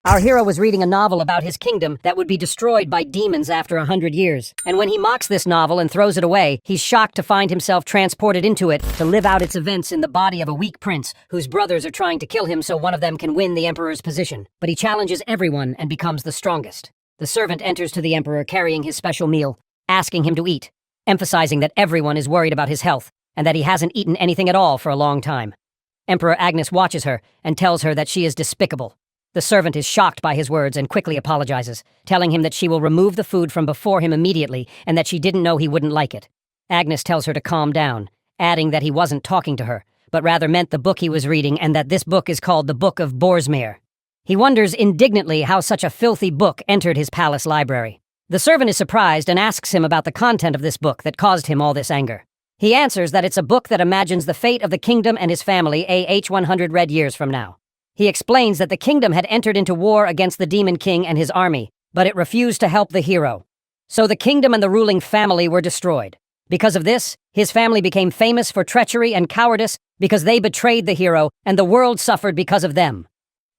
Our hero was reading a novel about his kingdom that would be destroyed by demons after 100 years. And when he mocks this novel and throws it away, he's shocked to find himself transported into it to live out its events in the body of a weak prince whose brothers are trying to kill him so one of them can win the emperor's position. But he challenges everyone and becomes the strongest. The servant enters to the emperor carrying his special meal, asking him to eat, emphasizing that everyone is worried about his health and that he hasn't eaten anything at all for a long time. Emperor Agnes watches her and tells her that she is despicable. The servant is shocked by his words and quickly apologizes, telling him that she will remove the food from before him immediately and that she didn't know he wouldn't like it. Agnes tells her to calm down, adding that he wasn't talking to her, but rather meant the book he was reading and that this book is called the Book of Borsmere. He wonders indignantly how such a filthy book entered his palace library. The servant is surprised and asks him about the content of this book that caused him all this anger. He answers that it's a book that imagines the fate of the kingdom and his family 100 red years from now. He explains that the kingdom had entered into war against the demon king and his army, but it refused to help the hero. So the kingdom and the ruling family were destroyed. Because of this, his family became famous for treachery and cowardice because they betrayed the hero, and the world suffered because of them.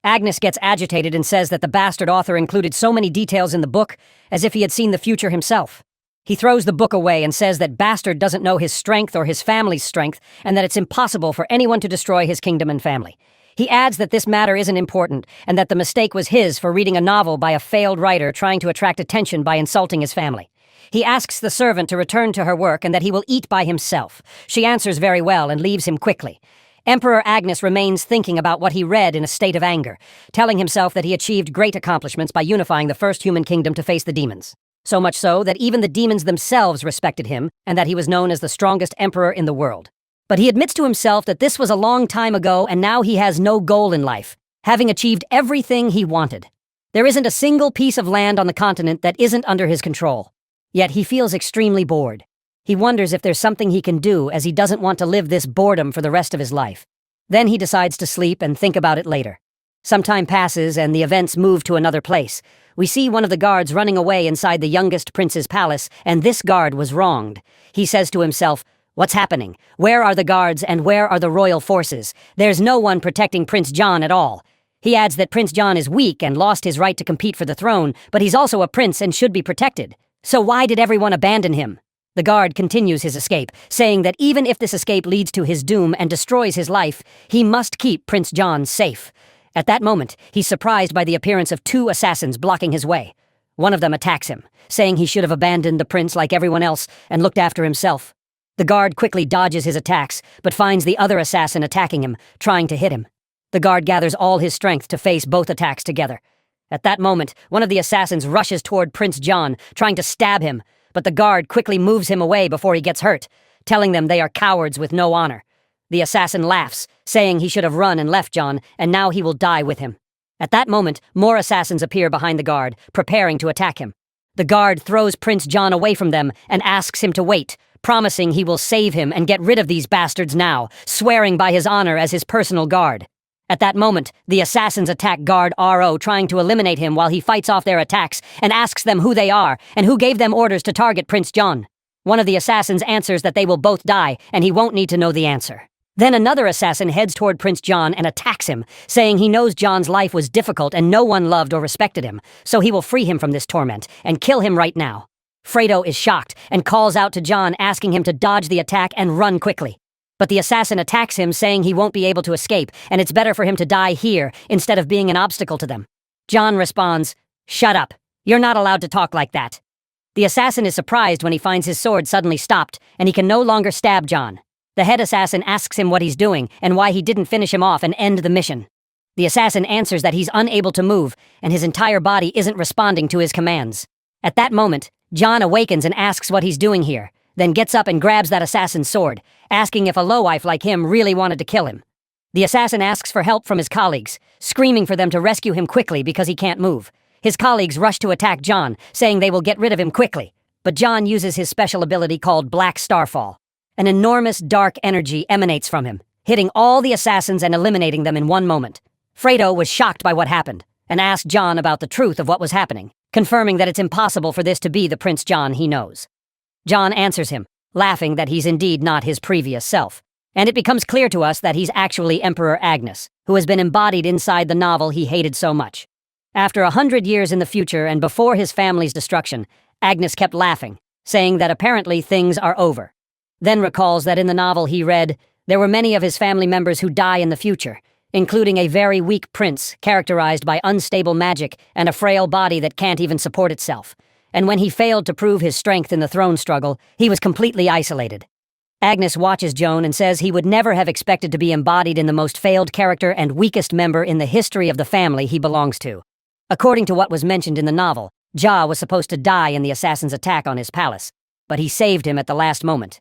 Agnes gets agitated and says that the bastard author included so many details in the book, as if he had seen the future himself. He throws the book away and says that Bastard doesn't know his strength or his family's strength, and that it's impossible for anyone to destroy his kingdom and family. He adds that this matter isn't important, and that the mistake was his for reading a novel by a failed writer trying to attract attention by insulting his family. He asks the servant to return to her work and that he will eat by himself. She answers very well and leaves him quickly. Emperor Agnes remains thinking about what he read in a state of anger, telling himself that he achieved great accomplishments by unifying the first human kingdom to face the demons. So much so that even the demons themselves respected him, and that he was known as the strongest emperor in the world. But he admits to himself that this was a long time ago and now he has no goal in life, having achieved everything he wanted. There isn't a single piece of land on the continent that isn't under his control. Yet he feels extremely bored. He wonders if there's something he can do as he doesn't want to live this boredom for the rest of his life. Then he decides to sleep and think about it later. Some time passes and the events move to another place. We see one of the guards running away inside the youngest prince's palace, and this guard was wronged. He says to himself, "What's happening? Where are the guards and where are the royal forces? There's no one protecting Prince John at all." He adds that Prince John is weak and lost his right to compete for the throne, but he's also a prince and should be protected. So why did everyone abandon him? The guard continues his escape, saying that even if this escape leads to his doom and destroys his life, he must keep Prince John safe. At that moment, he's surprised by the appearance of two assassins blocking his way. One of them attacks him, saying he should have abandoned the prince like everyone else and looked after himself. The guard quickly dodges his attacks, but finds the other assassin attacking him, trying to hit him. The guard gathers all his strength to face both attacks together. At that moment, one of the assassins rushes toward Prince John, trying to stab him, but the guard quickly moves him away before he gets hurt, telling them they are cowards with no honor. The assassin laughs, saying he should have run and left John, and now he will die with him. At that moment, more assassins appear behind the guard, preparing to attack him. The guard throws Prince John away from them and asks him to wait, promising he will save him and get rid of these bastards now, swearing by his honor as his personal guard. At that moment, the assassins attack guard RO, trying to eliminate him while he fights off their attacks and asks them who they are and who gave them orders to target Prince John. One of the assassins answers that they will both die and he won't need to know the answer. Then another assassin heads toward Prince John and attacks him, saying he knows John's life was difficult and no one loved or respected him, so he will free him from this torment and kill him right now. Fredo is shocked and calls out to John, asking him to dodge the attack and run quickly. But the assassin attacks him, saying he won't be able to escape, and it's better for him to die here instead of being an obstacle to them. John responds, "Shut up. You're not allowed to talk like that." The assassin is surprised when he finds his sword suddenly stopped, and he can no longer stab John. The head assassin asks him what he's doing and why he didn't finish him off and end the mission. The assassin answers that he's unable to move, and his entire body isn't responding to his commands. At that moment, John awakens and asks what he's doing here, then gets up and grabs that assassin's sword, asking if a lowlife like him really wanted to kill him. The assassin asks for help from his colleagues, screaming for them to rescue him quickly because he can't move. His colleagues rush to attack John, saying they will get rid of him quickly, but John uses his special ability called Black Starfall. An enormous dark energy emanates from him, hitting all the assassins and eliminating them in one moment. Fredo was shocked by what happened, and asked John about the truth of what was happening, confirming that it's impossible for this to be the Prince John he knows. John answers him, laughing that he's indeed not his previous self, and it becomes clear to us that he's actually Emperor Agnes, who has been embodied inside the novel he hated so much. After 100 years in the future and before his family's destruction, Agnes kept laughing, saying that apparently things are over. Then recalls that in the novel he read, there were many of his family members who die in the future, including a very weak prince characterized by unstable magic and a frail body that can't even support itself. And when he failed to prove his strength in the throne struggle, he was completely isolated. Agnes watches Joan and says he would never have expected to be embodied in the most failed character and weakest member in the history of the family he belongs to. According to what was mentioned in the novel, Ja was supposed to die in the assassin's attack on his palace, but he saved him at the last moment.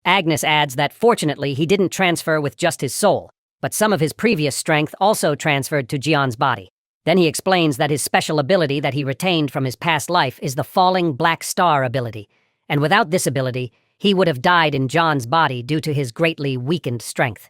Agnes adds that fortunately he didn't transfer with just his soul, but some of his previous strength also transferred to Jian's body. Then he explains that his special ability that he retained from his past life is the falling black star ability, and without this ability, he would have died in John's body due to his greatly weakened strength.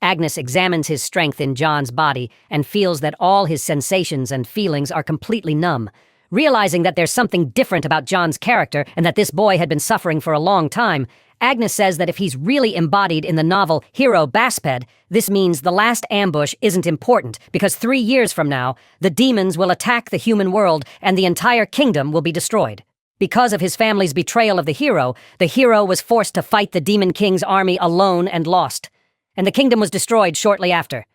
Agnes examines his strength in John's body and feels that all his sensations and feelings are completely numb. Realizing that there's something different about John's character and that this boy had been suffering for a long time, Agnes says that if he's really embodied in the novel hero Basped, this means the last ambush isn't important because 3 years from now, the demons will attack the human world and the entire kingdom will be destroyed. Because of his family's betrayal of the hero was forced to fight the Demon King's army alone and lost. And the kingdom was destroyed shortly after.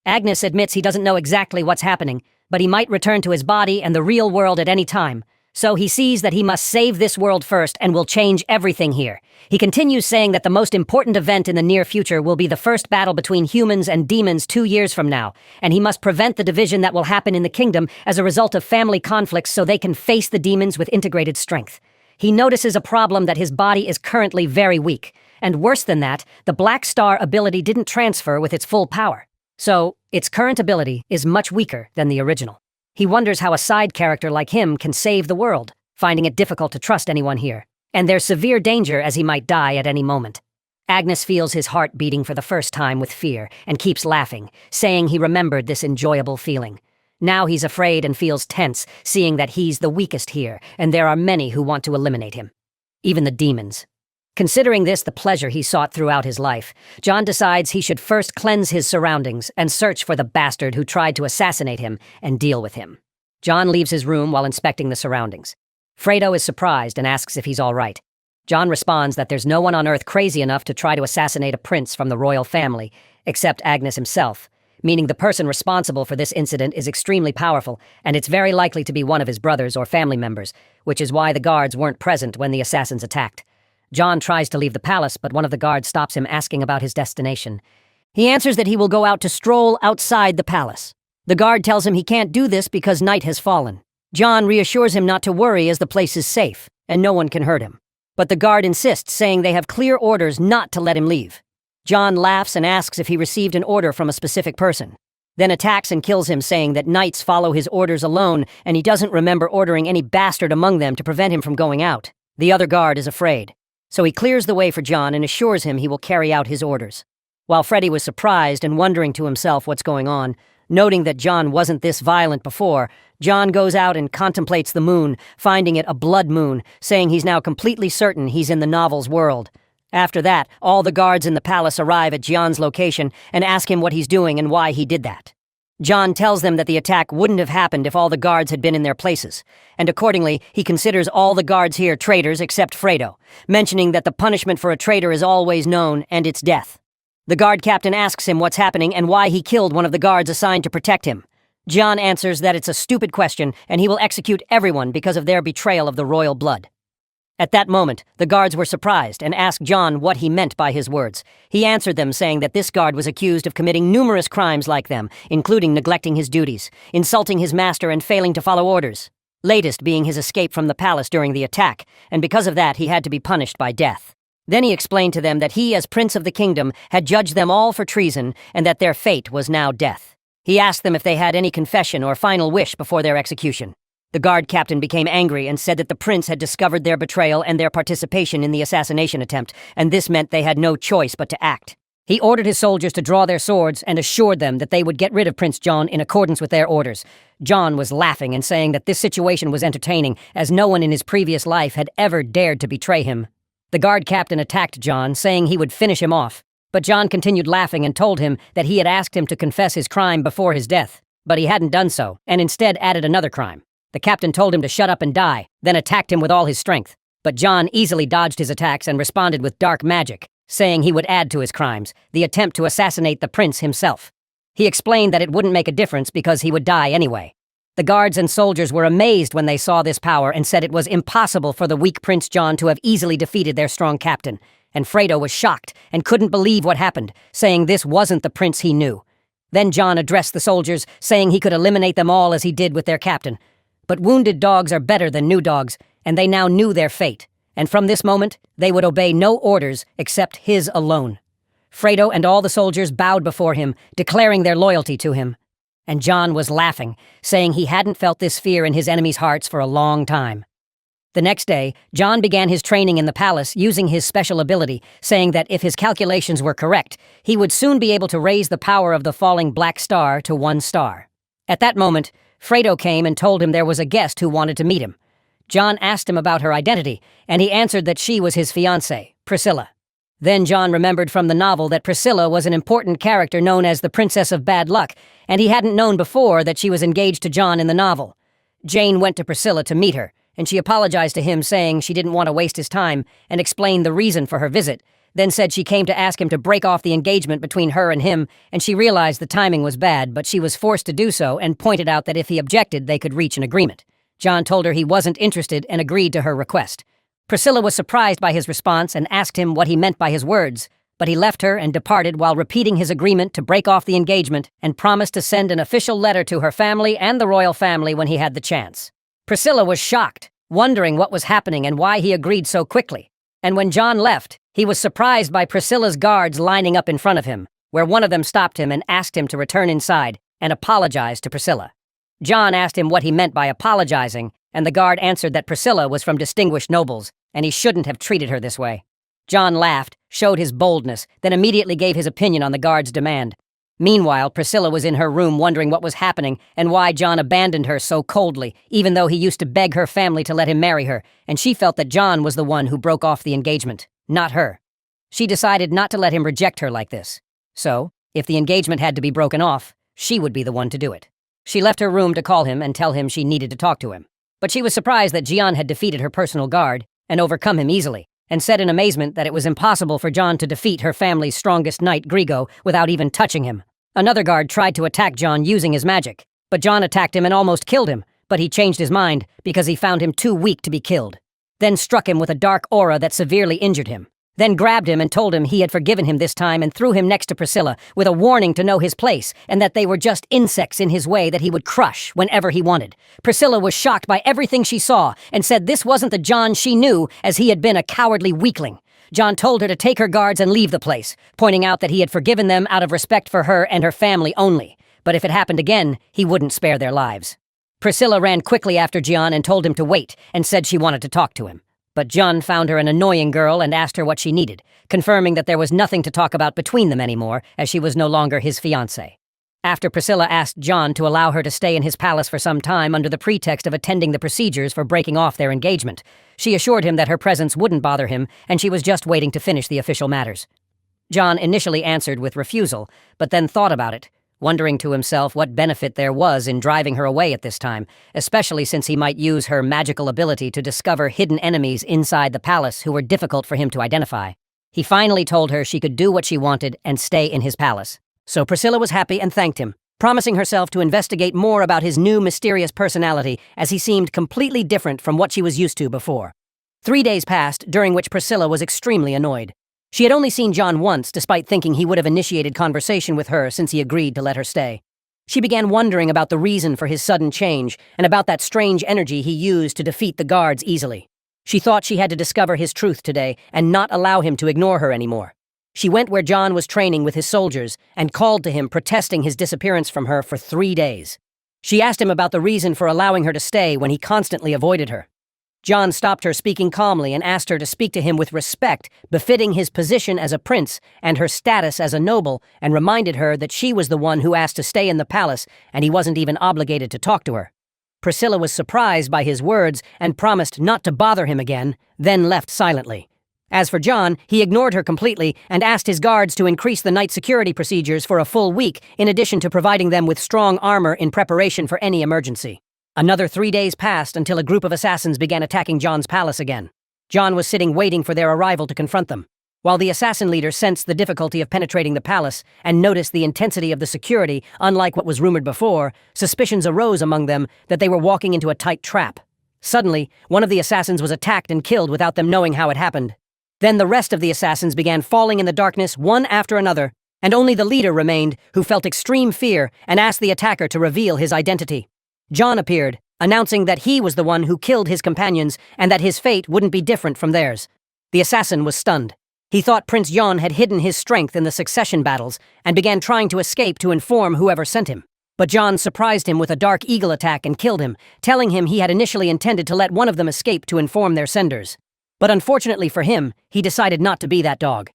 Agnes admits he doesn't know exactly what's happening, but he might return to his body and the real world at any time. So he sees that he must save this world first and will change everything here. He continues saying that the most important event in the near future will be the first battle between humans and demons 2 years from now, and he must prevent the division that will happen in the kingdom as a result of family conflicts so they can face the demons with integrated strength. He notices a problem that his body is currently very weak, and worse than that, the Black Star ability didn't transfer with its full power. So, its current ability is much weaker than the original. He wonders how a side character like him can save the world, finding it difficult to trust anyone here. And there's severe danger as he might die at any moment. Agnes feels his heart beating for the first time with fear and keeps laughing, saying he remembered this enjoyable feeling. Now he's afraid and feels tense, seeing that he's the weakest here, and there are many who want to eliminate him. Even the demons. Considering this the pleasure he sought throughout his life, John decides he should first cleanse his surroundings and search for the bastard who tried to assassinate him and deal with him. John leaves his room while inspecting the surroundings. Fredo is surprised and asks if he's all right. John responds that there's no one on Earth crazy enough to try to assassinate a prince from the royal family, except Agnes himself, meaning the person responsible for this incident is extremely powerful, and it's very likely to be one of his brothers or family members, which is why the guards weren't present when the assassins attacked. John tries to leave the palace, but one of the guards stops him asking about his destination. He answers that he will go out to stroll outside the palace. The guard tells him he can't do this because night has fallen. John reassures him not to worry as the place is safe, and no one can hurt him. But the guard insists, saying they have clear orders not to let him leave. John laughs and asks if he received an order from a specific person, then attacks and kills him, saying that knights follow his orders alone, and he doesn't remember ordering any bastard among them to prevent him from going out. The other guard is afraid, so he clears the way for John and assures him he will carry out his orders. While Freddy was surprised and wondering to himself what's going on, noting that John wasn't this violent before, John goes out and contemplates the moon, finding it a blood moon, saying he's now completely certain he's in the novel's world. After that, all the guards in the palace arrive at John's location and ask him what he's doing and why he did that. John tells them that the attack wouldn't have happened if all the guards had been in their places, and accordingly, he considers all the guards here traitors except Fredo, mentioning that the punishment for a traitor is always known, and it's death. The guard captain asks him what's happening and why he killed one of the guards assigned to protect him. John answers that it's a stupid question and he will execute everyone because of their betrayal of the royal blood. At that moment, the guards were surprised and asked John what he meant by his words. He answered them, saying that this guard was accused of committing numerous crimes like them, including neglecting his duties, insulting his master, and failing to follow orders. Latest being his escape from the palace during the attack, and because of that he had to be punished by death. Then he explained to them that he, as prince of the kingdom, had judged them all for treason and that their fate was now death. He asked them if they had any confession or final wish before their execution. The guard captain became angry and said that the prince had discovered their betrayal and their participation in the assassination attempt, and this meant they had no choice but to act. He ordered his soldiers to draw their swords and assured them that they would get rid of Prince John in accordance with their orders. John was laughing and saying that this situation was entertaining, as no one in his previous life had ever dared to betray him. The guard captain attacked John, saying he would finish him off, but John continued laughing and told him that he had asked him to confess his crime before his death. But he hadn't done so, and instead added another crime. The captain told him to shut up and die, then attacked him with all his strength. But John easily dodged his attacks and responded with dark magic, saying he would add to his crimes, the attempt to assassinate the prince himself. He explained that it wouldn't make a difference because he would die anyway. The guards and soldiers were amazed when they saw this power and said it was impossible for the weak Prince John to have easily defeated their strong captain, and Fredo was shocked and couldn't believe what happened, saying this wasn't the prince he knew. Then John addressed the soldiers, saying he could eliminate them all as he did with their captain. But wounded dogs are better than new dogs, and they now knew their fate, and from this moment, they would obey no orders except his alone. Fredo and all the soldiers bowed before him, declaring their loyalty to him. And John was laughing, saying he hadn't felt this fear in his enemies' hearts for a long time. The next day, John began his training in the palace using his special ability, saying that if his calculations were correct, he would soon be able to raise the power of the falling black star to 1 star. At that moment, Fredo came and told him there was a guest who wanted to meet him. John asked him about her identity, and he answered that she was his fiancée, Priscilla. Then John remembered from the novel that Priscilla was an important character known as the Princess of Bad Luck, and he hadn't known before that she was engaged to John in the novel. Jane went to Priscilla to meet her, and she apologized to him, saying she didn't want to waste his time, and explained the reason for her visit, then said she came to ask him to break off the engagement between her and him, and she realized the timing was bad, but she was forced to do so and pointed out that if he objected, they could reach an agreement. John told her he wasn't interested and agreed to her request. Priscilla was surprised by his response and asked him what he meant by his words, but he left her and departed while repeating his agreement to break off the engagement and promised to send an official letter to her family and the royal family when he had the chance. Priscilla was shocked, wondering what was happening and why he agreed so quickly. And when John left, he was surprised by Priscilla's guards lining up in front of him, where one of them stopped him and asked him to return inside and apologize to Priscilla. John asked him what he meant by apologizing, and the guard answered that Priscilla was from distinguished nobles, and he shouldn't have treated her this way. John laughed, showed his boldness, then immediately gave his opinion on the guard's demand. Meanwhile, Priscilla was in her room wondering what was happening and why John abandoned her so coldly, even though he used to beg her family to let him marry her, and she felt that John was the one who broke off the engagement, not her. She decided not to let him reject her like this. So, if the engagement had to be broken off, she would be the one to do it. She left her room to call him and tell him she needed to talk to him. But she was surprised that Jian had defeated her personal guard and overcome him easily, and said in amazement that it was impossible for John to defeat her family's strongest knight, Grigo, without even touching him. Another guard tried to attack John using his magic, but John attacked him and almost killed him, but he changed his mind because he found him too weak to be killed. Then struck him with a dark aura that severely injured him. Then grabbed him and told him he had forgiven him this time and threw him next to Priscilla with a warning to know his place and that they were just insects in his way that he would crush whenever he wanted. Priscilla was shocked by everything she saw and said this wasn't the John she knew, as he had been a cowardly weakling. John told her to take her guards and leave the place, pointing out that he had forgiven them out of respect for her and her family only, but if it happened again, he wouldn't spare their lives. Priscilla ran quickly after John and told him to wait and said she wanted to talk to him. But John found her an annoying girl and asked her what she needed, confirming that there was nothing to talk about between them anymore, as she was no longer his fiancée. After Priscilla asked John to allow her to stay in his palace for some time under the pretext of attending the procedures for breaking off their engagement, she assured him that her presence wouldn't bother him and she was just waiting to finish the official matters. John initially answered with refusal, but then thought about it, wondering to himself what benefit there was in driving her away at this time, especially since he might use her magical ability to discover hidden enemies inside the palace who were difficult for him to identify. He finally told her she could do what she wanted and stay in his palace. So Priscilla was happy and thanked him, promising herself to investigate more about his new mysterious personality, as he seemed completely different from what she was used to before. 3 days passed, during which Priscilla was extremely annoyed. She had only seen John once, despite thinking he would have initiated conversation with her since he agreed to let her stay. She began wondering about the reason for his sudden change, and about that strange energy he used to defeat the guards easily. She thought she had to discover his truth today, and not allow him to ignore her anymore. She went where John was training with his soldiers, and called to him, protesting his disappearance from her for 3 days. She asked him about the reason for allowing her to stay when he constantly avoided her. John stopped her, speaking calmly, and asked her to speak to him with respect befitting his position as a prince and her status as a noble, and reminded her that she was the one who asked to stay in the palace and he wasn't even obligated to talk to her. Priscilla was surprised by his words and promised not to bother him again, then left silently. As for John, he ignored her completely and asked his guards to increase the night security procedures for a full week, in addition to providing them with strong armor in preparation for any emergency. Another 3 days passed until a group of assassins began attacking John's palace again. John was sitting waiting for their arrival to confront them. While the assassin leader sensed the difficulty of penetrating the palace and noticed the intensity of the security, unlike what was rumored before, suspicions arose among them that they were walking into a tight trap. Suddenly, one of the assassins was attacked and killed without them knowing how it happened. Then the rest of the assassins began falling in the darkness one after another, and only the leader remained, who felt extreme fear and asked the attacker to reveal his identity. John appeared, announcing that he was the one who killed his companions and that his fate wouldn't be different from theirs. The assassin was stunned. He thought Prince John had hidden his strength in the succession battles and began trying to escape to inform whoever sent him. But John surprised him with a dark eagle attack and killed him, telling him he had initially intended to let one of them escape to inform their senders. But unfortunately for him, he decided not to be that dog.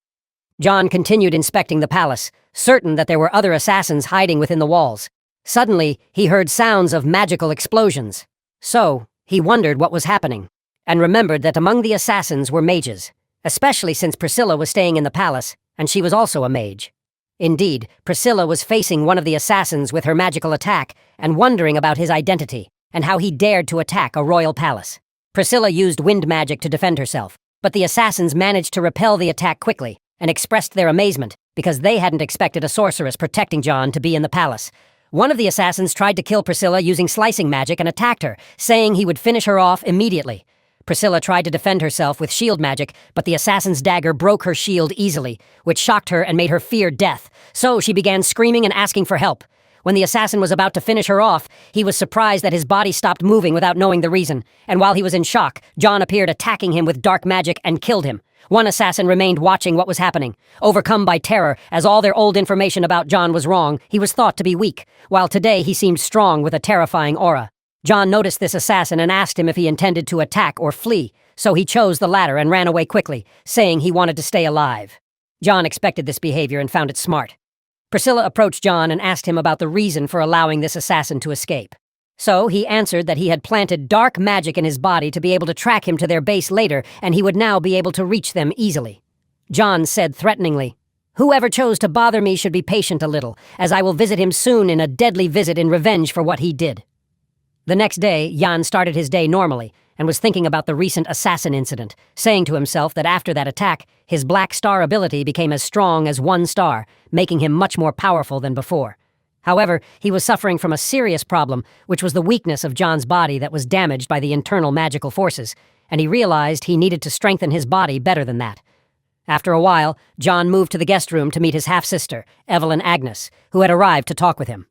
John continued inspecting the palace, certain that there were other assassins hiding within the walls. Suddenly, he heard sounds of magical explosions. So, he wondered what was happening, and remembered that among the assassins were mages, especially since Priscilla was staying in the palace, and she was also a mage. Indeed, Priscilla was facing one of the assassins with her magical attack and wondering about his identity and how he dared to attack a royal palace. Priscilla used wind magic to defend herself, but the assassins managed to repel the attack quickly and expressed their amazement because they hadn't expected a sorceress protecting John to be in the palace. One of the assassins tried to kill Priscilla using slicing magic and attacked her, saying he would finish her off immediately. Priscilla tried to defend herself with shield magic, but the assassin's dagger broke her shield easily, which shocked her and made her fear death. So she began screaming and asking for help. When the assassin was about to finish her off, he was surprised that his body stopped moving without knowing the reason, and while he was in shock, John appeared attacking him with dark magic and killed him. One assassin remained watching what was happening. Overcome by terror, as all their old information about John was wrong, he was thought to be weak, while today he seemed strong with a terrifying aura. John noticed this assassin and asked him if he intended to attack or flee, so he chose the latter and ran away quickly, saying he wanted to stay alive. John expected this behavior and found it smart. Priscilla approached John and asked him about the reason for allowing this assassin to escape. So he answered that he had planted dark magic in his body to be able to track him to their base later, and he would now be able to reach them easily. John said threateningly, "Whoever chose to bother me should be patient a little, as I will visit him soon in a deadly visit in revenge for what he did." The next day, Jan started his day normally and was thinking about the recent assassin incident, saying to himself that after that attack, his black star ability became as strong as 1 star, making him much more powerful than before. However, he was suffering from a serious problem, which was the weakness of John's body that was damaged by the internal magical forces, and he realized he needed to strengthen his body better than that. After a while, John moved to the guest room to meet his half-sister, Evelyn Agnes, who had arrived to talk with him.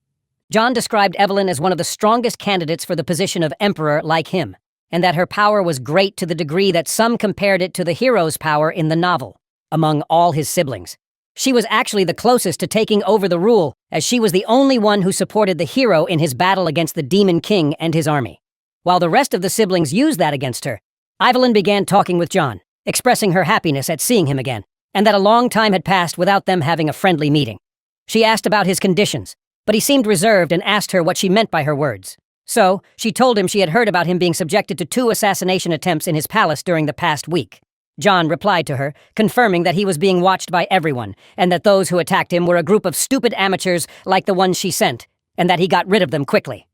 John described Evelyn as one of the strongest candidates for the position of emperor like him, and that her power was great to the degree that some compared it to the hero's power in the novel, among all his siblings. She was actually the closest to taking over the rule, as she was the only one who supported the hero in his battle against the Demon King and his army. While the rest of the siblings used that against her, Evelyn began talking with John, expressing her happiness at seeing him again, and that a long time had passed without them having a friendly meeting. She asked about his conditions, but he seemed reserved and asked her what she meant by her words. So, she told him she had heard about him being subjected to 2 assassination attempts in his palace during the past week. John replied to her, confirming that he was being watched by everyone, and that those who attacked him were a group of stupid amateurs like the ones she sent, and that he got rid of them quickly.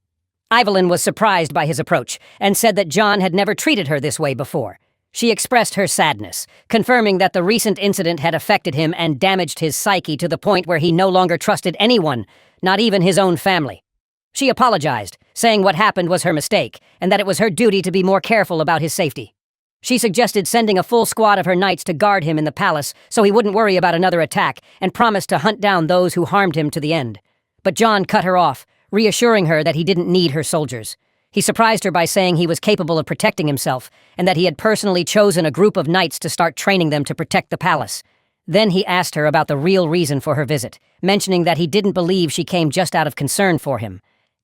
Evelyn was surprised by his approach, and said that John had never treated her this way before. She expressed her sadness, confirming that the recent incident had affected him and damaged his psyche to the point where he no longer trusted anyone, not even his own family. She apologized, saying what happened was her mistake, and that it was her duty to be more careful about his safety. She suggested sending a full squad of her knights to guard him in the palace so he wouldn't worry about another attack, and promised to hunt down those who harmed him to the end. But John cut her off, reassuring her that he didn't need her soldiers. He surprised her by saying he was capable of protecting himself, and that he had personally chosen a group of knights to start training them to protect the palace. Then he asked her about the real reason for her visit, mentioning that he didn't believe she came just out of concern for him.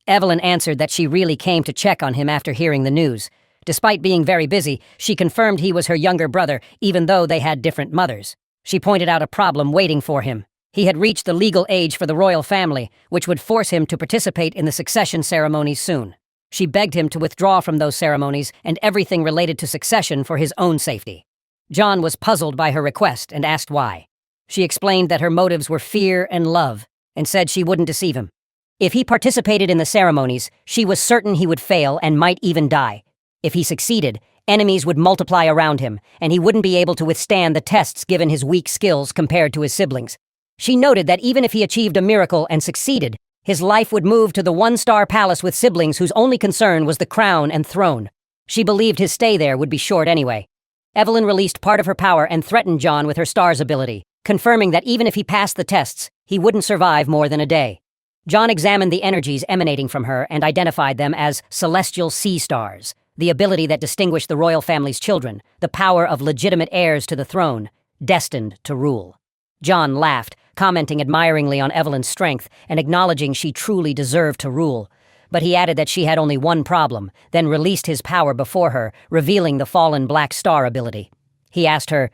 Evelyn answered that she really came to check on him after hearing the news. Despite being very busy, she confirmed he was her younger brother, even though they had different mothers. She pointed out a problem waiting for him. He had reached the legal age for the royal family, which would force him to participate in the succession ceremonies soon. She begged him to withdraw from those ceremonies and everything related to succession for his own safety. John was puzzled by her request and asked why. She explained that her motives were fear and love, and said she wouldn't deceive him. If he participated in the ceremonies, she was certain he would fail and might even die. If he succeeded, enemies would multiply around him, and he wouldn't be able to withstand the tests given his weak skills compared to his siblings. She noted that even if he achieved a miracle and succeeded, his life would move to the one-star palace with siblings whose only concern was the crown and throne. She believed his stay there would be short anyway. Evelyn released part of her power and threatened John with her star's ability, confirming that even if he passed the tests, he wouldn't survive more than a day. John examined the energies emanating from her and identified them as celestial sea stars, the ability that distinguished the royal family's children, the power of legitimate heirs to the throne, destined to rule. John laughed, commenting admiringly on Evelyn's strength and acknowledging she truly deserved to rule. But he added that she had only one problem, then released his power before her, revealing the fallen Black Star ability. He asked her,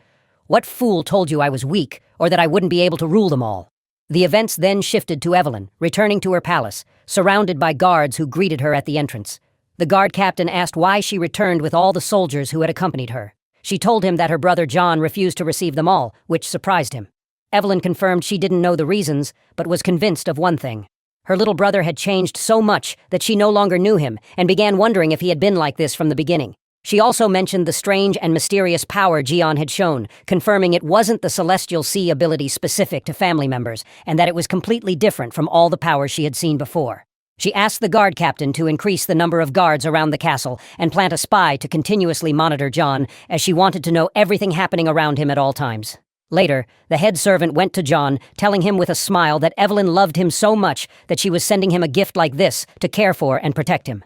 "What fool told you I was weak, or that I wouldn't be able to rule them all?" The events then shifted to Evelyn, returning to her palace, surrounded by guards who greeted her at the entrance. The guard captain asked why she returned with all the soldiers who had accompanied her. She told him that her brother John refused to receive them all, which surprised him. Evelyn confirmed she didn't know the reasons, but was convinced of one thing. Her little brother had changed so much that she no longer knew him and began wondering if he had been like this from the beginning. She also mentioned the strange and mysterious power Jian had shown, confirming it wasn't the Celestial Sea ability specific to family members, and that it was completely different from all the powers she had seen before. She asked the guard captain to increase the number of guards around the castle and plant a spy to continuously monitor John, as she wanted to know everything happening around him at all times. Later, the head servant went to John, telling him with a smile that Evelyn loved him so much that she was sending him a gift like this to care for and protect him.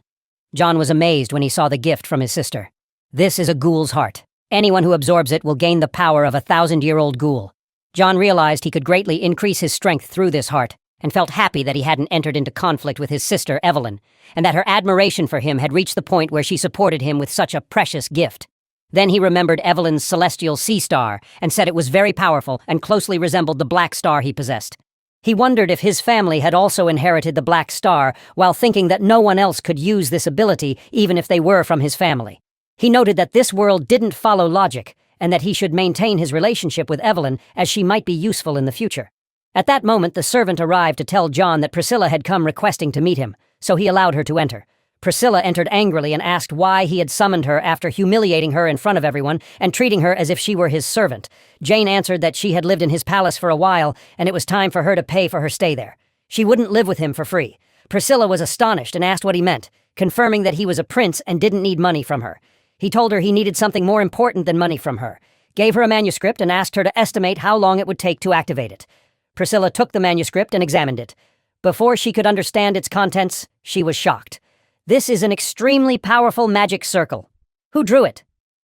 John was amazed when he saw the gift from his sister. This is a ghoul's heart. Anyone who absorbs it will gain the power of a 1,000-year-old ghoul. John realized he could greatly increase his strength through this heart, and felt happy that he hadn't entered into conflict with his sister, Evelyn, and that her admiration for him had reached the point where she supported him with such a precious gift. Then he remembered Evelyn's celestial sea star and said it was very powerful and closely resembled the black star he possessed. He wondered if his family had also inherited the black star, while thinking that no one else could use this ability even if they were from his family. He noted that this world didn't follow logic, and that he should maintain his relationship with Evelyn as she might be useful in the future. At that moment, the servant arrived to tell John that Priscilla had come requesting to meet him, so he allowed her to enter. Priscilla entered angrily and asked why he had summoned her after humiliating her in front of everyone and treating her as if she were his servant. Jane answered that she had lived in his palace for a while, and it was time for her to pay for her stay there. She wouldn't live with him for free. Priscilla was astonished and asked what he meant, confirming that he was a prince and didn't need money from her. He told her he needed something more important than money from her, gave her a manuscript and asked her to estimate how long it would take to activate it. Priscilla took the manuscript and examined it. Before she could understand its contents, she was shocked. This is an extremely powerful magic circle. Who drew it?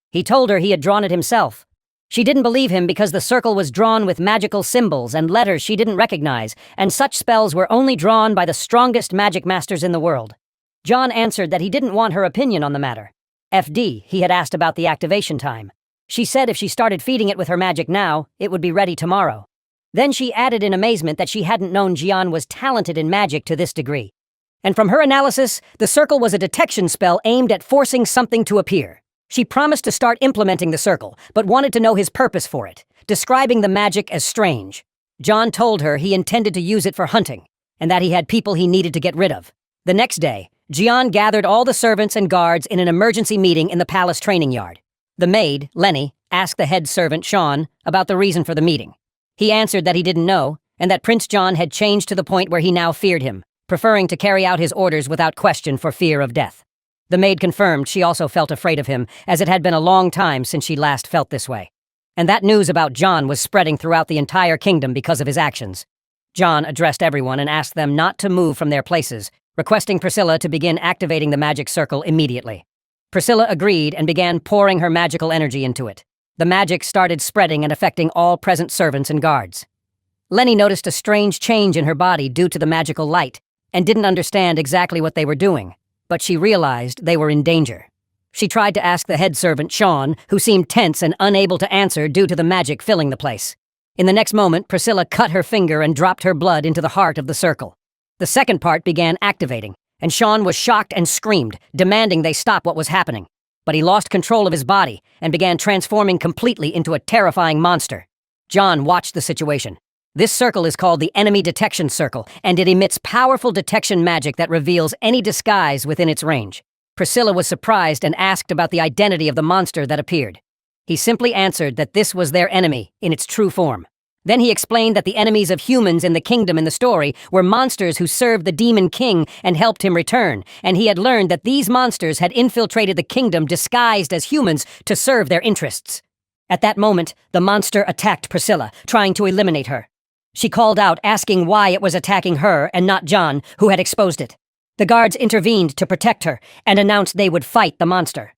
He told her he had drawn it himself. She didn't believe him because the circle was drawn with magical symbols and letters she didn't recognize, and such spells were only drawn by the strongest magic masters in the world. John answered that he didn't want her opinion on the matter. He had asked about the activation time. She said if she started feeding it with her magic now, it would be ready tomorrow. Then she added in amazement that she hadn't known Jian was talented in magic to this degree. And from her analysis, the circle was a detection spell aimed at forcing something to appear. She promised to start implementing the circle, but wanted to know his purpose for it, describing the magic as strange. John told her he intended to use it for hunting, and that he had people he needed to get rid of. The next day, Jian gathered all the servants and guards in an emergency meeting in the palace training yard. The maid, Lenny, asked the head servant, Sean, about the reason for the meeting. He answered that he didn't know, and that Prince John had changed to the point where he now feared him, preferring to carry out his orders without question for fear of death. The maid confirmed she also felt afraid of him, as it had been a long time since she last felt this way. And that news about John was spreading throughout the entire kingdom because of his actions. John addressed everyone and asked them not to move from their places, requesting Priscilla to begin activating the magic circle immediately. Priscilla agreed and began pouring her magical energy into it. The magic started spreading and affecting all present servants and guards. Lenny noticed a strange change in her body due to the magical light, and didn't understand exactly what they were doing, but she realized they were in danger. She tried to ask the head servant, Sean, who seemed tense and unable to answer due to the magic filling the place. In the next moment, Priscilla cut her finger and dropped her blood into the heart of the circle. The second part began activating, and Sean was shocked and screamed, demanding they stop what was happening. but he lost control of his body and began transforming completely into a terrifying monster. John watched the situation. This circle is called the Enemy Detection Circle, and it emits powerful detection magic that reveals any disguise within its range. Priscilla was surprised and asked about the identity of the monster that appeared. He simply answered that this was their enemy in its true form. Then he explained that the enemies of humans in the kingdom in the story were monsters who served the demon king and helped him return, and he had learned that these monsters had infiltrated the kingdom disguised as humans to serve their interests. At that moment, the monster attacked Priscilla, trying to eliminate her. She called out, asking why it was attacking her and not John, who had exposed it. The guards intervened to protect her and announced they would fight the monster.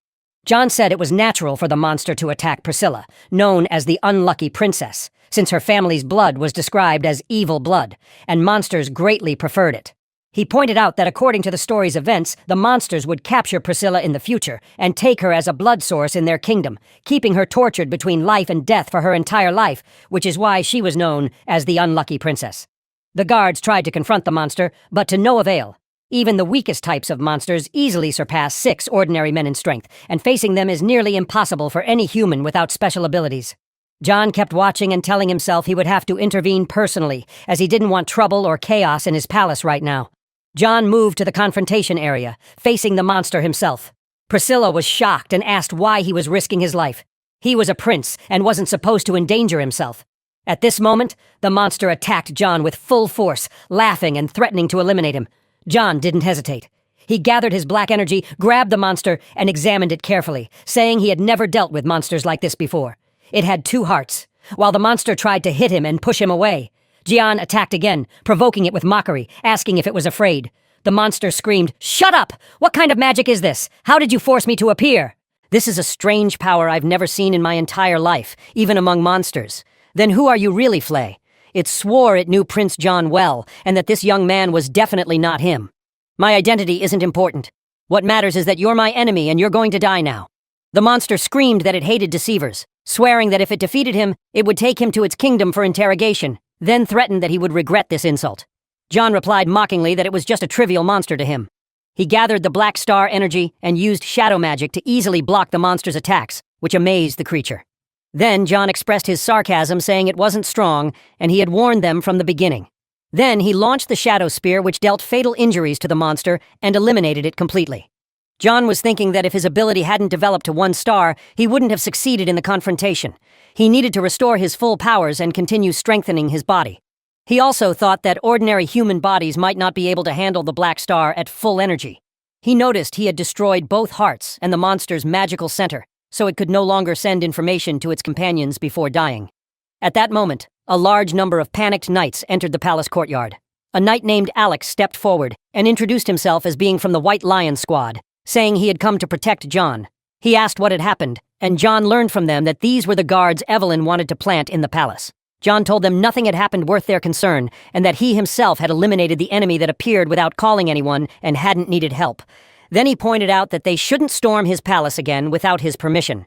John said it was natural for the monster to attack Priscilla, known as the Unlucky Princess, since her family's blood was described as evil blood, and monsters greatly preferred it. He pointed out that according to the story's events, the monsters would capture Priscilla in the future and take her as a blood source in their kingdom, keeping her tortured between life and death for her entire life, which is why she was known as the Unlucky Princess. The guards tried to confront the monster, but to no avail. Even the weakest types of monsters easily surpass 6 ordinary men in strength, and facing them is nearly impossible for any human without special abilities. John kept watching and telling himself he would have to intervene personally, as he didn't want trouble or chaos in his palace right now. John moved to the confrontation area, facing the monster himself. Priscilla was shocked and asked why he was risking his life. He was a prince and wasn't supposed to endanger himself. At this moment, the monster attacked John with full force, laughing and threatening to eliminate him. John didn't hesitate. He gathered his black energy, grabbed the monster, and examined it carefully, saying he had never dealt with monsters like this before. It had 2 hearts. While the monster tried to hit him and push him away, John attacked again, provoking it with mockery, asking if it was afraid. The monster screamed, "Shut up! What kind of magic is this? How did you force me to appear?" "This is a strange power I've never seen in my entire life, even among monsters." "Then who are you really, Flay?" It swore it knew Prince John well, and that this young man was definitely not him. "My identity isn't important. What matters is that you're my enemy and you're going to die now." The monster screamed that it hated deceivers, swearing that if it defeated him, it would take him to its kingdom for interrogation, then threatened that he would regret this insult. John replied mockingly that it was just a trivial monster to him. He gathered the black star energy and used shadow magic to easily block the monster's attacks, which amazed the creature. Then John expressed his sarcasm, saying it wasn't strong, and he had warned them from the beginning. Then he launched the shadow spear, which dealt fatal injuries to the monster and eliminated it completely. John was thinking that if his ability hadn't developed to 1 star, he wouldn't have succeeded in the confrontation. He needed to restore his full powers and continue strengthening his body. He also thought that ordinary human bodies might not be able to handle the black star at full energy. He noticed he had destroyed both hearts and the monster's magical center, so it could no longer send information to its companions before dying. At that moment, a large number of panicked knights entered the palace courtyard. A knight named Alex stepped forward and introduced himself as being from the White Lion Squad, saying he had come to protect John. He asked what had happened, and John learned from them that these were the guards Evelyn wanted to plant in the palace. John told them nothing had happened worth their concern, and that he himself had eliminated the enemy that appeared without calling anyone and hadn't needed help. Then he pointed out that they shouldn't storm his palace again without his permission.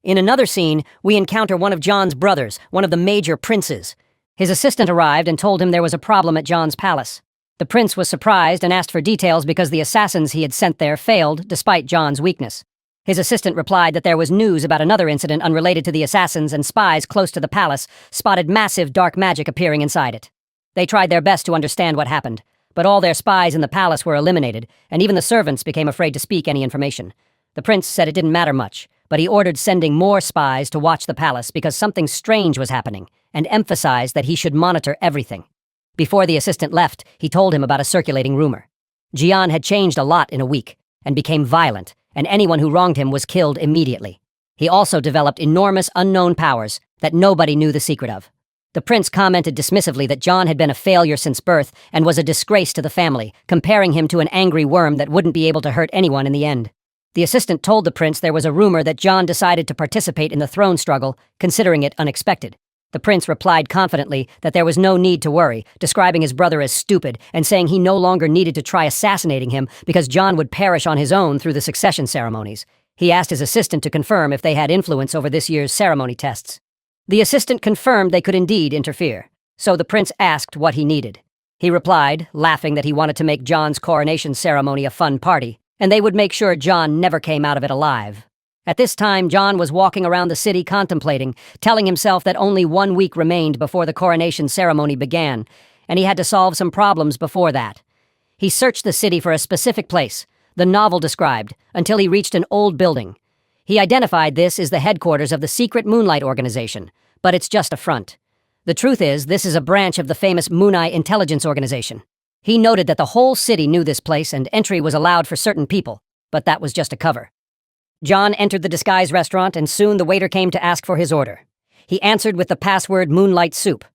In another scene, we encounter one of John's brothers, one of the major princes. His assistant arrived and told him there was a problem at John's palace. The prince was surprised and asked for details because the assassins he had sent there failed, despite John's weakness. His assistant replied that there was news about another incident unrelated to the assassins, and spies close to the palace spotted massive dark magic appearing inside it. They tried their best to understand what happened, but all their spies in the palace were eliminated, and even the servants became afraid to speak any information. The prince said it didn't matter much, but he ordered sending more spies to watch the palace because something strange was happening, and emphasized that he should monitor everything. Before the assistant left, he told him about a circulating rumor. Jian had changed a lot in a week, and became violent, and anyone who wronged him was killed immediately. He also developed enormous unknown powers that nobody knew the secret of. The prince commented dismissively that John had been a failure since birth and was a disgrace to the family, comparing him to an angry worm that wouldn't be able to hurt anyone in the end. The assistant told the prince there was a rumor that John decided to participate in the throne struggle, considering it unexpected. The prince replied confidently that there was no need to worry, describing his brother as stupid and saying he no longer needed to try assassinating him because John would perish on his own through the succession ceremonies. He asked his assistant to confirm if they had influence over this year's ceremony tests. The assistant confirmed they could indeed interfere, so the prince asked what he needed. He replied, laughing, that he wanted to make John's coronation ceremony a fun party, and they would make sure John never came out of it alive. At this time, John was walking around the city contemplating, telling himself that only 1 week remained before the coronation ceremony began, and he had to solve some problems before that. He searched the city for a specific place, the novel described, until he reached an old building. He identified this as the headquarters of the secret Moonlight organization, but it's just a front. The truth is, this is a branch of the famous Moonai intelligence organization. He noted that the whole city knew this place and entry was allowed for certain people, but that was just a cover. John entered the disguise restaurant and soon the waiter came to ask for his order. He answered with the password Moonlight Soup.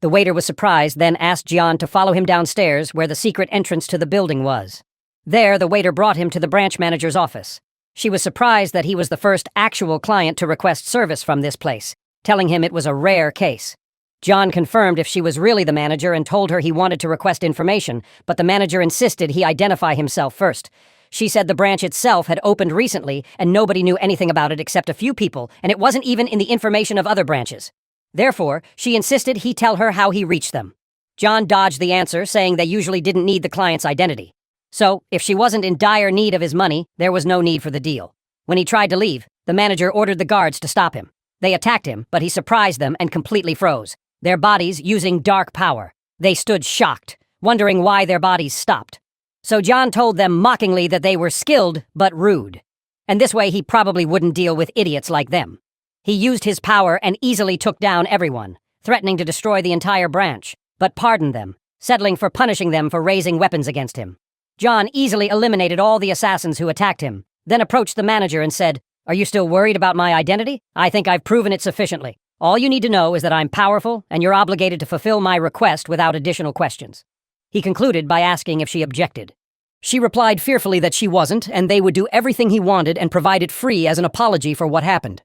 The waiter was surprised, then asked John to follow him downstairs where the secret entrance to the building was. There, the waiter brought him to the branch manager's office. She was surprised that he was the first actual client to request service from this place, telling him it was a rare case. John confirmed if she was really the manager and told her he wanted to request information, but the manager insisted he identify himself first. She said the branch itself had opened recently and nobody knew anything about it except a few people, and it wasn't even in the information of other branches. Therefore, she insisted he tell her how he reached them. John dodged the answer, saying they usually didn't need the client's identity. So, if she wasn't in dire need of his money, there was no need for the deal. When he tried to leave, the manager ordered the guards to stop him. They attacked him, but he surprised them and completely froze, their bodies using dark power. They stood shocked, wondering why their bodies stopped. So John told them mockingly that they were skilled but rude. And this way he probably wouldn't deal with idiots like them. He used his power and easily took down everyone, threatening to destroy the entire branch, but pardoned them, settling for punishing them for raising weapons against him. John easily eliminated all the assassins who attacked him, then approached the manager and said, "Are you still worried about my identity? I think I've proven it sufficiently. All you need to know is that I'm powerful and you're obligated to fulfill my request without additional questions." He concluded by asking if she objected. She replied fearfully that she wasn't, and they would do everything he wanted and provide it free as an apology for what happened.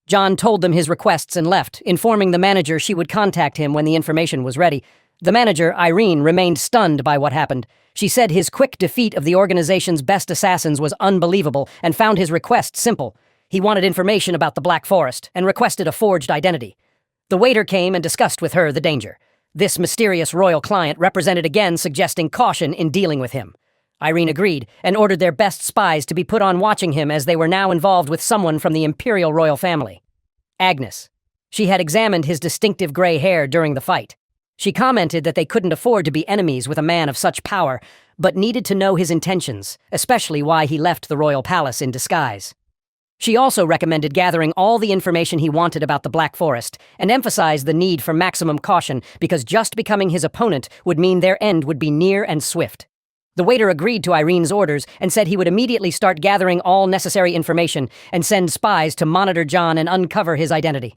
John told them his requests and left, informing the manager she would contact him when the information was ready. The manager, Irene, remained stunned by what happened. She said his quick defeat of the organization's best assassins was unbelievable and found his request simple. He wanted information about the Black Forest and requested a forged identity. The waiter came and discussed with her the danger. This mysterious royal client represented again suggesting caution in dealing with him. Irene agreed and ordered their best spies to be put on watching him as they were now involved with someone from the imperial royal family. Agnes. She had examined his distinctive gray hair during the fight. She commented that they couldn't afford to be enemies with a man of such power, but needed to know his intentions, especially why he left the royal palace in disguise. She also recommended gathering all the information he wanted about the Black Forest and emphasized the need for maximum caution because just becoming his opponent would mean their end would be near and swift. The waiter agreed to Irene's orders and said he would immediately start gathering all necessary information and send spies to monitor John and uncover his identity.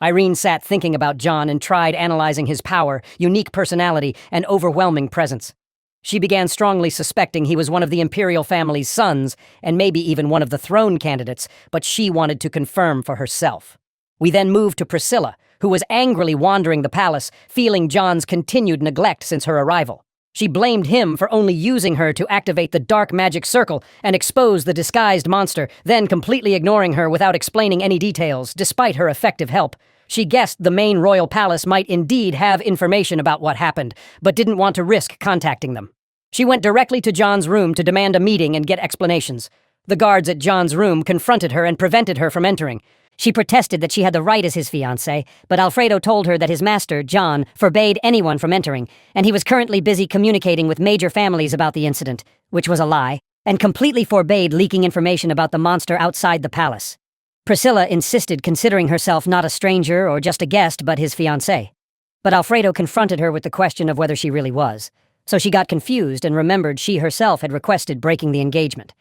Irene sat thinking about John and tried analyzing his power, unique personality, and overwhelming presence. She began strongly suspecting he was one of the imperial family's sons, and maybe even one of the throne candidates, but she wanted to confirm for herself. We then moved to Priscilla, who was angrily wandering the palace, feeling John's continued neglect since her arrival. She blamed him for only using her to activate the dark magic circle and expose the disguised monster, then completely ignoring her without explaining any details, despite her effective help. She guessed the main royal palace might indeed have information about what happened, but didn't want to risk contacting them. She went directly to John's room to demand a meeting and get explanations. The guards at John's room confronted her and prevented her from entering. She protested that she had the right as his fiancé, but Alfredo told her that his master, John, forbade anyone from entering, and he was currently busy communicating with major families about the incident, which was a lie, and completely forbade leaking information about the monster outside the palace. Priscilla insisted, considering herself not a stranger or just a guest but his fiancé. But Alfredo confronted her with the question of whether she really was, so she got confused and remembered she herself had requested breaking the engagement.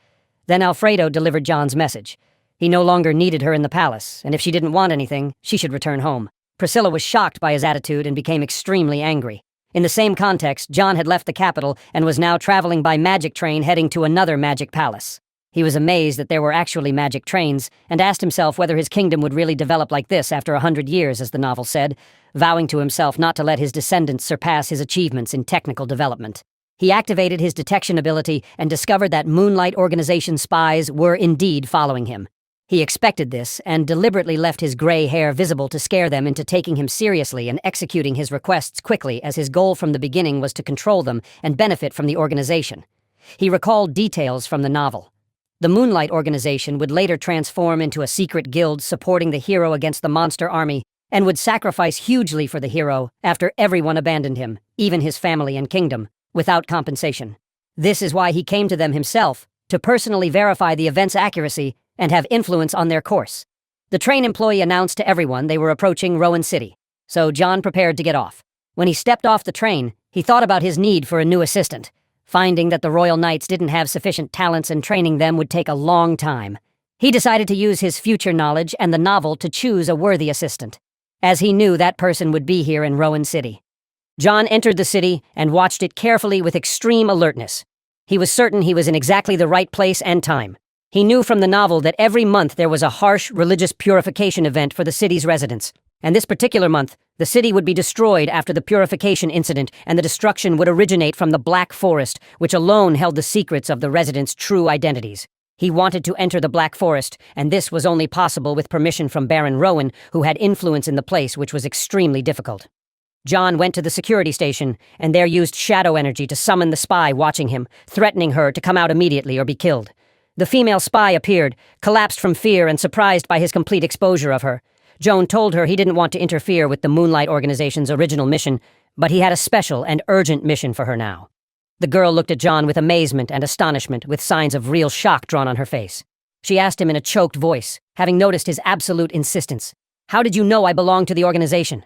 Then Alfredo delivered John's message. He no longer needed her in the palace, and if she didn't want anything, she should return home. Priscilla was shocked by his attitude and became extremely angry. In the same context, John had left the capital and was now traveling by magic train heading to another magic palace. He was amazed that there were actually magic trains, and asked himself whether his kingdom would really develop like this after 100 years, as the novel said, vowing to himself not to let his descendants surpass his achievements in technical development. He activated his detection ability and discovered that Moonlight Organization spies were indeed following him. He expected this and deliberately left his gray hair visible to scare them into taking him seriously and executing his requests quickly, as his goal from the beginning was to control them and benefit from the organization. He recalled details from the novel. The Moonlight organization would later transform into a secret guild supporting the hero against the monster army, and would sacrifice hugely for the hero after everyone abandoned him, even his family and kingdom, without compensation. This is why he came to them himself, to personally verify the event's accuracy and have influence on their course. The train employee announced to everyone they were approaching Rowan City, so John prepared to get off. When he stepped off the train, he thought about his need for a new assistant. Finding that the Royal Knights didn't have sufficient talents and training them would take a long time. He decided to use his future knowledge and the novel to choose a worthy assistant, as he knew that person would be here in Rowan City. John entered the city and watched it carefully with extreme alertness. He was certain he was in exactly the right place and time. He knew from the novel that every month there was a harsh religious purification event for the city's residents, and this particular month, the city would be destroyed after the purification incident, and the destruction would originate from the Black Forest, which alone held the secrets of the residents' true identities. He wanted to enter the Black Forest, and this was only possible with permission from Baron Rowan, who had influence in the place, which was extremely difficult. John went to the security station, and there used shadow energy to summon the spy watching him, threatening her to come out immediately or be killed. The female spy appeared, collapsed from fear and surprised by his complete exposure of her. Joan told her he didn't want to interfere with the Moonlight Organization's original mission, but he had a special and urgent mission for her now. The girl looked at John with amazement and astonishment, with signs of real shock drawn on her face. She asked him in a choked voice, having noticed his absolute insistence. "How did you know I belonged to the organization?"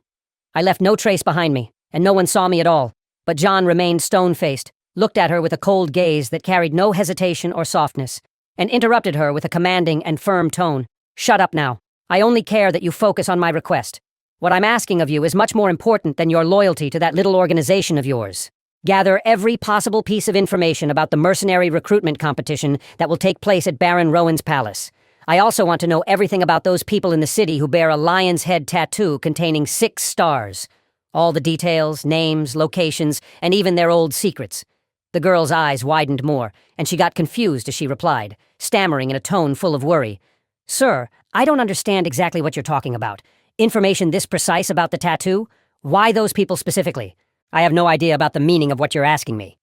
"I left no trace behind me, and no one saw me at all." But John remained stone-faced, looked at her with a cold gaze that carried no hesitation or softness, and interrupted her with a commanding and firm tone. "Shut up now. I only care that you focus on my request. What I'm asking of you is much more important than your loyalty to that little organization of yours. Gather every possible piece of information about the mercenary recruitment competition that will take place at Baron Rowan's palace. I also want to know everything about those people in the city who bear a lion's head tattoo containing 6 stars. All the details, names, locations, and even their old secrets." The girl's eyes widened more, and she got confused as she replied, stammering in a tone full of worry. "Sir, I don't understand exactly what you're talking about. Information this precise about the tattoo? Why those people specifically? I have no idea about the meaning of what you're asking me."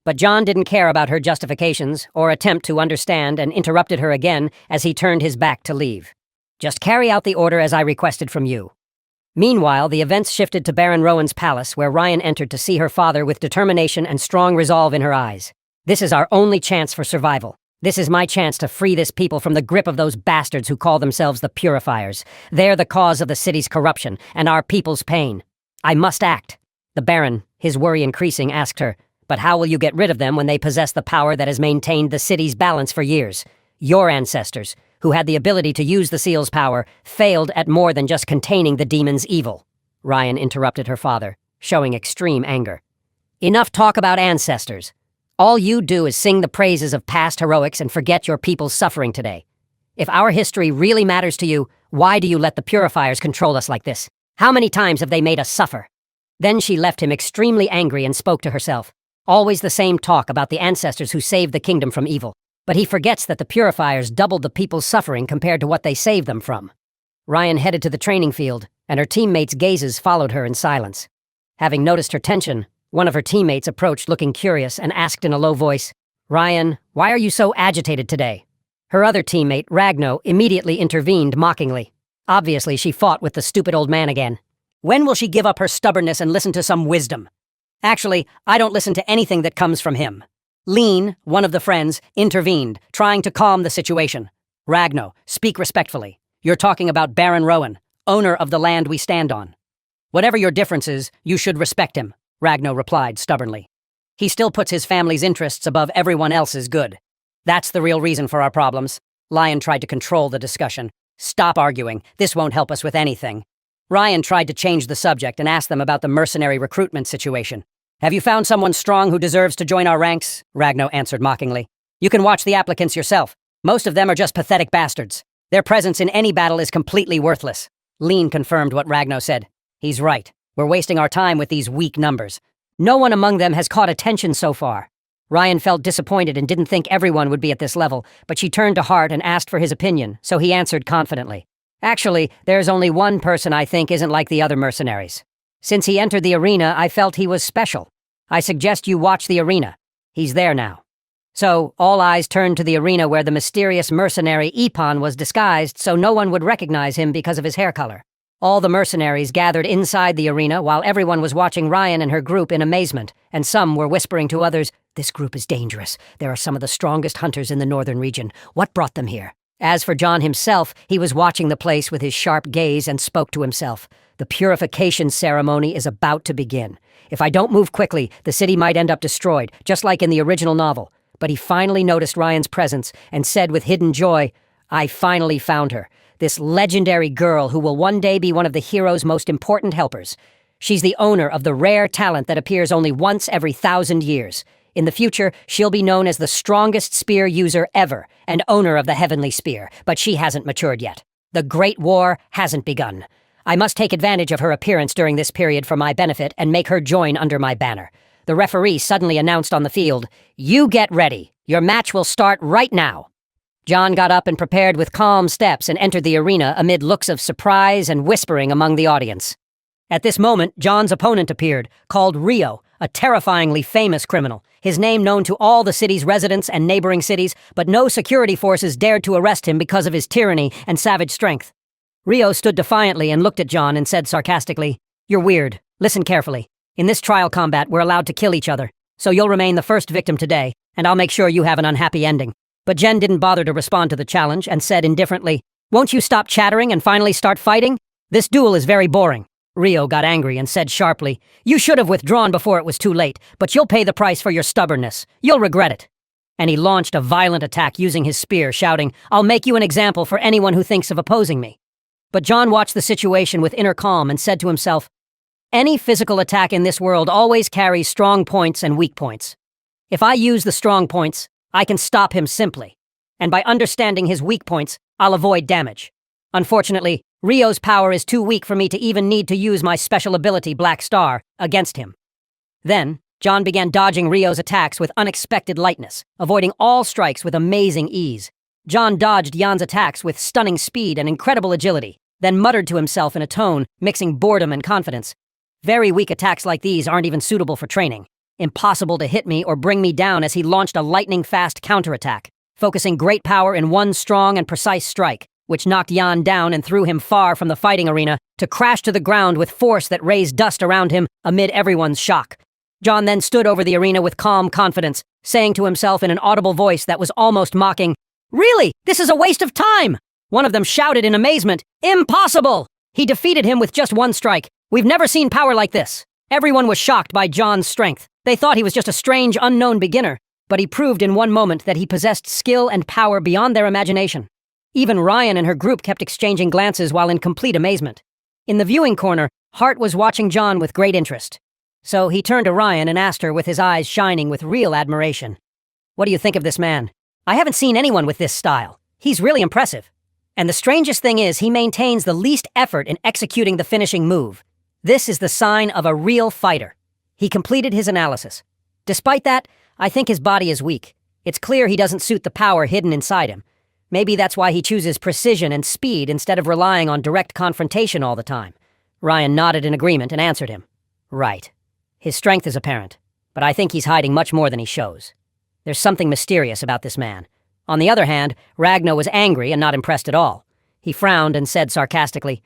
But John didn't care about her justifications or attempt to understand, and interrupted her again as he turned his back to leave. "Just carry out the order as I requested from you." Meanwhile, the events shifted to Baron Rowan's palace, where Ryan entered to see her father with determination and strong resolve in her eyes. "This is our only chance for survival. This is my chance to free this people from the grip of those bastards who call themselves the Purifiers. They're the cause of the city's corruption and our people's pain. I must act." The Baron, his worry increasing, asked her, "But how will you get rid of them when they possess the power that has maintained the city's balance for years? Your ancestors, who had the ability to use the seal's power, failed at more than just containing the demon's evil." Ryan interrupted her father, showing extreme anger. "Enough talk about ancestors. All you do is sing the praises of past heroics and forget your people's suffering today. If our history really matters to you, why do you let the Purifiers control us like this? How many times have they made us suffer?" Then she left him extremely angry and spoke to herself. Always the same talk about the ancestors who saved the kingdom from evil. But he forgets that the Purifiers doubled the people's suffering compared to what they saved them from. Ryan headed to the training field, and her teammates' gazes followed her in silence. Having noticed her tension, one of her teammates approached looking curious and asked in a low voice, "Ryan, why are you so agitated today?" Her other teammate, Ragno, immediately intervened mockingly. Obviously, she fought with the stupid old man again. When will she give up her stubbornness and listen to some wisdom? Actually, I don't listen to anything that comes from him. Lean, one of the friends, intervened, trying to calm the situation. "Ragno, speak respectfully. You're talking about Baron Rowan, owner of the land we stand on. Whatever your differences, you should respect him," Ragno replied stubbornly. "He still puts his family's interests above everyone else's good. That's the real reason for our problems." Lion tried to control the discussion. "Stop arguing. This won't help us with anything." Ryan tried to change the subject and asked them about the mercenary recruitment situation. "Have you found someone strong who deserves to join our ranks?" Ragno answered mockingly. "You can watch the applicants yourself. Most of them are just pathetic bastards. Their presence in any battle is completely worthless." Lean confirmed what Ragno said. "He's right. We're wasting our time with these weak numbers. No one among them has caught attention so far." Ryan felt disappointed and didn't think everyone would be at this level, but she turned to Hart and asked for his opinion, so he answered confidently. "Actually, there's only one person I think isn't like the other mercenaries. Since he entered the arena, I felt he was special. I suggest you watch the arena. He's there now." So, all eyes turned to the arena where the mysterious mercenary Ipan was disguised so no one would recognize him because of his hair color. All the mercenaries gathered inside the arena while everyone was watching Ryan and her group in amazement, and some were whispering to others, "This group is dangerous. There are some of the strongest hunters in the northern region. What brought them here?" As for John himself, he was watching the place with his sharp gaze and spoke to himself. The purification ceremony is about to begin. If I don't move quickly, the city might end up destroyed, just like in the original novel. But he finally noticed Ryan's presence and said with hidden joy, "I finally found her. This legendary girl who will one day be one of the hero's most important helpers. She's the owner of the rare talent that appears only once every 1,000 years. In the future, she'll be known as the strongest spear user ever, and owner of the heavenly spear, but she hasn't matured yet. The Great War hasn't begun. I must take advantage of her appearance during this period for my benefit and make her join under my banner." The referee suddenly announced on the field, "You get ready. Your match will start right now." John got up and prepared with calm steps and entered the arena amid looks of surprise and whispering among the audience. At this moment, John's opponent appeared, called Rio, a terrifyingly famous criminal, his name known to all the city's residents and neighboring cities, but no security forces dared to arrest him because of his tyranny and savage strength. Rio stood defiantly and looked at John and said sarcastically, "You're weird. Listen carefully. In this trial combat, we're allowed to kill each other, so you'll remain the first victim today, and I'll make sure you have an unhappy ending." But Jen didn't bother to respond to the challenge and said indifferently, "Won't you stop chattering and finally start fighting? This duel is very boring." Rio got angry and said sharply, "You should have withdrawn before it was too late, but you'll pay the price for your stubbornness. You'll regret it." And he launched a violent attack using his spear, shouting, "I'll make you an example for anyone who thinks of opposing me." But John watched the situation with inner calm and said to himself, "Any physical attack in this world always carries strong points and weak points. If I use the strong points, I can stop him simply. And by understanding his weak points, I'll avoid damage. Unfortunately, Rio's power is too weak for me to even need to use my special ability, Black Star, against him." Then, John began dodging Rio's attacks with unexpected lightness, avoiding all strikes with amazing ease. John dodged Jan's attacks with stunning speed and incredible agility, then muttered to himself in a tone mixing boredom and confidence, "Very weak attacks like these aren't even suitable for training. Impossible to hit me or bring me down," as he launched a lightning-fast counterattack, focusing great power in one strong and precise strike, which knocked Jan down and threw him far from the fighting arena to crash to the ground with force that raised dust around him amid everyone's shock. John then stood over the arena with calm confidence, saying to himself in an audible voice that was almost mocking, "Really? This is a waste of time!" One of them shouted in amazement, "Impossible!" He defeated him with just one strike. "We've never seen power like this." Everyone was shocked by John's strength. They thought he was just a strange, unknown beginner, but he proved in one moment that he possessed skill and power beyond their imagination. Even Ryan and her group kept exchanging glances while in complete amazement. In the viewing corner, Hart was watching John with great interest. So he turned to Ryan and asked her with his eyes shining with real admiration, "What do you think of this man? I haven't seen anyone with this style. He's really impressive. And the strangest thing is he maintains the least effort in executing the finishing move. This is the sign of a real fighter." He completed his analysis. "Despite that, I think his body is weak. It's clear he doesn't suit the power hidden inside him. Maybe that's why he chooses precision and speed instead of relying on direct confrontation all the time." Ryan nodded in agreement and answered him, "Right. His strength is apparent, but I think he's hiding much more than he shows. There's something mysterious about this man." On the other hand, Ragnar was angry and not impressed at all. He frowned and said sarcastically,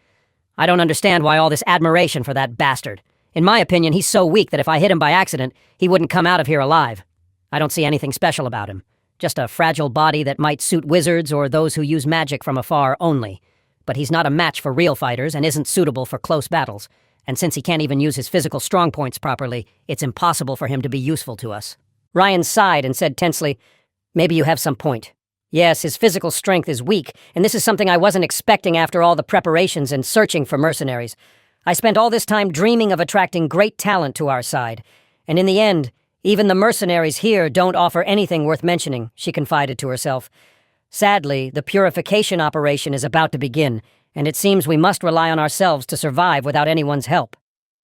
"I don't understand why all this admiration for that bastard. In my opinion, he's so weak that if I hit him by accident, he wouldn't come out of here alive. I don't see anything special about him. Just a fragile body that might suit wizards or those who use magic from afar only. But he's not a match for real fighters and isn't suitable for close battles. And since he can't even use his physical strong points properly, it's impossible for him to be useful to us." Ryan sighed and said tensely, "Maybe you have some point. Yes, his physical strength is weak, and this is something I wasn't expecting after all the preparations and searching for mercenaries. I spent all this time dreaming of attracting great talent to our side, and in the end, even the mercenaries here don't offer anything worth mentioning," she confided to herself. "Sadly, the purification operation is about to begin, and it seems we must rely on ourselves to survive without anyone's help."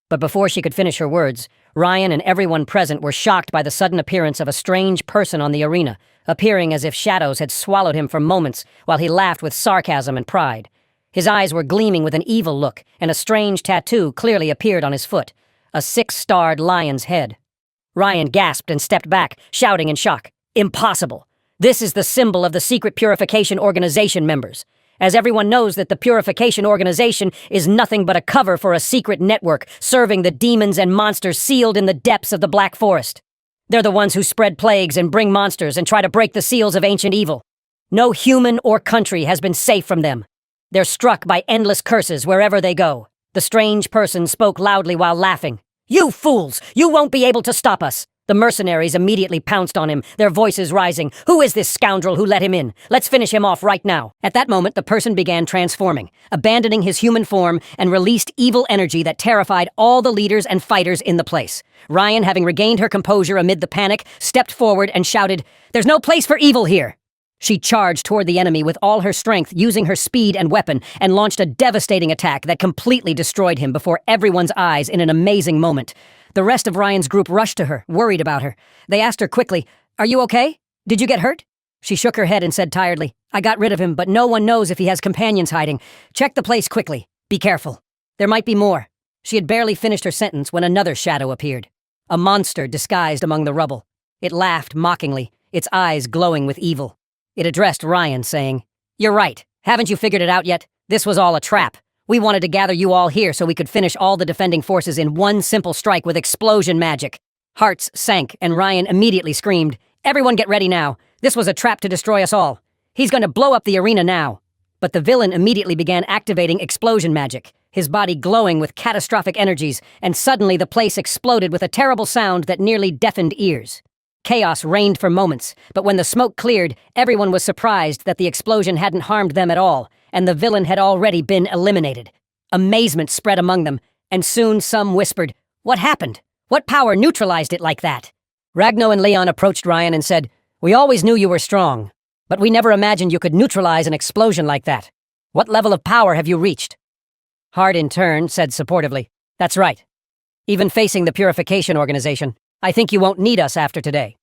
But before she could finish her words, Ryan and everyone present were shocked by the sudden appearance of a strange person on the arena, appearing as if shadows had swallowed him for moments while he laughed with sarcasm and pride. His eyes were gleaming with an evil look, and a strange tattoo clearly appeared on his foot, a 6-starred lion's head. Ryan gasped and stepped back, shouting in shock, Impossible. This is the symbol of the secret purification organization members. As everyone knows that the purification organization is nothing but a cover for a secret network serving the demons and monsters sealed in the depths of the Black Forest. They're the ones who spread plagues and bring monsters and try to break the seals of ancient evil. No human or country has been safe from them. They're struck by endless curses wherever they go. The strange person spoke loudly while laughing. "You fools! You won't be able to stop us!" The mercenaries immediately pounced on him, their voices rising. "Who is this scoundrel who let him in? Let's finish him off right now." At that moment, the person began transforming, abandoning his human form, and released evil energy that terrified all the leaders and fighters in the place. Ryan, having regained her composure amid the panic, stepped forward and shouted, "There's no place for evil here!" She charged toward the enemy with all her strength, using her speed and weapon, and launched a devastating attack that completely destroyed him before everyone's eyes in an amazing moment. The rest of Ryan's group rushed to her, worried about her. They asked her quickly, "Are you okay? Did you get hurt?" She shook her head and said tiredly, "I got rid of him, but no one knows if he has companions hiding. Check the place quickly. Be careful. There might be more." She had barely finished her sentence when another shadow appeared. A monster disguised among the rubble. It laughed mockingly, its eyes glowing with evil. It addressed Ryan, saying, "You're right. Haven't you figured it out yet? This was all a trap. We wanted to gather you all here so we could finish all the defending forces in one simple strike with explosion magic." Hearts sank, and Ryan immediately screamed, "Everyone get ready now. This was a trap to destroy us all. He's going to blow up the arena now." But the villain immediately began activating explosion magic, his body glowing with catastrophic energies, and suddenly the place exploded with a terrible sound that nearly deafened ears. Chaos reigned for moments, but when the smoke cleared, everyone was surprised that the explosion hadn't harmed them at all, and the villain had already been eliminated. Amazement spread among them, and soon some whispered, "What happened? What power neutralized it like that?" Ragno and Leon approached Ryan and said, "We always knew you were strong, but we never imagined you could neutralize an explosion like that. What level of power have you reached?" Hard in turn said supportively, "That's right. Even facing the purification organization, I think you won't need us after today."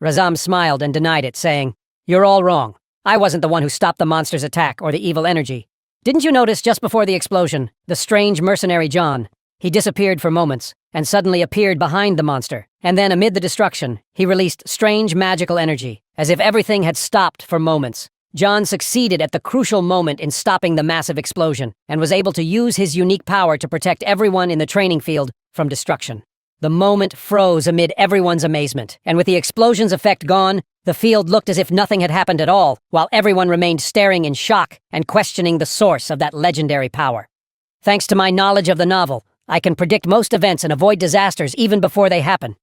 Razam smiled and denied it, saying, "You're all wrong. I wasn't the one who stopped the monster's attack or the evil energy. Didn't you notice just before the explosion, the strange mercenary John? He disappeared for moments, and suddenly appeared behind the monster, and then amid the destruction, he released strange magical energy, as if everything had stopped for moments. John succeeded at the crucial moment in stopping the massive explosion, and was able to use his unique power to protect everyone in the training field from destruction. The moment froze amid everyone's amazement, and with the explosion's effect gone, the field looked as if nothing had happened at all, while everyone remained staring in shock and questioning the source of that legendary power. Thanks to my knowledge of the novel, I can predict most events and avoid disasters even before they happen.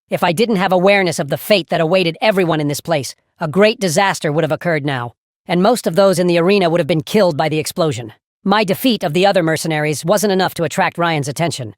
If I didn't have awareness of the fate that awaited everyone in this place, a great disaster would have occurred now, and most of those in the arena would have been killed by the explosion. My defeat of the other mercenaries wasn't enough to attract Ryan's attention.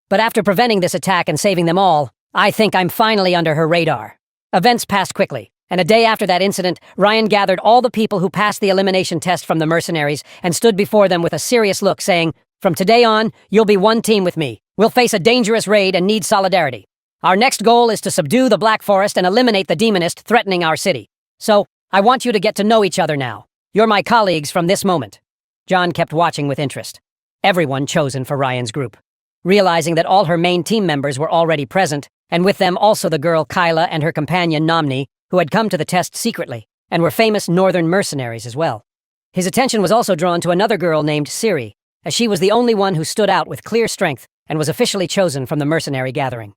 But after preventing this attack and saving them all, I think I'm finally under her radar. Events passed quickly, and a day after that incident, Ryan gathered all the people who passed the elimination test from the mercenaries and stood before them with a serious look, saying, "From today on, you'll be one team with me. We'll face a dangerous raid and need solidarity. Our next goal is to subdue the Black Forest and eliminate the demonist threatening our city. So, I want you to get to know each other now. You're my colleagues from this moment." John kept watching with interest. Everyone chosen for Ryan's group. Realizing that all her main team members were already present, and with them also the girl Kyla and her companion Namni, who had come to the test secretly, and were famous northern mercenaries as well. His attention was also drawn to another girl named Siri, as she was the only one who stood out with clear strength and was officially chosen from the mercenary gathering.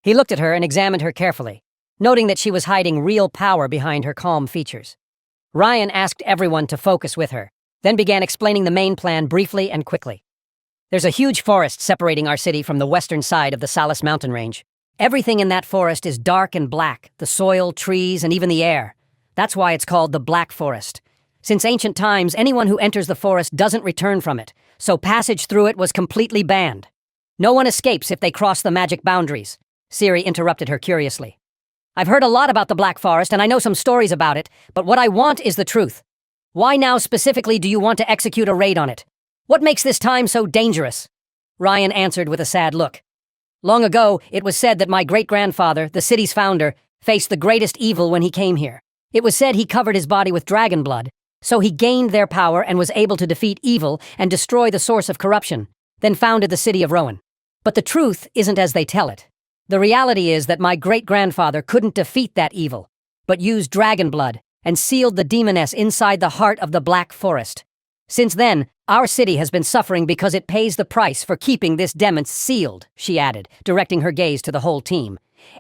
He looked at her and examined her carefully, noting that she was hiding real power behind her calm features. Ryan asked everyone to focus with her, then began explaining the main plan briefly and quickly. There's a huge forest separating our city from the western side of the Salis mountain range. Everything in that forest is dark and black, the soil, trees, and even the air. That's why it's called the Black Forest. Since ancient times, anyone who enters the forest doesn't return from it, so passage through it was completely banned. No one escapes if they cross the magic boundaries. Siri interrupted her curiously. "I've heard a lot about the Black Forest, and I know some stories about it, but what I want is the truth. Why now specifically do you want to execute a raid on it? What makes this time so dangerous?" Ryan answered with a sad look. "Long ago, it was said that my great-grandfather, the city's founder, faced the greatest evil when he came here. It was said he covered his body with dragon blood, so he gained their power and was able to defeat evil and destroy the source of corruption, then founded the city of Rowan. But the truth isn't as they tell it. The reality is that my great-grandfather couldn't defeat that evil, but used dragon blood and sealed the demoness inside the heart of the Black Forest. Since then, our city has been suffering because it pays the price for keeping this demon sealed, she added, directing her gaze to the whole team.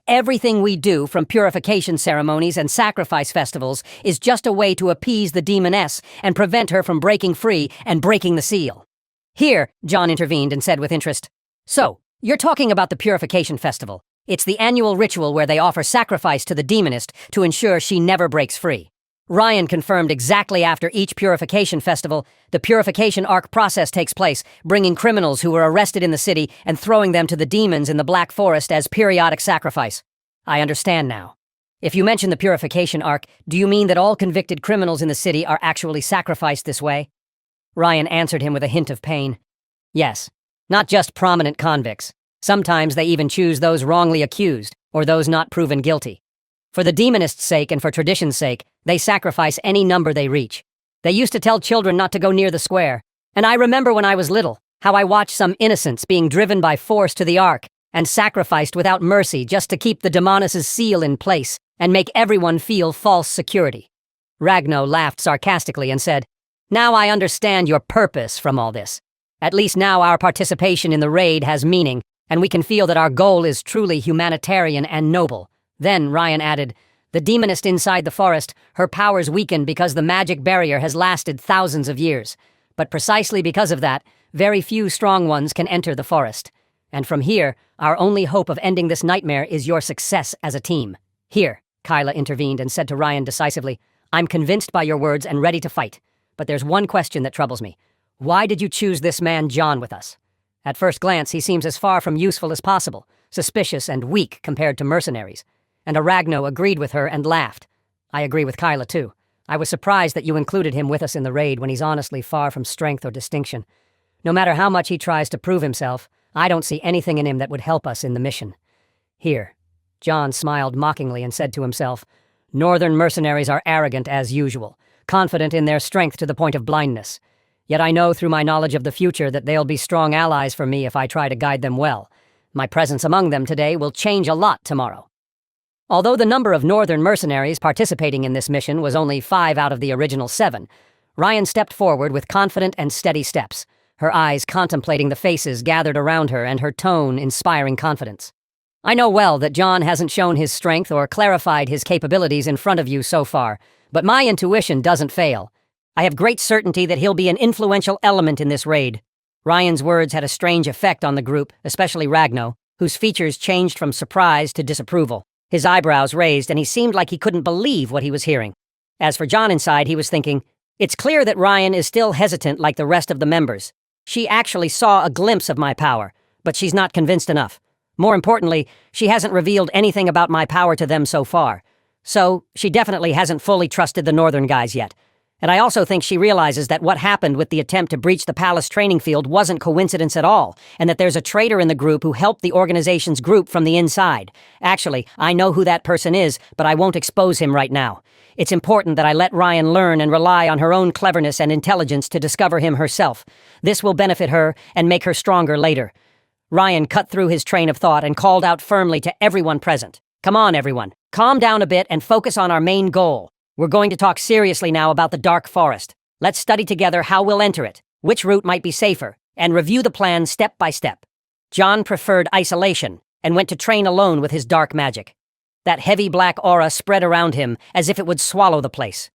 Everything we do, from purification ceremonies and sacrifice festivals, is just a way to appease the demoness and prevent her from breaking free and breaking the seal. Here, John intervened and said with interest, "So, you're talking about the Purification Festival. It's the annual ritual where they offer sacrifice to the demonist to ensure she never breaks free." Ryan confirmed exactly after each Purification Festival, the Purification Arc process takes place, bringing criminals who were arrested in the city and throwing them to the demons in the Black Forest as periodic sacrifice. I understand now. If you mention the Purification Arc, do you mean that all convicted criminals in the city are actually sacrificed this way? Ryan answered him with a hint of pain. Yes, not just prominent convicts. Sometimes they even choose those wrongly accused, or those not proven guilty. For the demonist's sake and for tradition's sake, they sacrifice any number they reach. They used to tell children not to go near the square, and I remember when I was little, how I watched some innocents being driven by force to the Ark and sacrificed without mercy just to keep the demoness's seal in place and make everyone feel false security. Ragno laughed sarcastically and said, "Now I understand your purpose from all this. At least now our participation in the raid has meaning, and we can feel that our goal is truly humanitarian and noble." Then Ryan added, "The demonist inside the forest, her powers weaken because the magic barrier has lasted thousands of years. But precisely because of that, very few strong ones can enter the forest. And from here, our only hope of ending this nightmare is your success as a team." "Here," Kyla intervened and said to Ryan decisively, "I'm convinced by your words and ready to fight. But there's one question that troubles me. Why did you choose this man John with us? At first glance, he seems as far from useful as possible, suspicious and weak compared to mercenaries." And Aragno agreed with her and laughed. "I agree with Kyla, too. I was surprised that you included him with us in the raid when he's honestly far from strength or distinction. No matter how much he tries to prove himself, I don't see anything in him that would help us in the mission. Here." John smiled mockingly and said to himself, "Northern mercenaries are arrogant as usual, confident in their strength to the point of blindness. Yet I know through my knowledge of the future that they'll be strong allies for me if I try to guide them well. My presence among them today will change a lot tomorrow." Although the number of Northern mercenaries participating in this mission was only 5 out of the original 7, Ryan stepped forward with confident and steady steps, her eyes contemplating the faces gathered around her and her tone inspiring confidence. "I know well that John hasn't shown his strength or clarified his capabilities in front of you so far, but my intuition doesn't fail. I have great certainty that he'll be an influential element in this raid." Ryan's words had a strange effect on the group, especially Ragno, whose features changed from surprise to disapproval. His eyebrows raised, and he seemed like he couldn't believe what he was hearing. As for John inside, he was thinking, "It's clear that Ryan is still hesitant like the rest of the members. She actually saw a glimpse of my power, but she's not convinced enough. More importantly, she hasn't revealed anything about my power to them so far. So, she definitely hasn't fully trusted the Northern guys yet. And I also think she realizes that what happened with the attempt to breach the palace training field wasn't coincidence at all, and that there's a traitor in the group who helped the organization's group from the inside. Actually, I know who that person is, but I won't expose him right now. It's important that I let Ryan learn and rely on her own cleverness and intelligence to discover him herself. This will benefit her and make her stronger later." Ryan cut through his train of thought and called out firmly to everyone present. "Come on, everyone. Calm down a bit and focus on our main goal. We're going to talk seriously now about the Dark Forest. Let's study together how we'll enter it, which route might be safer, and review the plan step by step." John preferred isolation and went to train alone with his dark magic. That heavy black aura spread around him as if it would swallow the place.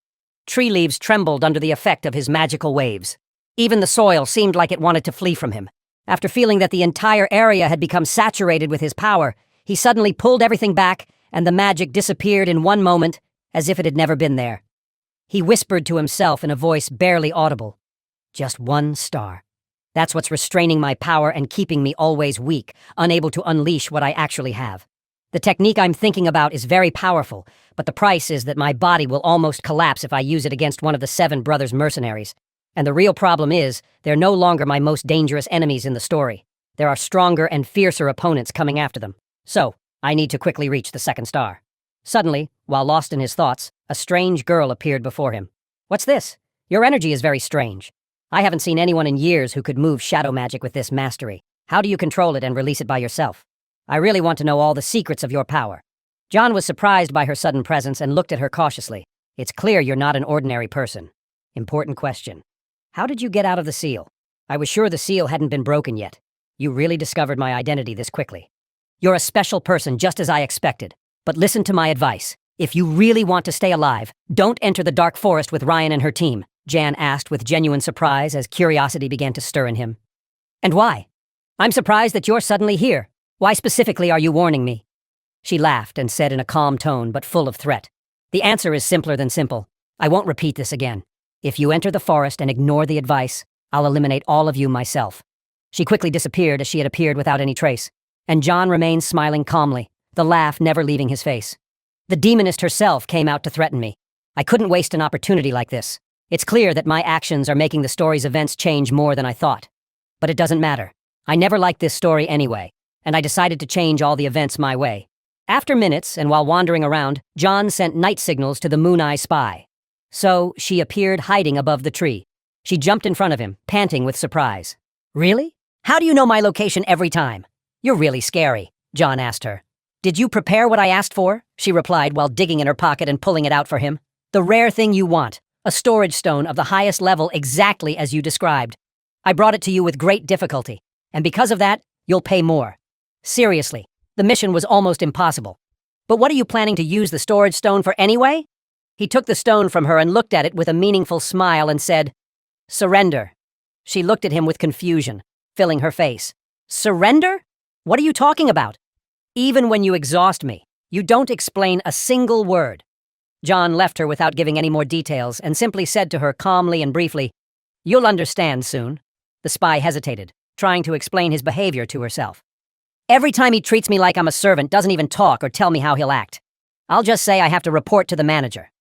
Tree leaves trembled under the effect of his magical waves. Even the soil seemed like it wanted to flee from him. After feeling that the entire area had become saturated with his power, he suddenly pulled everything back, and the magic disappeared in one moment, as if it had never been there. He whispered to himself in a voice barely audible, "Just one star. That's what's restraining my power and keeping me always weak, unable to unleash what I actually have. The technique I'm thinking about is very powerful, but the price is that my body will almost collapse if I use it against one of the 7 brothers mercenaries. And the real problem is, they're no longer my most dangerous enemies in the story. There are stronger and fiercer opponents coming after them. So, I need to quickly reach the 2nd star." Suddenly, while lost in his thoughts, a strange girl appeared before him. "What's this? Your energy is very strange. I haven't seen anyone in years who could move shadow magic with this mastery. How do you control it and release it by yourself? I really want to know all the secrets of your power." John was surprised by her sudden presence and looked at her cautiously. It's clear you're not an ordinary person. Important question. How did you get out of the seal? I was sure the seal hadn't been broken yet. You really discovered my identity this quickly. You're a special person, just as I expected. But listen to my advice. If you really want to stay alive, don't enter the dark forest with Ryan and her team, Jan asked with genuine surprise as curiosity began to stir in him. And why? I'm surprised that you're suddenly here. Why specifically are you warning me? She laughed and said in a calm tone but full of threat. The answer is simpler than simple. I won't repeat this again. If you enter the forest and ignore the advice, I'll eliminate all of you myself. She quickly disappeared as she had appeared without any trace, and John remained smiling calmly, the laugh never leaving his face. The demonist herself came out to threaten me. I couldn't waste an opportunity like this. It's clear that my actions are making the story's events change more than I thought. But it doesn't matter. I never liked this story anyway, and I decided to change all the events my way. After minutes, and while wandering around, John sent night signals to the Moon Eye spy. So, she appeared hiding above the tree. She jumped in front of him, panting with surprise. Really? How do you know my location every time? You're really scary, John asked her. Did you prepare what I asked for? She replied while digging in her pocket and pulling it out for him. The rare thing you want, a storage stone of the highest level exactly as you described. I brought it to you with great difficulty, and because of that, you'll pay more. Seriously, the mission was almost impossible. But what are you planning to use the storage stone for anyway? He took the stone from her and looked at it with a meaningful smile and said, Surrender. She looked at him with confusion, filling her face. Surrender? What are you talking about? Even when you exhaust me, you don't explain a single word. John left her without giving any more details and simply said to her calmly and briefly, You'll understand soon. The spy hesitated, trying to explain his behavior to herself. Every time he treats me like I'm a servant, doesn't even talk or tell me how he'll act. I'll just say I have to report to the manager.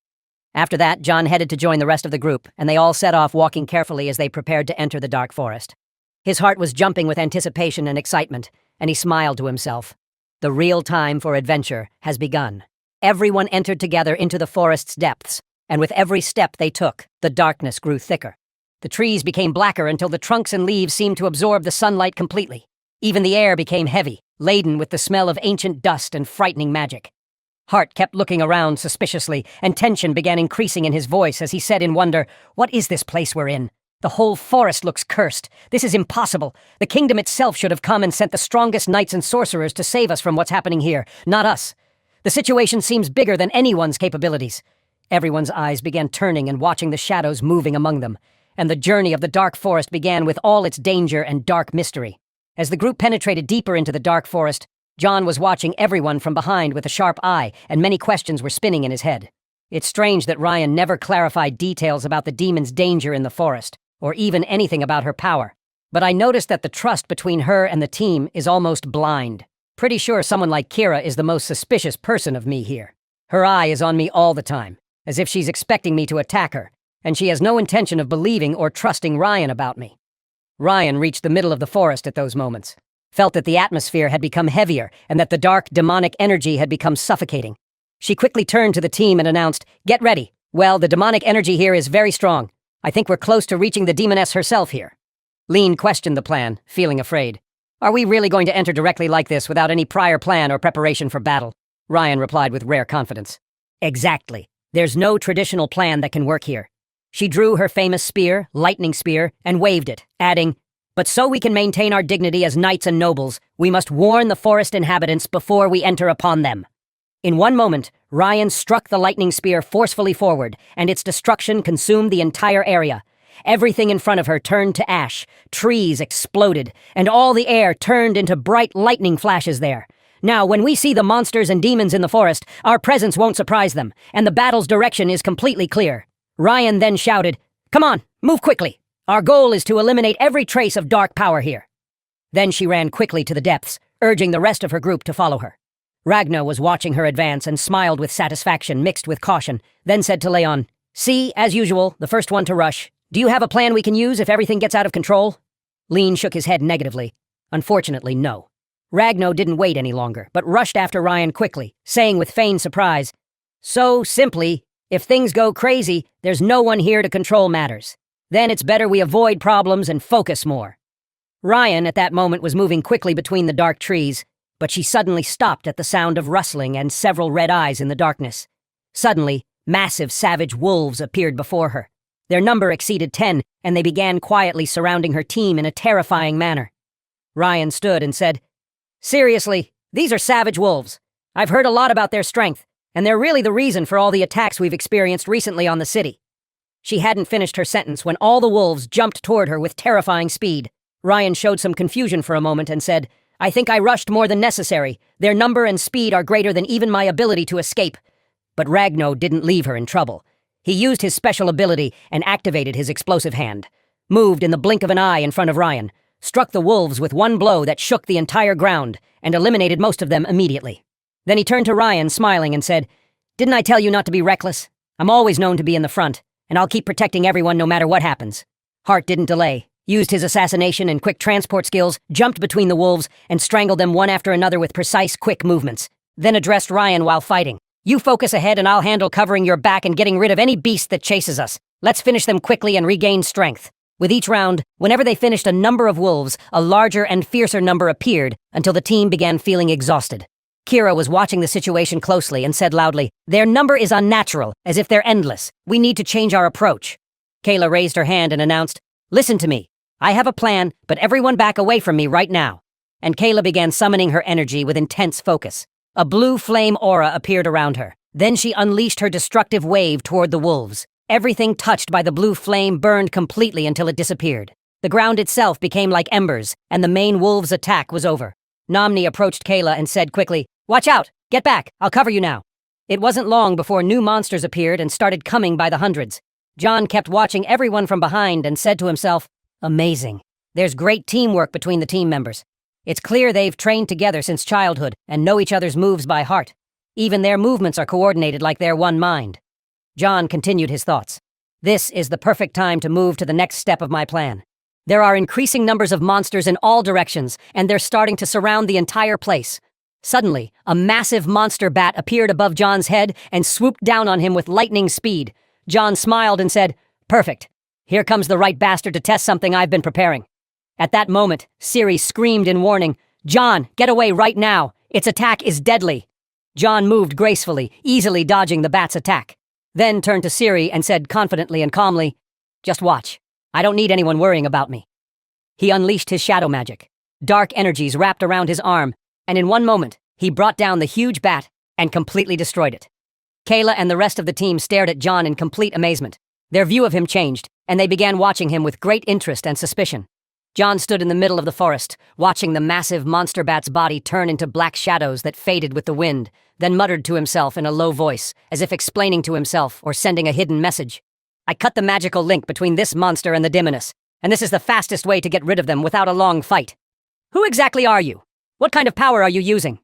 After that, John headed to join the rest of the group, and they all set off walking carefully as they prepared to enter the dark forest. His heart was jumping with anticipation and excitement, and he smiled to himself. The real time for adventure has begun. Everyone entered together into the forest's depths, and with every step they took, the darkness grew thicker. The trees became blacker until the trunks and leaves seemed to absorb the sunlight completely. Even the air became heavy, laden with the smell of ancient dust and frightening magic. Hart kept looking around suspiciously, and tension began increasing in his voice as he said in wonder, What is this place we're in? The whole forest looks cursed. This is impossible. The kingdom itself should have come and sent the strongest knights and sorcerers to save us from what's happening here, not us. The situation seems bigger than anyone's capabilities. Everyone's eyes began turning and watching the shadows moving among them, and the journey of the dark forest began with all its danger and dark mystery. As the group penetrated deeper into the dark forest, John was watching everyone from behind with a sharp eye, and many questions were spinning in his head. It's strange that Ryan never clarified details about the demon's danger in the forest, or even anything about her power. But I noticed that the trust between her and the team is almost blind. Pretty sure someone like Kira is the most suspicious person of me here. Her eye is on me all the time, as if she's expecting me to attack her, and she has no intention of believing or trusting Ryan about me. Ryan reached the middle of the forest at those moments, felt that the atmosphere had become heavier and that the dark, demonic energy had become suffocating. She quickly turned to the team and announced, Get ready. Well, the demonic energy here is very strong. I think we're close to reaching the demoness herself here. Lean questioned the plan, feeling afraid. Are we really going to enter directly like this without any prior plan or preparation for battle? Ryan replied with rare confidence. Exactly. There's no traditional plan that can work here. She drew her famous spear, lightning spear, and waved it, adding, But so we can maintain our dignity as knights and nobles, we must warn the forest inhabitants before we enter upon them. In one moment, Ryan struck the lightning spear forcefully forward, and its destruction consumed the entire area. Everything in front of her turned to ash, trees exploded, and all the air turned into bright lightning flashes there. Now, when we see the monsters and demons in the forest, our presence won't surprise them, and the battle's direction is completely clear. Ryan then shouted, Come on, move quickly. Our goal is to eliminate every trace of dark power here. Then she ran quickly to the depths, urging the rest of her group to follow her. Ragnar was watching her advance and smiled with satisfaction mixed with caution, then said to Leon, See, as usual, the first one to rush. Do you have a plan we can use if everything gets out of control? Lean shook his head negatively. Unfortunately, no. Ragnar didn't wait any longer, but rushed after Ryan quickly, saying with feigned surprise, So simply, if things go crazy, there's no one here to control matters. Then it's better we avoid problems and focus more. Ryan, at that moment, was moving quickly between the dark trees, but she suddenly stopped at the sound of rustling and several red eyes in the darkness. Suddenly, massive savage wolves appeared before her. Their number exceeded 10, and they began quietly surrounding her team in a terrifying manner. Ryan stood and said, "Seriously, these are savage wolves. I've heard a lot about their strength, and they're really the reason for all the attacks we've experienced recently on the city." She hadn't finished her sentence when all the wolves jumped toward her with terrifying speed. Ryan showed some confusion for a moment and said, "I think I rushed more than necessary. Their number and speed are greater than even my ability to escape." But Ragno didn't leave her in trouble. He used his special ability and activated his explosive hand, moved in the blink of an eye in front of Ryan, struck the wolves with one blow that shook the entire ground, and eliminated most of them immediately. Then he turned to Ryan, smiling, and said, "Didn't I tell you not to be reckless? I'm always known to be in the front, and I'll keep protecting everyone no matter what happens." Hart didn't delay, used his assassination and quick transport skills, jumped between the wolves, and strangled them one after another with precise, quick movements, then addressed Ryan while fighting. "You focus ahead and I'll handle covering your back and getting rid of any beast that chases us. Let's finish them quickly and regain strength." With each round, whenever they finished a number of wolves, a larger and fiercer number appeared until the team began feeling exhausted. Kira was watching the situation closely and said loudly, "Their number is unnatural, as if they're endless. We need to change our approach." Kayla raised her hand and announced, "Listen to me. I have a plan, but everyone back away from me right now." And Kayla began summoning her energy with intense focus. A blue flame aura appeared around her. Then she unleashed her destructive wave toward the wolves. Everything touched by the blue flame burned completely until it disappeared. The ground itself became like embers, and the main wolves' attack was over. Namni approached Kayla and said quickly, "Watch out! Get back! I'll cover you now." It wasn't long before new monsters appeared and started coming by the hundreds. John kept watching everyone from behind and said to himself, "Amazing. There's great teamwork between the team members. It's clear they've trained together since childhood and know each other's moves by heart. Even their movements are coordinated like they're one mind." John continued his thoughts. "This is the perfect time to move to the next step of my plan. There are increasing numbers of monsters in all directions, and they're starting to surround the entire place." Suddenly, a massive monster bat appeared above John's head and swooped down on him with lightning speed. John smiled and said, "Perfect. Here comes the right bastard to test something I've been preparing." At that moment, Siri screamed in warning, "John, get away right now. Its attack is deadly." John moved gracefully, easily dodging the bat's attack. Then turned to Siri and said confidently and calmly, "Just watch. I don't need anyone worrying about me." He unleashed his shadow magic. Dark energies wrapped around his arm, and in one moment, he brought down the huge bat and completely destroyed it. Kayla and the rest of the team stared at John in complete amazement. Their view of him changed, and they began watching him with great interest and suspicion. John stood in the middle of the forest, watching the massive monster bat's body turn into black shadows that faded with the wind, then muttered to himself in a low voice, as if explaining to himself or sending a hidden message. "I cut the magical link between this monster and the Dimonus, and this is the fastest way to get rid of them without a long fight. Who exactly are you? What kind of power are you using?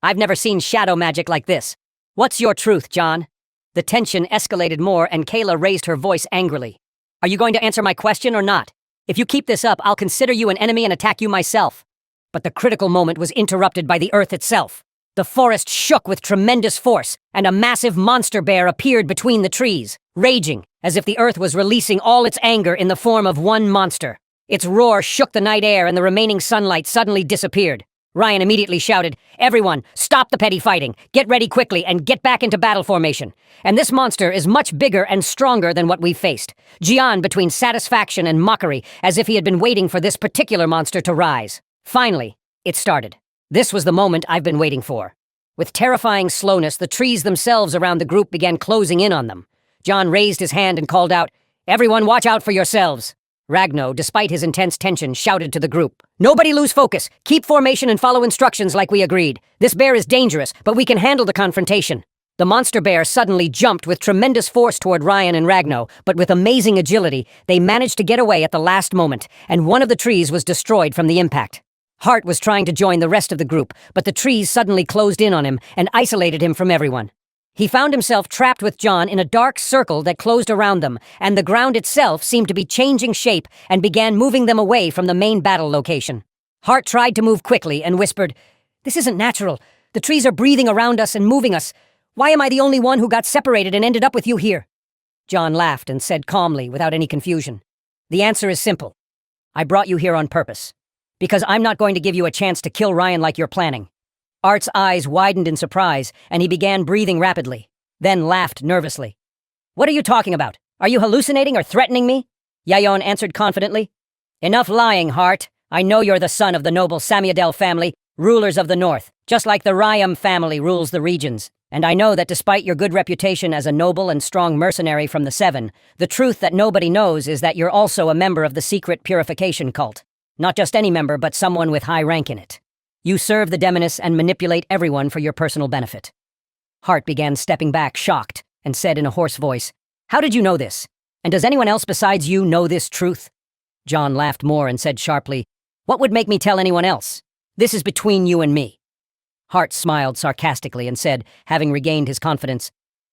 I've never seen shadow magic like this. What's your truth, John?" The tension escalated more, and Kayla raised her voice angrily. "Are you going to answer my question or not? If you keep this up, I'll consider you an enemy and attack you myself." But the critical moment was interrupted by the earth itself. The forest shook with tremendous force, and a massive monster bear appeared between the trees, raging, as if the earth was releasing all its anger in the form of one monster. Its roar shook the night air, and the remaining sunlight suddenly disappeared. Ryan immediately shouted, "Everyone, stop the petty fighting, get ready quickly, and get back into battle formation. And this monster is much bigger and stronger than what we've faced." Jian between satisfaction and mockery, as if he had been waiting for this particular monster to rise. Finally, it started. This was the moment I've been waiting for. With terrifying slowness, the trees themselves around the group began closing in on them. John raised his hand and called out, "Everyone watch out for yourselves." Ragno, despite his intense tension, shouted to the group, "Nobody lose focus. Keep formation and follow instructions like we agreed. This bear is dangerous, but we can handle the confrontation." The monster bear suddenly jumped with tremendous force toward Ryan and Ragno, but with amazing agility, they managed to get away at the last moment, and one of the trees was destroyed from the impact. Hart was trying to join the rest of the group, but the trees suddenly closed in on him and isolated him from everyone. He found himself trapped with John in a dark circle that closed around them, and the ground itself seemed to be changing shape and began moving them away from the main battle location. Hart tried to move quickly and whispered, "This isn't natural. The trees are breathing around us and moving us. Why am I the only one who got separated and ended up with you here?" John laughed and said calmly, without any confusion, "The answer is simple. I brought you here on purpose. Because I'm not going to give you a chance to kill Ryan like you're planning. Art's eyes widened in surprise, and he began breathing rapidly, then laughed nervously. "What are you talking about? Are you hallucinating or threatening me?" Yayon answered confidently. "Enough lying, Hart. I know you're the son of the noble Samuel family, rulers of the North, just like the Ryam family rules the regions. And I know that despite your good reputation as a noble and strong mercenary from the Seven, the truth that nobody knows is that you're also a member of the secret purification cult. Not just any member, but someone with high rank in it. You serve the Demoness and manipulate everyone for your personal benefit." Hart began stepping back, shocked, and said in a hoarse voice, "How did you know this? And does anyone else besides you know this truth?" John laughed more and said sharply, "What would make me tell anyone else? This is between you and me." Hart smiled sarcastically and said, having regained his confidence,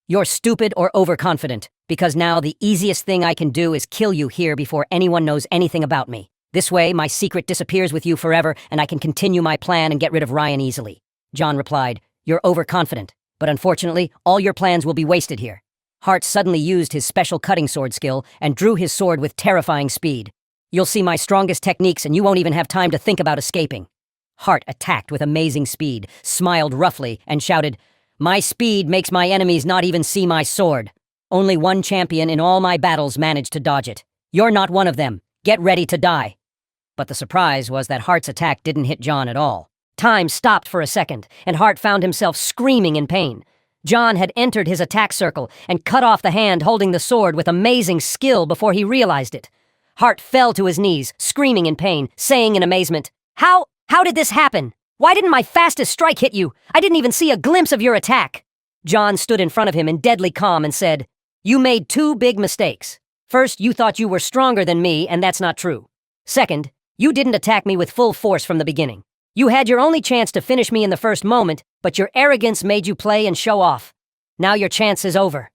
"You're stupid or overconfident, because now the easiest thing I can do is kill you here before anyone knows anything about me. This way, my secret disappears with you forever, and I can continue my plan and get rid of Ryan easily." John replied, "You're overconfident, but unfortunately, all your plans will be wasted here." Hart suddenly used his special cutting sword skill and drew his sword with terrifying speed. "You'll see my strongest techniques, and you won't even have time to think about escaping." Hart attacked with amazing speed, smiled roughly, and shouted, "My speed makes my enemies not even see my sword. Only one champion in all my battles managed to dodge it. You're not one of them. Get ready to die." But the surprise was that Hart's attack didn't hit John at all. Time stopped for a second, and Hart found himself screaming in pain. John had entered his attack circle and cut off the hand holding the sword with amazing skill before he realized it. Hart fell to his knees, screaming in pain, saying in amazement, How did this happen? Why didn't my fastest strike hit you? I didn't even see a glimpse of your attack." John stood in front of him in deadly calm and said, "You made two big mistakes. First, you thought you were stronger than me, and that's not true. Second, you didn't attack me with full force from the beginning. You had your only chance to finish me in the first moment, but your arrogance made you play and show off. Now your chance is over."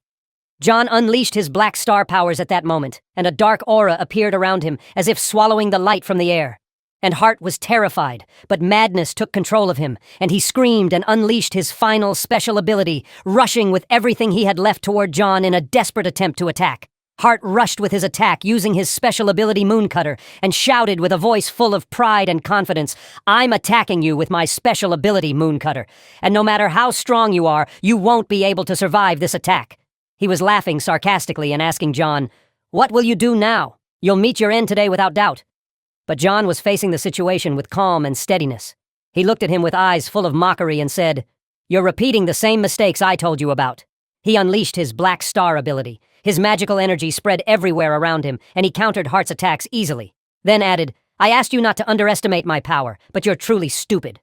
John unleashed his black star powers at that moment, and a dark aura appeared around him, as if swallowing the light from the air. And Hart was terrified, but madness took control of him, and he screamed and unleashed his final special ability, rushing with everything he had left toward John in a desperate attempt to attack. Hart rushed with his attack using his special ability Mooncutter, and shouted with a voice full of pride and confidence, "I'm attacking you with my special ability Mooncutter, and no matter how strong you are, you won't be able to survive this attack." He was laughing sarcastically and asking John, "What will you do now? You'll meet your end today without doubt." But John was facing the situation with calm and steadiness. He looked at him with eyes full of mockery and said, "You're repeating the same mistakes I told you about." He unleashed his black star ability. His magical energy spread everywhere around him, and he countered Hart's attacks easily. Then added, "I asked you not to underestimate my power, but you're truly stupid."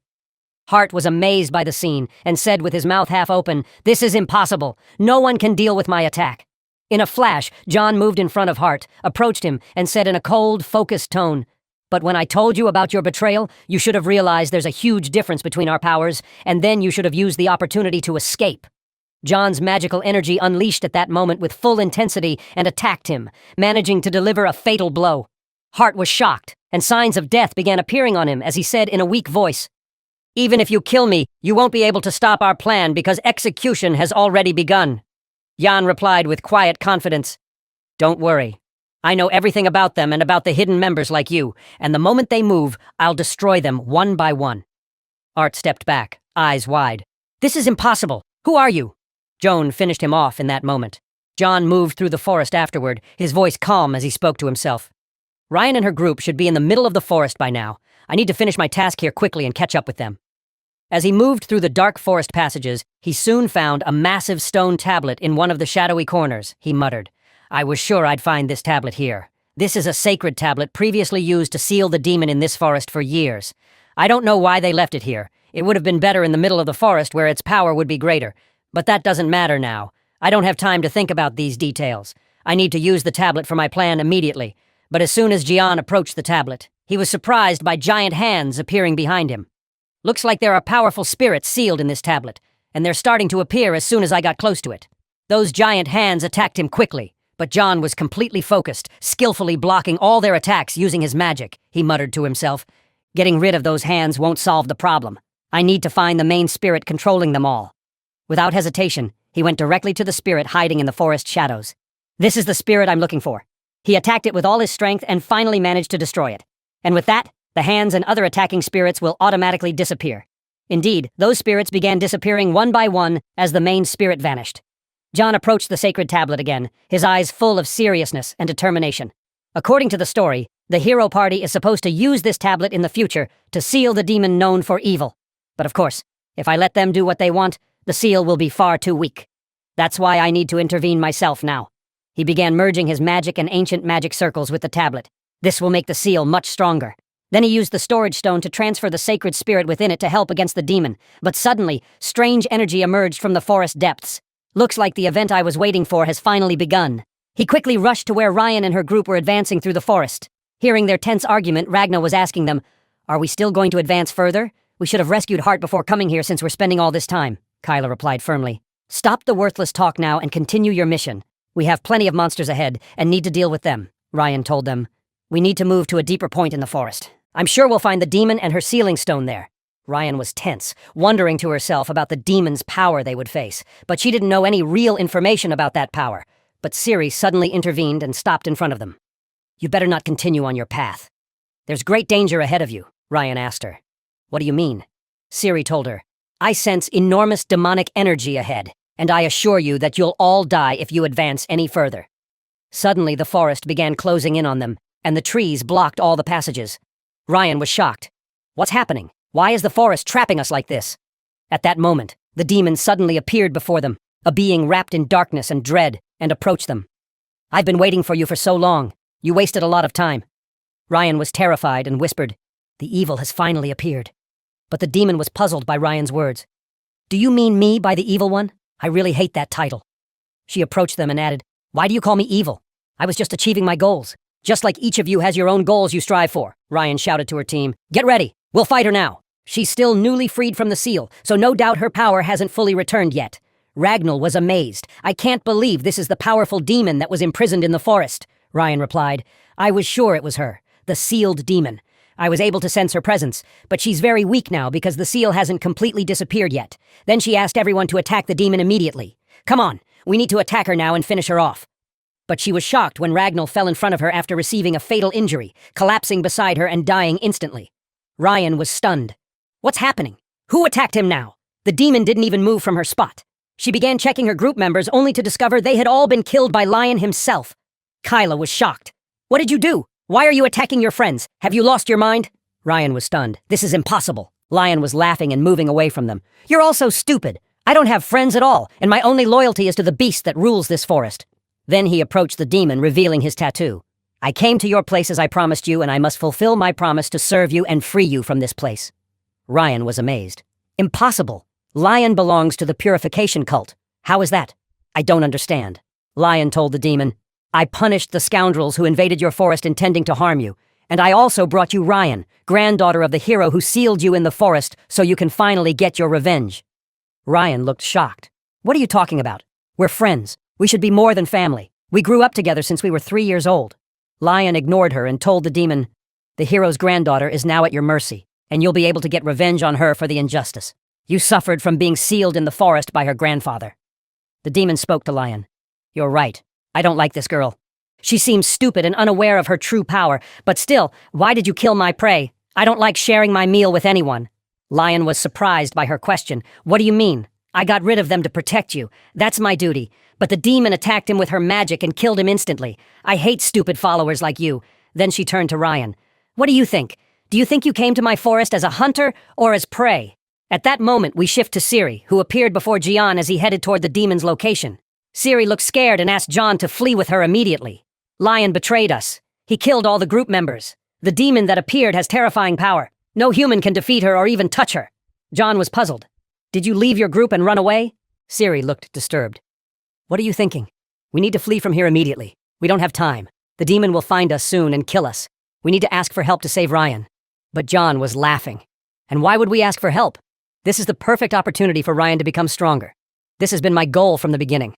Hart was amazed by the scene and said with his mouth half open, "This is impossible. No one can deal with my attack." In a flash, John moved in front of Hart, approached him, and said in a cold, focused tone, "But when I told you about your betrayal, you should have realized there's a huge difference between our powers, and then you should have used the opportunity to escape." John's magical energy unleashed at that moment with full intensity and attacked him, managing to deliver a fatal blow. Hart was shocked, and signs of death began appearing on him as he said in a weak voice, "Even if you kill me, you won't be able to stop our plan because execution has already begun." Jan replied with quiet confidence, "Don't worry. I know everything about them and about the hidden members like you, and the moment they move, I'll destroy them one by one." Art stepped back, eyes wide. "This is impossible. Who are you?" Joan finished him off in that moment. John moved through the forest afterward, his voice calm as he spoke to himself. "Ryan and her group should be in the middle of the forest by now. I need to finish my task here quickly and catch up with them." As he moved through the dark forest passages, he soon found a massive stone tablet in one of the shadowy corners. He muttered, "I was sure I'd find this tablet here. This is a sacred tablet previously used to seal the demon in this forest for years. I don't know why they left it here. It would have been better in the middle of the forest where its power would be greater. But that doesn't matter now. I don't have time to think about these details. I need to use the tablet for my plan immediately." But as soon as Jian approached the tablet, he was surprised by giant hands appearing behind him. "Looks like there are powerful spirits sealed in this tablet, and they're starting to appear as soon as I got close to it." Those giant hands attacked him quickly, but John was completely focused, skillfully blocking all their attacks using his magic, he muttered to himself. "Getting rid of those hands won't solve the problem. I need to find the main spirit controlling them all." Without hesitation, he went directly to the spirit hiding in the forest shadows. "This is the spirit I'm looking for." He attacked it with all his strength and finally managed to destroy it. And with that, the hands and other attacking spirits will automatically disappear. Indeed, those spirits began disappearing one by one as the main spirit vanished. John approached the sacred tablet again, his eyes full of seriousness and determination. According to the story, the hero party is supposed to use this tablet in the future to seal the demon known for evil. But of course, if I let them do what they want, the seal will be far too weak. That's why I need to intervene myself now. He began merging his magic and ancient magic circles with the tablet. This will make the seal much stronger. Then he used the storage stone to transfer the sacred spirit within it to help against the demon. But suddenly, strange energy emerged from the forest depths. Looks like the event I was waiting for has finally begun. He quickly rushed to where Ryan and her group were advancing through the forest. Hearing their tense argument, Ragnar was asking them, "Are we still going to advance further? We should have rescued Hart before coming here since we're spending all this time," Kyla replied firmly. "Stop the worthless talk now and continue your mission. We have plenty of monsters ahead and need to deal with them," Ryan told them. "We need to move to a deeper point in the forest. I'm sure we'll find the demon and her sealing stone there." Ryan was tense, wondering to herself about the demon's power they would face, but she didn't know any real information about that power. But Ciri suddenly intervened and stopped in front of them. "You better not continue on your path. There's great danger ahead of you," Ryan asked her. "What do you mean?" Ciri told her. "I sense enormous demonic energy ahead, and I assure you that you'll all die if you advance any further." Suddenly the forest began closing in on them, and the trees blocked all the passages. Ryan was shocked. "What's happening? Why is the forest trapping us like this?" At that moment, the demon suddenly appeared before them, a being wrapped in darkness and dread, and approached them. "I've been waiting for you for so long. You wasted a lot of time." Ryan was terrified and whispered, "The evil has finally appeared." But the demon was puzzled by Ryan's words. "Do you mean me by the evil one? I really hate that title." She approached them and added, "Why do you call me evil? I was just achieving my goals. Just like each of you has your own goals you strive for," Ryan shouted to her team. "Get ready. We'll fight her now. She's still newly freed from the seal, so no doubt her power hasn't fully returned yet." Ragnar was amazed. "I can't believe this is the powerful demon that was imprisoned in the forest," Ryan replied. "I was sure it was her, the sealed demon. I was able to sense her presence, but she's very weak now because the seal hasn't completely disappeared yet. Then she asked everyone to attack the demon immediately. Come on, we need to attack her now and finish her off." But she was shocked when Ragnar fell in front of her after receiving a fatal injury, collapsing beside her and dying instantly. Ryan was stunned. "What's happening? Who attacked him now?" The demon didn't even move from her spot. She began checking her group members only to discover they had all been killed by Lion himself. Kyla was shocked. "What did you do? Why are you attacking your friends? Have you lost your mind?" Ryan was stunned. "This is impossible." Lion was laughing and moving away from them. "You're all so stupid. I don't have friends at all, and my only loyalty is to the beast that rules this forest." Then he approached the demon, revealing his tattoo. "I came to your place as I promised you, and I must fulfill my promise to serve you and free you from this place." Ryan was amazed. "Impossible. Lion belongs to the purification cult. How is that?" "I don't understand." Lion told the demon, "I punished the scoundrels who invaded your forest intending to harm you, and I also brought you Ryan, granddaughter of the hero who sealed you in the forest so you can finally get your revenge." Ryan looked shocked. "What are you talking about? We're friends. We should be more than family. We grew up together since we were 3 years old." Lion ignored her and told the demon, "The hero's granddaughter is now at your mercy, and you'll be able to get revenge on her for the injustice. You suffered from being sealed in the forest by her grandfather." The demon spoke to Lion. "You're right. I don't like this girl. She seems stupid and unaware of her true power, but still, why did you kill my prey? I don't like sharing my meal with anyone." Lion was surprised by her question. "What do you mean? I got rid of them to protect you. That's my duty. But the demon attacked him with her magic and killed him instantly. I hate stupid followers like you." Then she turned to Ryan. "What do you think? Do you think you came to my forest as a hunter or as prey?" At that moment, we shift to Ciri, who appeared before Gian as he headed toward the demon's location. Ciri looked scared and asked John to flee with her immediately. "Lion betrayed us. He killed all the group members. The demon that appeared has terrifying power. No human can defeat her or even touch her." John was puzzled. "Did you leave your group and run away?" Ciri looked disturbed. "What are you thinking? We need to flee from here immediately. We don't have time. The demon will find us soon and kill us. We need to ask for help to save Ryan." But John was laughing. "And why would we ask for help? This is the perfect opportunity for Ryan to become stronger. This has been my goal from the beginning."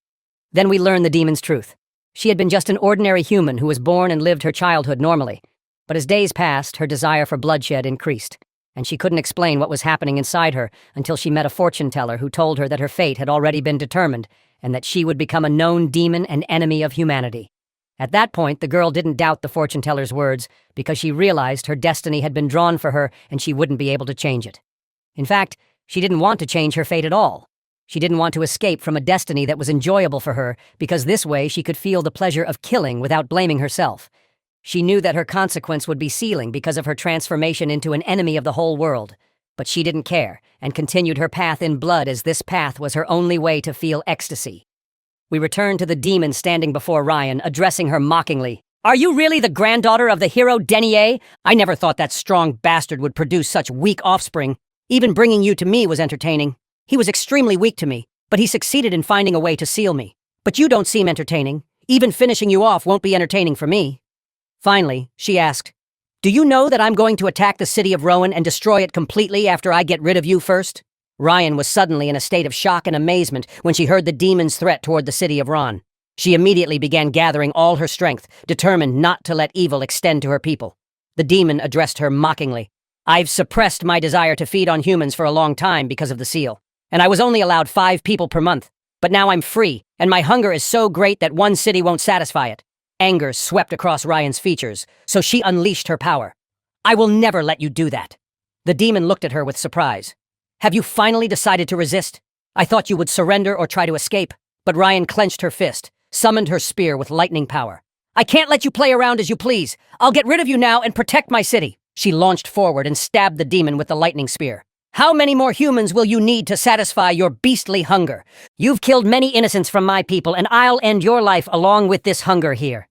Then we learned the demon's truth. She had been just an ordinary human who was born and lived her childhood normally. But as days passed, her desire for bloodshed increased, and she couldn't explain what was happening inside her until she met a fortune teller who told her that her fate had already been determined and that she would become a known demon and enemy of humanity. At that point, the girl didn't doubt the fortune teller's words because she realized her destiny had been drawn for her and she wouldn't be able to change it. In fact, She didn't want to change her fate at all. She didn't want to escape from a destiny that was enjoyable for her, because this way she could feel the pleasure of killing without blaming herself. She knew that her consequence would be sealing because of her transformation into an enemy of the whole world. But she didn't care, and continued her path in blood as this path was her only way to feel ecstasy. We returned to the demon standing before Ryan, addressing her mockingly. "Are you really the granddaughter of the hero Denier? I never thought that strong bastard would produce such weak offspring. Even bringing you to me was entertaining. He was extremely weak to me, but he succeeded in finding a way to seal me. But you don't seem entertaining. Even finishing you off won't be entertaining for me." Finally, she asked, "Do you know that I'm going to attack the city of Rowan and destroy it completely after I get rid of you first?" Ryan was suddenly in a state of shock and amazement when she heard the demon's threat toward the city of Ron. She immediately began gathering all her strength, determined not to let evil extend to her people. The demon addressed her mockingly. "I've suppressed my desire to feed on humans for a long time because of the seal, and I was only allowed 5 people per month. But now I'm free, and my hunger is so great that one city won't satisfy it." Anger swept across Ryan's features, so she unleashed her power. "I will never let you do that." The demon looked at her with surprise. "Have you finally decided to resist? I thought you would surrender or try to escape." But Ryan clenched her fist, summoned her spear with lightning power. "I can't let you play around as you please. I'll get rid of you now and protect my city." She launched forward and stabbed the demon with the lightning spear. "How many more humans will you need to satisfy your beastly hunger? You've killed many innocents from my people, and I'll end your life along with this hunger here."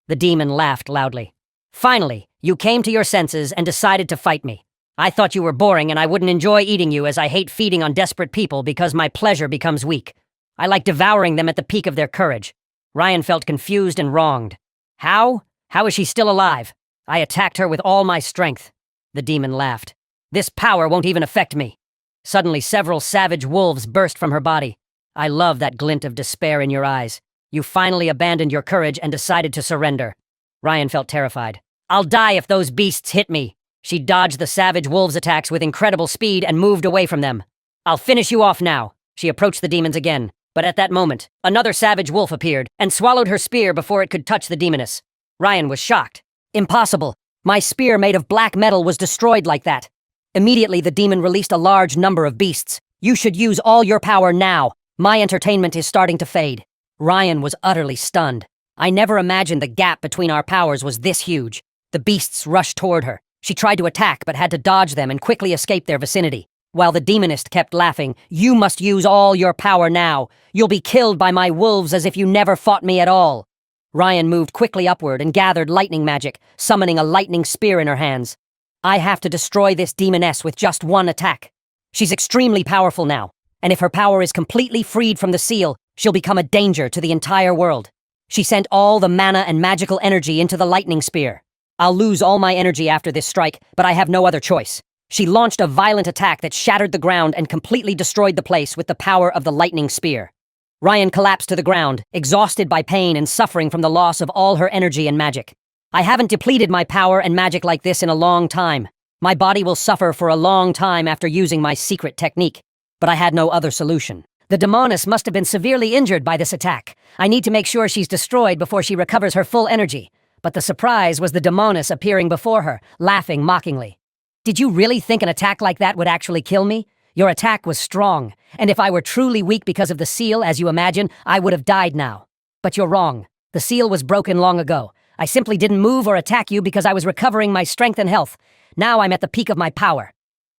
The demon laughed loudly. "Finally, you came to your senses and decided to fight me. I thought you were boring and I wouldn't enjoy eating you, as I hate feeding on desperate people because my pleasure becomes weak. I like devouring them at the peak of their courage." Ryan felt confused and wronged. How? How is she still alive? I attacked her with all my strength." The demon laughed. "This power won't even affect me." Suddenly, several savage wolves burst from her body. "I love that glint of despair in your eyes. You finally abandoned your courage and decided to surrender." Ryan felt terrified. "I'll die if those beasts hit me." She dodged the savage wolves' attacks with incredible speed and moved away from them. "I'll finish you off now." She approached the demons again, but at that moment, another savage wolf appeared and swallowed her spear before it could touch the demoness. Ryan was shocked. "Impossible. My spear made of black metal was destroyed like that." Immediately, the demon released a large number of beasts. "You should use all your power now. My entertainment is starting to fade." Ryan was utterly stunned. I never imagined the gap between our powers was this huge. The beasts rushed toward her. She tried to attack but had to dodge them and quickly escape their vicinity. While the demonist kept laughing, "You must use all your power now. You'll be killed by my wolves as if you never fought me at all." Ryan moved quickly upward and gathered lightning magic, summoning a lightning spear in her hands. "I have to destroy this demoness with just one attack. She's extremely powerful now, and if her power is completely freed from the seal, she'll become a danger to the entire world." She sent all the mana and magical energy into the lightning spear. "I'll lose all my energy after this strike, but I have no other choice." She launched a violent attack that shattered the ground and completely destroyed the place with the power of the lightning spear. Ryan collapsed to the ground, exhausted by pain and suffering from the loss of all her energy and magic. "I haven't depleted my power and magic like this in a long time. My body will suffer for a long time after using my secret technique." But I had no other solution. The demoness must have been severely injured by this attack. I need to make sure she's destroyed before she recovers her full energy. But the surprise was the demoness appearing before her, laughing mockingly. "Did you really think an attack like that would actually kill me? Your attack was strong, and if I were truly weak because of the seal, as you imagine, I would have died now. But you're wrong. The seal was broken long ago. I simply didn't move or attack you because I was recovering my strength and health. Now I'm at the peak of my power."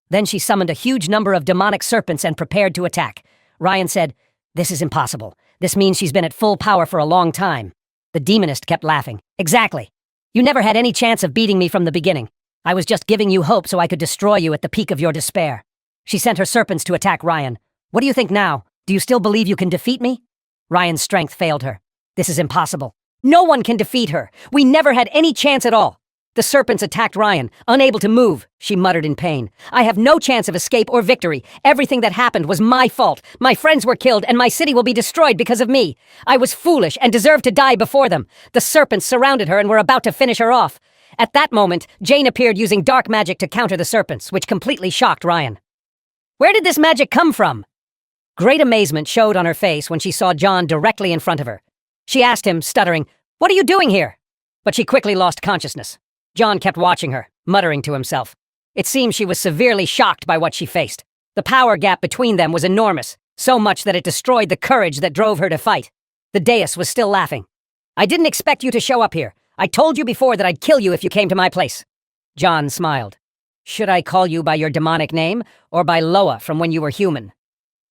Then she summoned a huge number of demonic serpents and prepared to attack. Ryan said, "This is impossible. This means she's been at full power for a long time." The demonist kept laughing. "Exactly. You never had any chance of beating me from the beginning. I was just giving you hope so I could destroy you at the peak of your despair." She sent her serpents to attack Ryan. "What do you think now? Do you still believe you can defeat me?" Ryan's strength failed her. "This is impossible. No one can defeat her. We never had any chance at all." The serpents attacked Ryan, unable to move. She muttered in pain. "I have no chance of escape or victory. Everything that happened was my fault. My friends were killed, and my city will be destroyed because of me. I was foolish and deserved to die before them." The serpents surrounded her and were about to finish her off. At that moment, Jane appeared using dark magic to counter the serpents, which completely shocked Ryan. "Where did this magic come from?" Great amazement showed on her face when she saw John directly in front of her. She asked him, stuttering, "What are you doing here?" But she quickly lost consciousness. John kept watching her, muttering to himself. It seemed she was severely shocked by what she faced. The power gap between them was enormous, so much that it destroyed the courage that drove her to fight. The dais was still laughing. "I didn't expect you to show up here. I told you before that I'd kill you if you came to my place." John smiled. "Should I call you by your demonic name, or by Loa from when you were human?"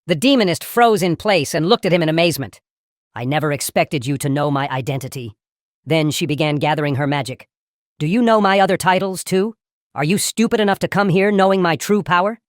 The demonist froze in place and looked at him in amazement. "I never expected you to know my identity." Then she began gathering her magic. "Do you know my other titles, too? Are you stupid enough to come here knowing my true power?"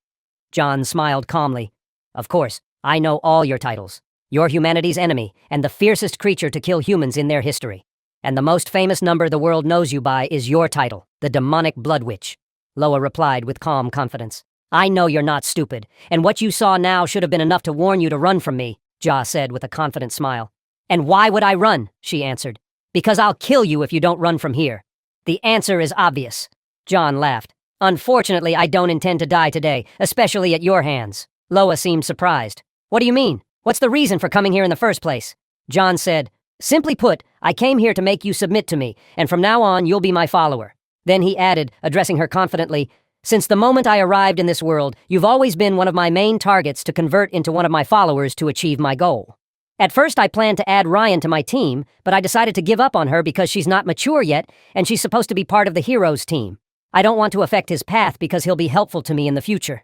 John smiled calmly. "Of course, I know all your titles. You're humanity's enemy, and the fiercest creature to kill humans in their history. And the most famous number the world knows you by is your title, the Demonic Blood Witch." Loa replied with calm confidence. "I know you're not stupid, and what you saw now should have been enough to warn you to run from me," Ja said with a confident smile. "And why would I run?" she answered. "Because I'll kill you if you don't run from here." "The answer is obvious." John laughed. "Unfortunately, I don't intend to die today, especially at your hands." Loa seemed surprised. "What do you mean? What's the reason for coming here in the first place?" John said, "Simply put, I came here to make you submit to me, and from now on you'll be my follower." Then he added, addressing her confidently, "Since the moment I arrived in this world, you've always been one of my main targets to convert into one of my followers to achieve my goal. At first I planned to add Ryan to my team, but I decided to give up on her because she's not mature yet, and she's supposed to be part of the heroes team. I don't want to affect his path because he'll be helpful to me in the future."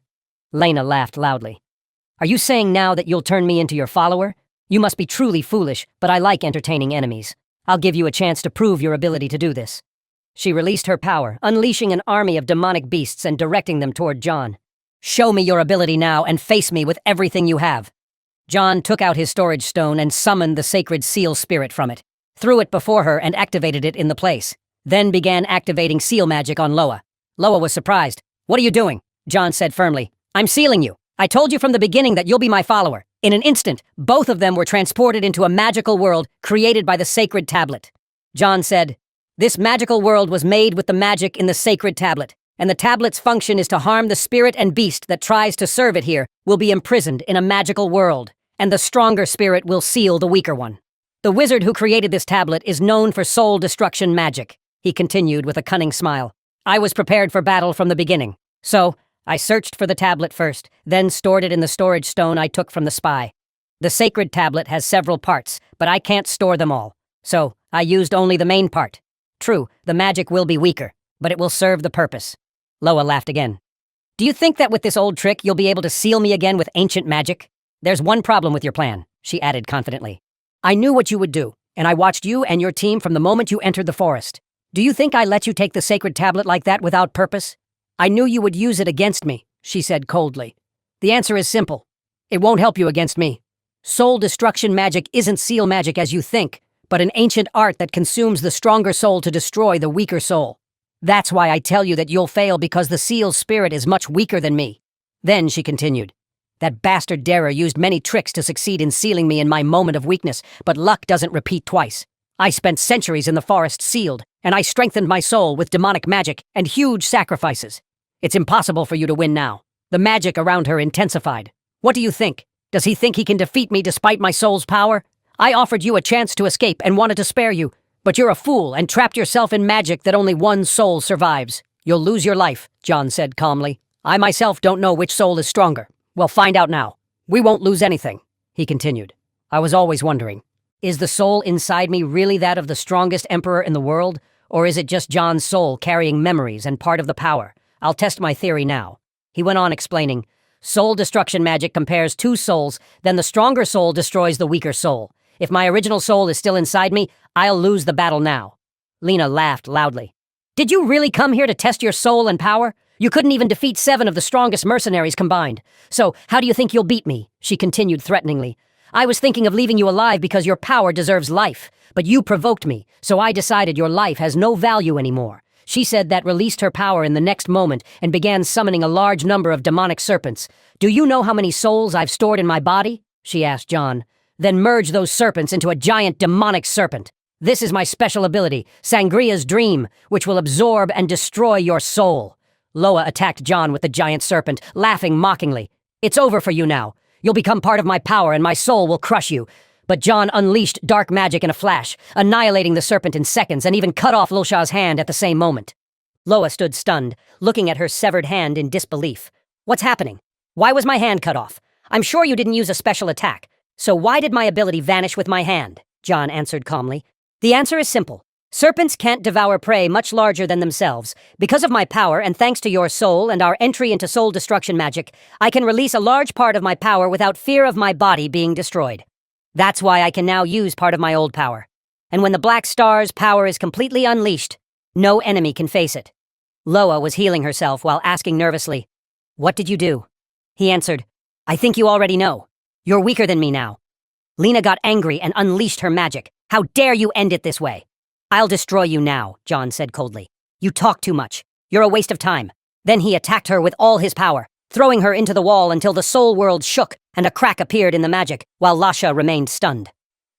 Lena laughed loudly. "Are you saying now that you'll turn me into your follower? You must be truly foolish, but I like entertaining enemies. I'll give you a chance to prove your ability to do this." She released her power, unleashing an army of demonic beasts and directing them toward John. "Show me your ability now and face me with everything you have." John took out his storage stone and summoned the sacred seal spirit from it, threw it before her and activated it in the place, then began activating seal magic on Loa. Loa was surprised. "What are you doing?" John said firmly. "I'm sealing you. I told you from the beginning that you'll be my follower." In an instant, both of them were transported into a magical world created by the sacred tablet. John said, "This magical world was made with the magic in the sacred tablet, and the tablet's function is to harm the spirit and beast that tries to serve it here will be imprisoned in a magical world, and the stronger spirit will seal the weaker one. The wizard who created this tablet is known for soul destruction magic," he continued with a cunning smile. "I was prepared for battle from the beginning. So, I searched for the tablet first, then stored it in the storage stone I took from the spy. The sacred tablet has several parts, but I can't store them all. So, I used only the main part. True, the magic will be weaker, but it will serve the purpose." Loa laughed again. "Do you think that with this old trick you'll be able to seal me again with ancient magic? There's one problem with your plan," she added confidently. "I knew what you would do, and I watched you and your team from the moment you entered the forest. Do you think I let you take the sacred tablet like that without purpose? I knew you would use it against me," she said coldly. "The answer is simple. It won't help you against me. Soul destruction magic isn't seal magic as you think, but an ancient art that consumes the stronger soul to destroy the weaker soul. That's why I tell you that you'll fail because the seal's spirit is much weaker than me." Then she continued, "That bastard darer used many tricks to succeed in sealing me in my moment of weakness, but luck doesn't repeat twice. I spent centuries in the forest sealed, and I strengthened my soul with demonic magic and huge sacrifices. It's impossible for you to win now." The magic around her intensified. "What do you think? Does he think he can defeat me despite my soul's power? I offered you a chance to escape and wanted to spare you, but you're a fool and trapped yourself in magic that only one soul survives. You'll lose your life," John said calmly. "I myself don't know which soul is stronger. Well, find out now. We won't lose anything," he continued. "I was always wondering, is the soul inside me really that of the strongest emperor in the world, or is it just John's soul carrying memories and part of the power? I'll test my theory now." He went on explaining, "Soul destruction magic compares two souls, then the stronger soul destroys the weaker soul. If my original soul is still inside me, I'll lose the battle now." Lena laughed loudly. "Did you really come here to test your soul and power? You couldn't even defeat 7 of the strongest mercenaries combined. So, how do you think you'll beat me?" she continued threateningly. "I was thinking of leaving you alive because your power deserves life, but you provoked me, so I decided your life has no value anymore." She said that released her power in the next moment and began summoning a large number of demonic serpents. "Do you know how many souls I've stored in my body?" she asked John. "Then merge those serpents into a giant demonic serpent. This is my special ability, Sangria's Dream, which will absorb and destroy your soul." Loa attacked John with the giant serpent, laughing mockingly. "It's over for you now. You'll become part of my power and my soul will crush you." But John unleashed dark magic in a flash, annihilating the serpent in seconds and even cut off Losha's hand at the same moment. Loa stood stunned, looking at her severed hand in disbelief. "What's happening? Why was my hand cut off? I'm sure you didn't use a special attack. So why did my ability vanish with my hand? John answered calmly. The answer is simple. Serpents can't devour prey much larger than themselves. Because of my power, and thanks to your soul and our entry into soul destruction magic, I can release a large part of my power without fear of my body being destroyed. That's why I can now use part of my old power. And when the Black Star's power is completely unleashed, no enemy can face it. Loa was healing herself while asking nervously, "What did you do?" He answered, "I think you already know. You're weaker than me now." Lena got angry and unleashed her magic. "How dare you end it this way?" "I'll destroy you now," John said coldly. "You talk too much. You're a waste of time." Then he attacked her with all his power, throwing her into the wall until the soul world shook and a crack appeared in the magic, while Lasha remained stunned.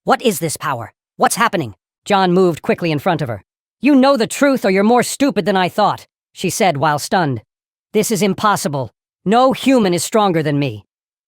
"What is this power? What's happening?" John moved quickly in front of her. "You know the truth or you're more stupid than I thought," she said while stunned. "This is impossible. No human is stronger than me."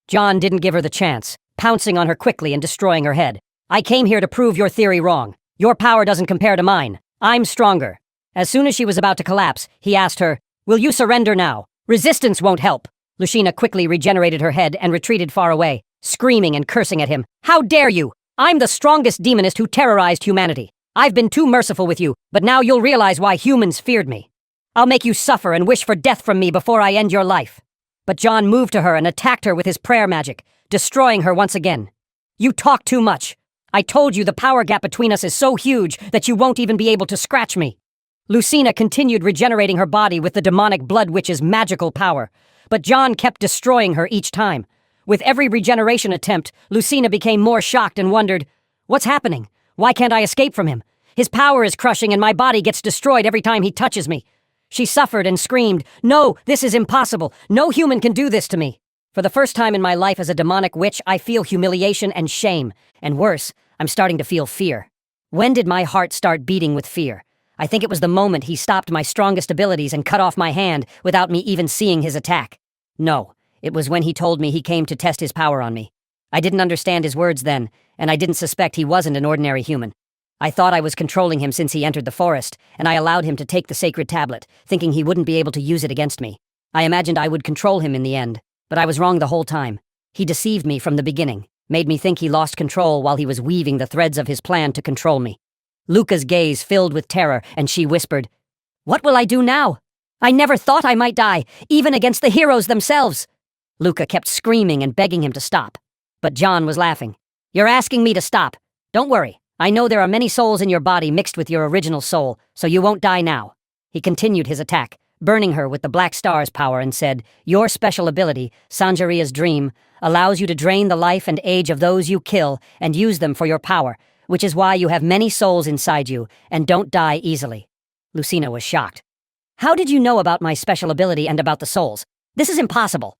John didn't give her the chance, pouncing on her quickly and destroying her head. "I came here to prove your theory wrong. Your power doesn't compare to mine. I'm stronger." As soon as she was about to collapse, he asked her, "Will you surrender now? Resistance won't help." Lucina quickly regenerated her head and retreated far away, screaming and cursing at him. "How dare you! I'm the strongest demonist who terrorized humanity. I've been too merciful with you, but now you'll realize why humans feared me. I'll make you suffer and wish for death from me before I end your life." But John moved to her and attacked her with his prayer magic, destroying her once again. "You talk too much. I told you the power gap between us is so huge that you won't even be able to scratch me." Lucina continued regenerating her body with the demonic blood witch's magical power, but John kept destroying her each time. With every regeneration attempt, Lucina became more shocked and wondered, "What's happening? Why can't I escape from him? His power is crushing and my body gets destroyed every time he touches me." She suffered and screamed, "No, this is impossible. No human can do this to me." For the first time in my life as a demonic witch, I feel humiliation and shame. And worse, I'm starting to feel fear. When did my heart start beating with fear? I think it was the moment he stopped my strongest abilities and cut off my hand without me even seeing his attack. No, it was when he told me he came to test his power on me. I didn't understand his words then, and I didn't suspect he wasn't an ordinary human. I thought I was controlling him since he entered the forest, and I allowed him to take the sacred tablet, thinking he wouldn't be able to use it against me. I imagined I would control him in the end, but I was wrong the whole time. He deceived me from the beginning, made me think he lost control while he was weaving the threads of his plan to control me. Luca's gaze filled with terror, and she whispered, "What will I do now? I never thought I might die, even against the heroes themselves." Luca kept screaming and begging him to stop, but John was laughing. "You're asking me to stop. Don't worry. I know there are many souls in your body mixed with your original soul, so you won't die now." He continued his attack, burning her with the Black Star's power, and said, "Your special ability, Sanjaria's Dream, allows you to drain the life and age of those you kill and use them for your power, which is why you have many souls inside you and don't die easily." Lucina was shocked. "How did you know about my special ability and about the souls? This is impossible."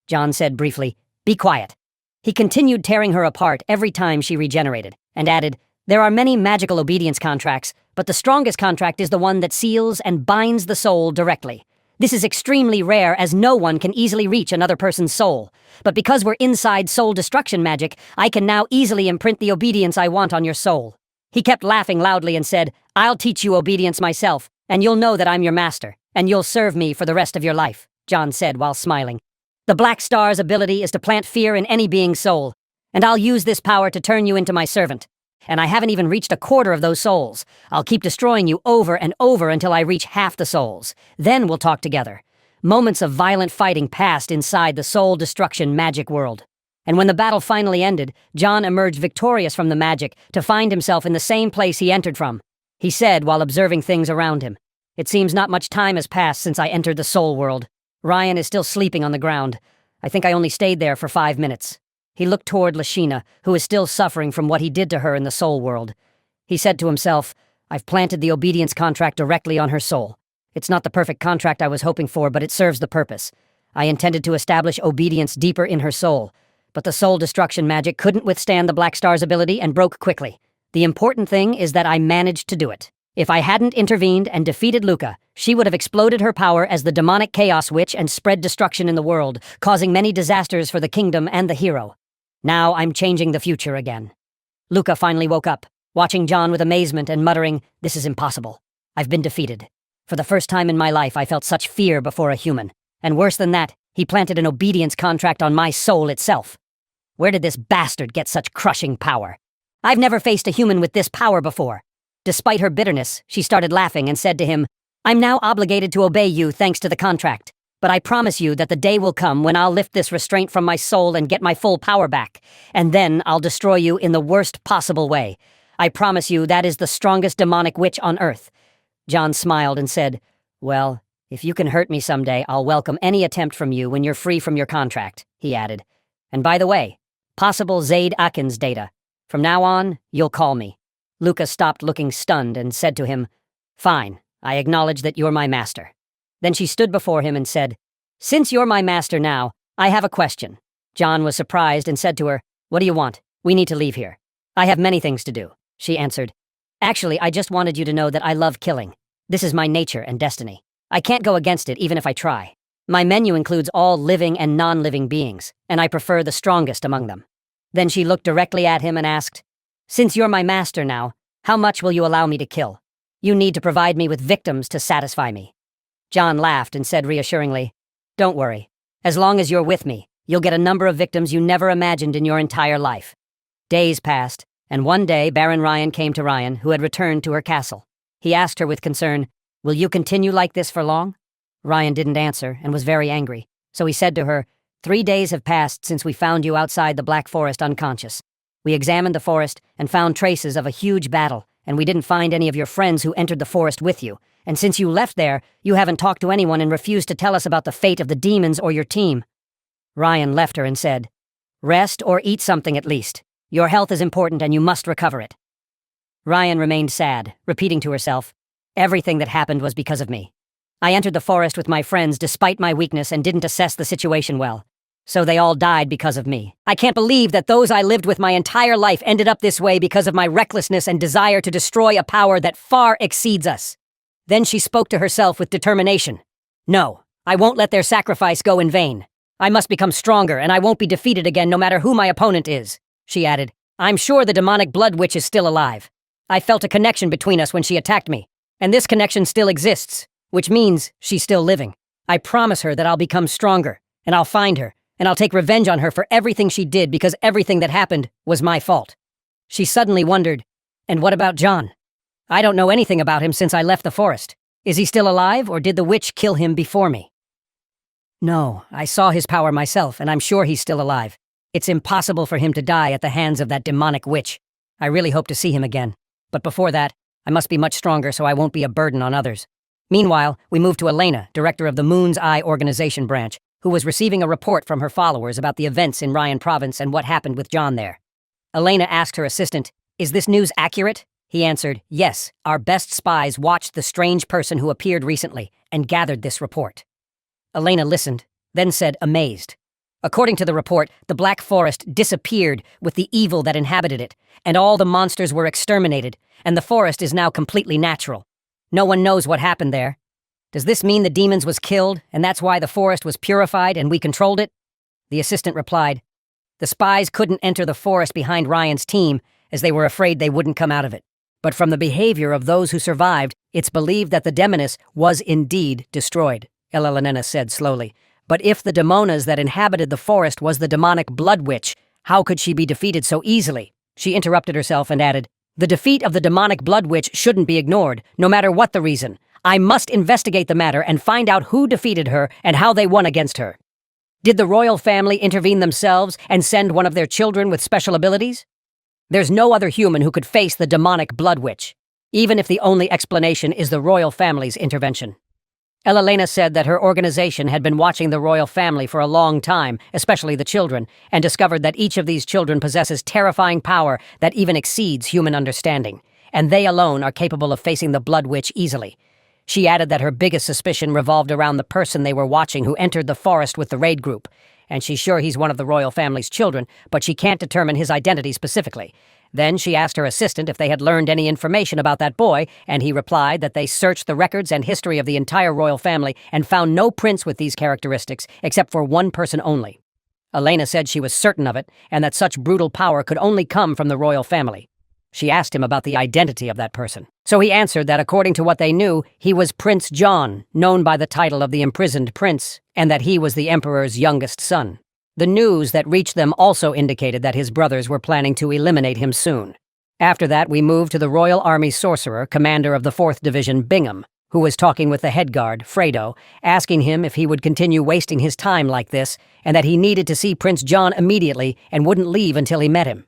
John said briefly, "Be quiet." He continued tearing her apart every time she regenerated, and added, "There are many magical obedience contracts, but the strongest contract is the one that seals and binds the soul directly. This is extremely rare as no one can easily reach another person's soul. But because we're inside soul destruction magic, I can now easily imprint the obedience I want on your soul." He kept laughing loudly and said, "I'll teach you obedience myself, and you'll know that I'm your master, and you'll serve me for the rest of your life," John said while smiling. "The Black Star's ability is to plant fear in any being's soul, and I'll use this power to turn you into my servant. And I haven't even reached a quarter of those souls. I'll keep destroying you over and over until I reach half the souls. Then we'll talk together." Moments of violent fighting passed inside the soul destruction magic world. And when the battle finally ended, John emerged victorious from the magic to find himself in the same place he entered from. He said while observing things around him, "It seems not much time has passed since I entered the soul world. Ryan is still sleeping on the ground. I think I only stayed there for 5 minutes." He looked toward Lashina, who is still suffering from what he did to her in the soul world. He said to himself, "I've planted the obedience contract directly on her soul. It's not the perfect contract I was hoping for, but it serves the purpose. I intended to establish obedience deeper in her soul, but the soul destruction magic couldn't withstand the Black Star's ability and broke quickly. The important thing is that I managed to do it. If I hadn't intervened and defeated Luca, she would have exploded her power as the demonic chaos witch and spread destruction in the world, causing many disasters for the kingdom and the hero. Now I'm changing the future again." Luca finally woke up, watching John with amazement and muttering, "This is impossible. I've been defeated. For the first time in my life, I felt such fear before a human. And worse than that, He planted an obedience contract on my soul itself. Where did this bastard get such crushing power? I've never faced a human with this power before. Despite her bitterness, she started laughing and said to him, I'm now obligated to obey you thanks to the contract, but I promise you that the day will come when I'll lift this restraint from my soul and get my full power back, and then I'll destroy you in the worst possible way. I promise you that is the strongest demonic witch on earth. John smiled and said, Well, if you can hurt me someday, I'll welcome any attempt from you when you're free from your contract, he added. And by the way, possible Zaid Akins data. From now on, you'll call me. Luca stopped looking stunned and said to him, Fine, I acknowledge that you're my master. Then she stood before him and said, Since you're my master now, I have a question. John was surprised and said to her, What do you want? We need to leave here. I have many things to do, she answered. Actually, I just wanted you to know that I love killing. This is my nature and destiny. I can't go against it even if I try. My menu includes all living and non-living beings, and I prefer the strongest among them. Then she looked directly at him and asked, Since you're my master now, how much will you allow me to kill? You need to provide me with victims to satisfy me. John laughed and said reassuringly, Don't worry. As long as you're with me, you'll get a number of victims you never imagined in your entire life. Days passed, and one day Baron Ryan came to Ryan, who had returned to her castle. He asked her with concern, Will you continue like this for long? Ryan didn't answer and was very angry, so he said to her, 3 days have passed since we found you outside the Black Forest unconscious. We examined the forest and found traces of a huge battle, and we didn't find any of your friends who entered the forest with you. And since you left there, you haven't talked to anyone and refused to tell us about the fate of the demons or your team. Ryan left her and said, Rest or eat something at least. Your health is important and you must recover it. Ryan remained sad, repeating to herself, Everything that happened was because of me. I entered the forest with my friends despite my weakness and didn't assess the situation well. So they all died because of me. I can't believe that those I lived with my entire life ended up this way because of my recklessness and desire to destroy a power that far exceeds us. Then she spoke to herself with determination. No, I won't let their sacrifice go in vain. I must become stronger, and I won't be defeated again no matter who my opponent is, she added. I'm sure the demonic blood witch is still alive. I felt a connection between us when she attacked me, and this connection still exists, which means she's still living. I promise her that I'll become stronger, and I'll find her, and I'll take revenge on her for everything she did because everything that happened was my fault. She suddenly wondered, and what about John? I don't know anything about him since I left the forest. Is he still alive, or did the witch kill him before me? No, I saw his power myself, and I'm sure he's still alive. It's impossible for him to die at the hands of that demonic witch. I really hope to see him again. But before that, I must be much stronger so I won't be a burden on others. Meanwhile, we moved to Elena, director of the Moon's Eye organization branch, who was receiving a report from her followers about the events in Ryan Province and what happened with John there. Elena asked her assistant, Is this news accurate? He answered, Yes, our best spies watched the strange person who appeared recently and gathered this report. Elena listened, then said, amazed. According to the report, the Black Forest disappeared with the evil that inhabited it, and all the monsters were exterminated, and the forest is now completely natural. No one knows what happened there. Does this mean the demons was killed, and that's why the forest was purified and we controlled it? The assistant replied, The spies couldn't enter the forest behind Ryan's team, as they were afraid they wouldn't come out of it. But from the behavior of those who survived, it's believed that the demoness was indeed destroyed, Elena said slowly. But if the demonas that inhabited the forest was the demonic blood witch, how could she be defeated so easily? She interrupted herself and added, The defeat of the demonic blood witch shouldn't be ignored, no matter what the reason. I must investigate the matter and find out who defeated her and how they won against her. Did the royal family intervene themselves and send one of their children with special abilities? There's no other human who could face the demonic blood witch, even if the only explanation is the royal family's intervention. Elena said that her organization had been watching the royal family for a long time, especially the children, and discovered that each of these children possesses terrifying power that even exceeds human understanding, and they alone are capable of facing the blood witch easily. She added that her biggest suspicion revolved around the person they were watching who entered the forest with the raid group, and she's sure he's one of the royal family's children, but she can't determine his identity specifically. Then she asked her assistant if they had learned any information about that boy, and he replied that they searched the records and history of the entire royal family and found no prince with these characteristics, except for one person only. Elena said she was certain of it, and that such brutal power could only come from the royal family. She asked him about the identity of that person. So he answered that according to what they knew, he was Prince John, known by the title of the imprisoned prince, and that he was the emperor's youngest son. The news that reached them also indicated that his brothers were planning to eliminate him soon. After that, we moved to the Royal Army sorcerer, commander of the 4th Division, Bingham, who was talking with the head guard, Fredo, asking him if he would continue wasting his time like this, and that he needed to see Prince John immediately and wouldn't leave until he met him.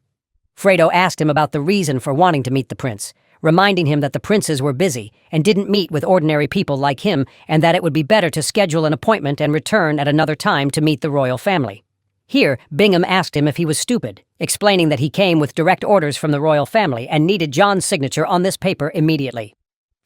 Fredo asked him about the reason for wanting to meet the prince, reminding him that the princes were busy and didn't meet with ordinary people like him, and that it would be better to schedule an appointment and return at another time to meet the royal family. Here, Bingham asked him if he was stupid, explaining that he came with direct orders from the royal family and needed John's signature on this paper immediately.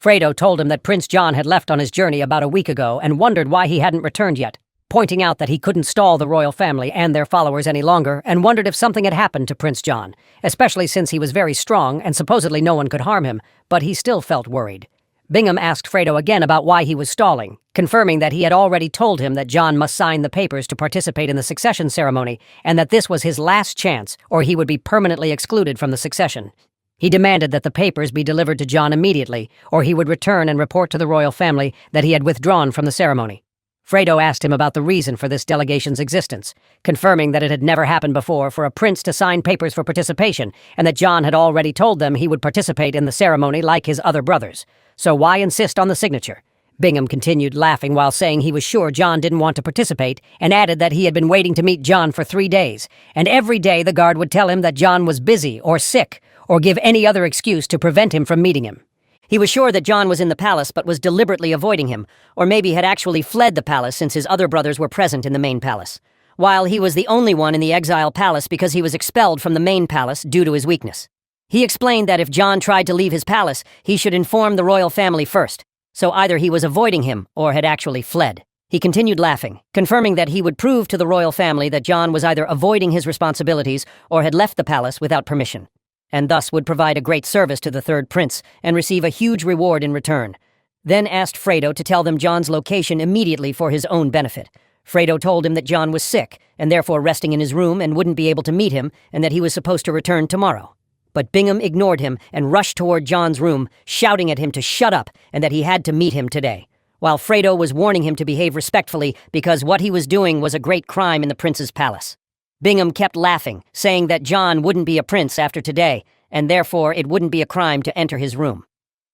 Fredo told him that Prince John had left on his journey about a week ago and wondered why he hadn't returned yet, pointing out that he couldn't stall the royal family and their followers any longer, and wondered if something had happened to Prince John, especially since he was very strong and supposedly no one could harm him, but he still felt worried. Bingham asked Fredo again about why he was stalling, confirming that he had already told him that John must sign the papers to participate in the succession ceremony, and that this was his last chance, or he would be permanently excluded from the succession. He demanded that the papers be delivered to John immediately, or he would return and report to the royal family that he had withdrawn from the ceremony. Fredo asked him about the reason for this delegation's existence, confirming that it had never happened before for a prince to sign papers for participation, and that John had already told them he would participate in the ceremony like his other brothers. So why insist on the signature? Bingham continued laughing while saying he was sure John didn't want to participate, and added that he had been waiting to meet John for 3 days, and every day the guard would tell him that John was busy or sick, or give any other excuse to prevent him from meeting him. He was sure that John was in the palace but was deliberately avoiding him, or maybe had actually fled the palace since his other brothers were present in the main palace, while he was the only one in the exile palace because he was expelled from the main palace due to his weakness. He explained that if John tried to leave his palace, he should inform the royal family first, so either he was avoiding him or had actually fled. He continued laughing, confirming that he would prove to the royal family that John was either avoiding his responsibilities or had left the palace without permission, and thus would provide a great service to the third prince and receive a huge reward in return. Then asked Fredo to tell them John's location immediately for his own benefit. Fredo told him that John was sick and therefore resting in his room and wouldn't be able to meet him, and that he was supposed to return tomorrow. But Bingham ignored him and rushed toward John's room, shouting at him to shut up and that he had to meet him today, while Fredo was warning him to behave respectfully because what he was doing was a great crime in the prince's palace. Bingham kept laughing, saying that John wouldn't be a prince after today, and therefore it wouldn't be a crime to enter his room.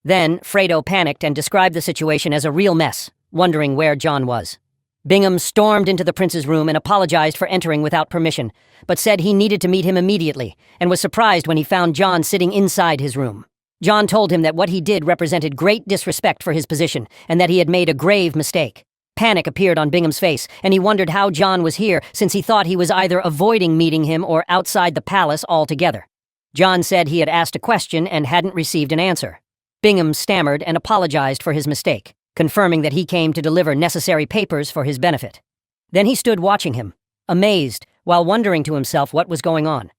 Then Fredo panicked and described the situation as a real mess, wondering where John was. Bingham stormed into the prince's room and apologized for entering without permission, but said he needed to meet him immediately, and was surprised when he found John sitting inside his room. John told him that what he did represented great disrespect for his position, and that he had made a grave mistake. Panic appeared on Bingham's face, and he wondered how John was here, since he thought he was either avoiding meeting him or outside the palace altogether. John said he had asked a question and hadn't received an answer. Bingham stammered and apologized for his mistake, confirming that he came to deliver necessary papers for his benefit. Then he stood watching him, amazed, while wondering to himself what was going on,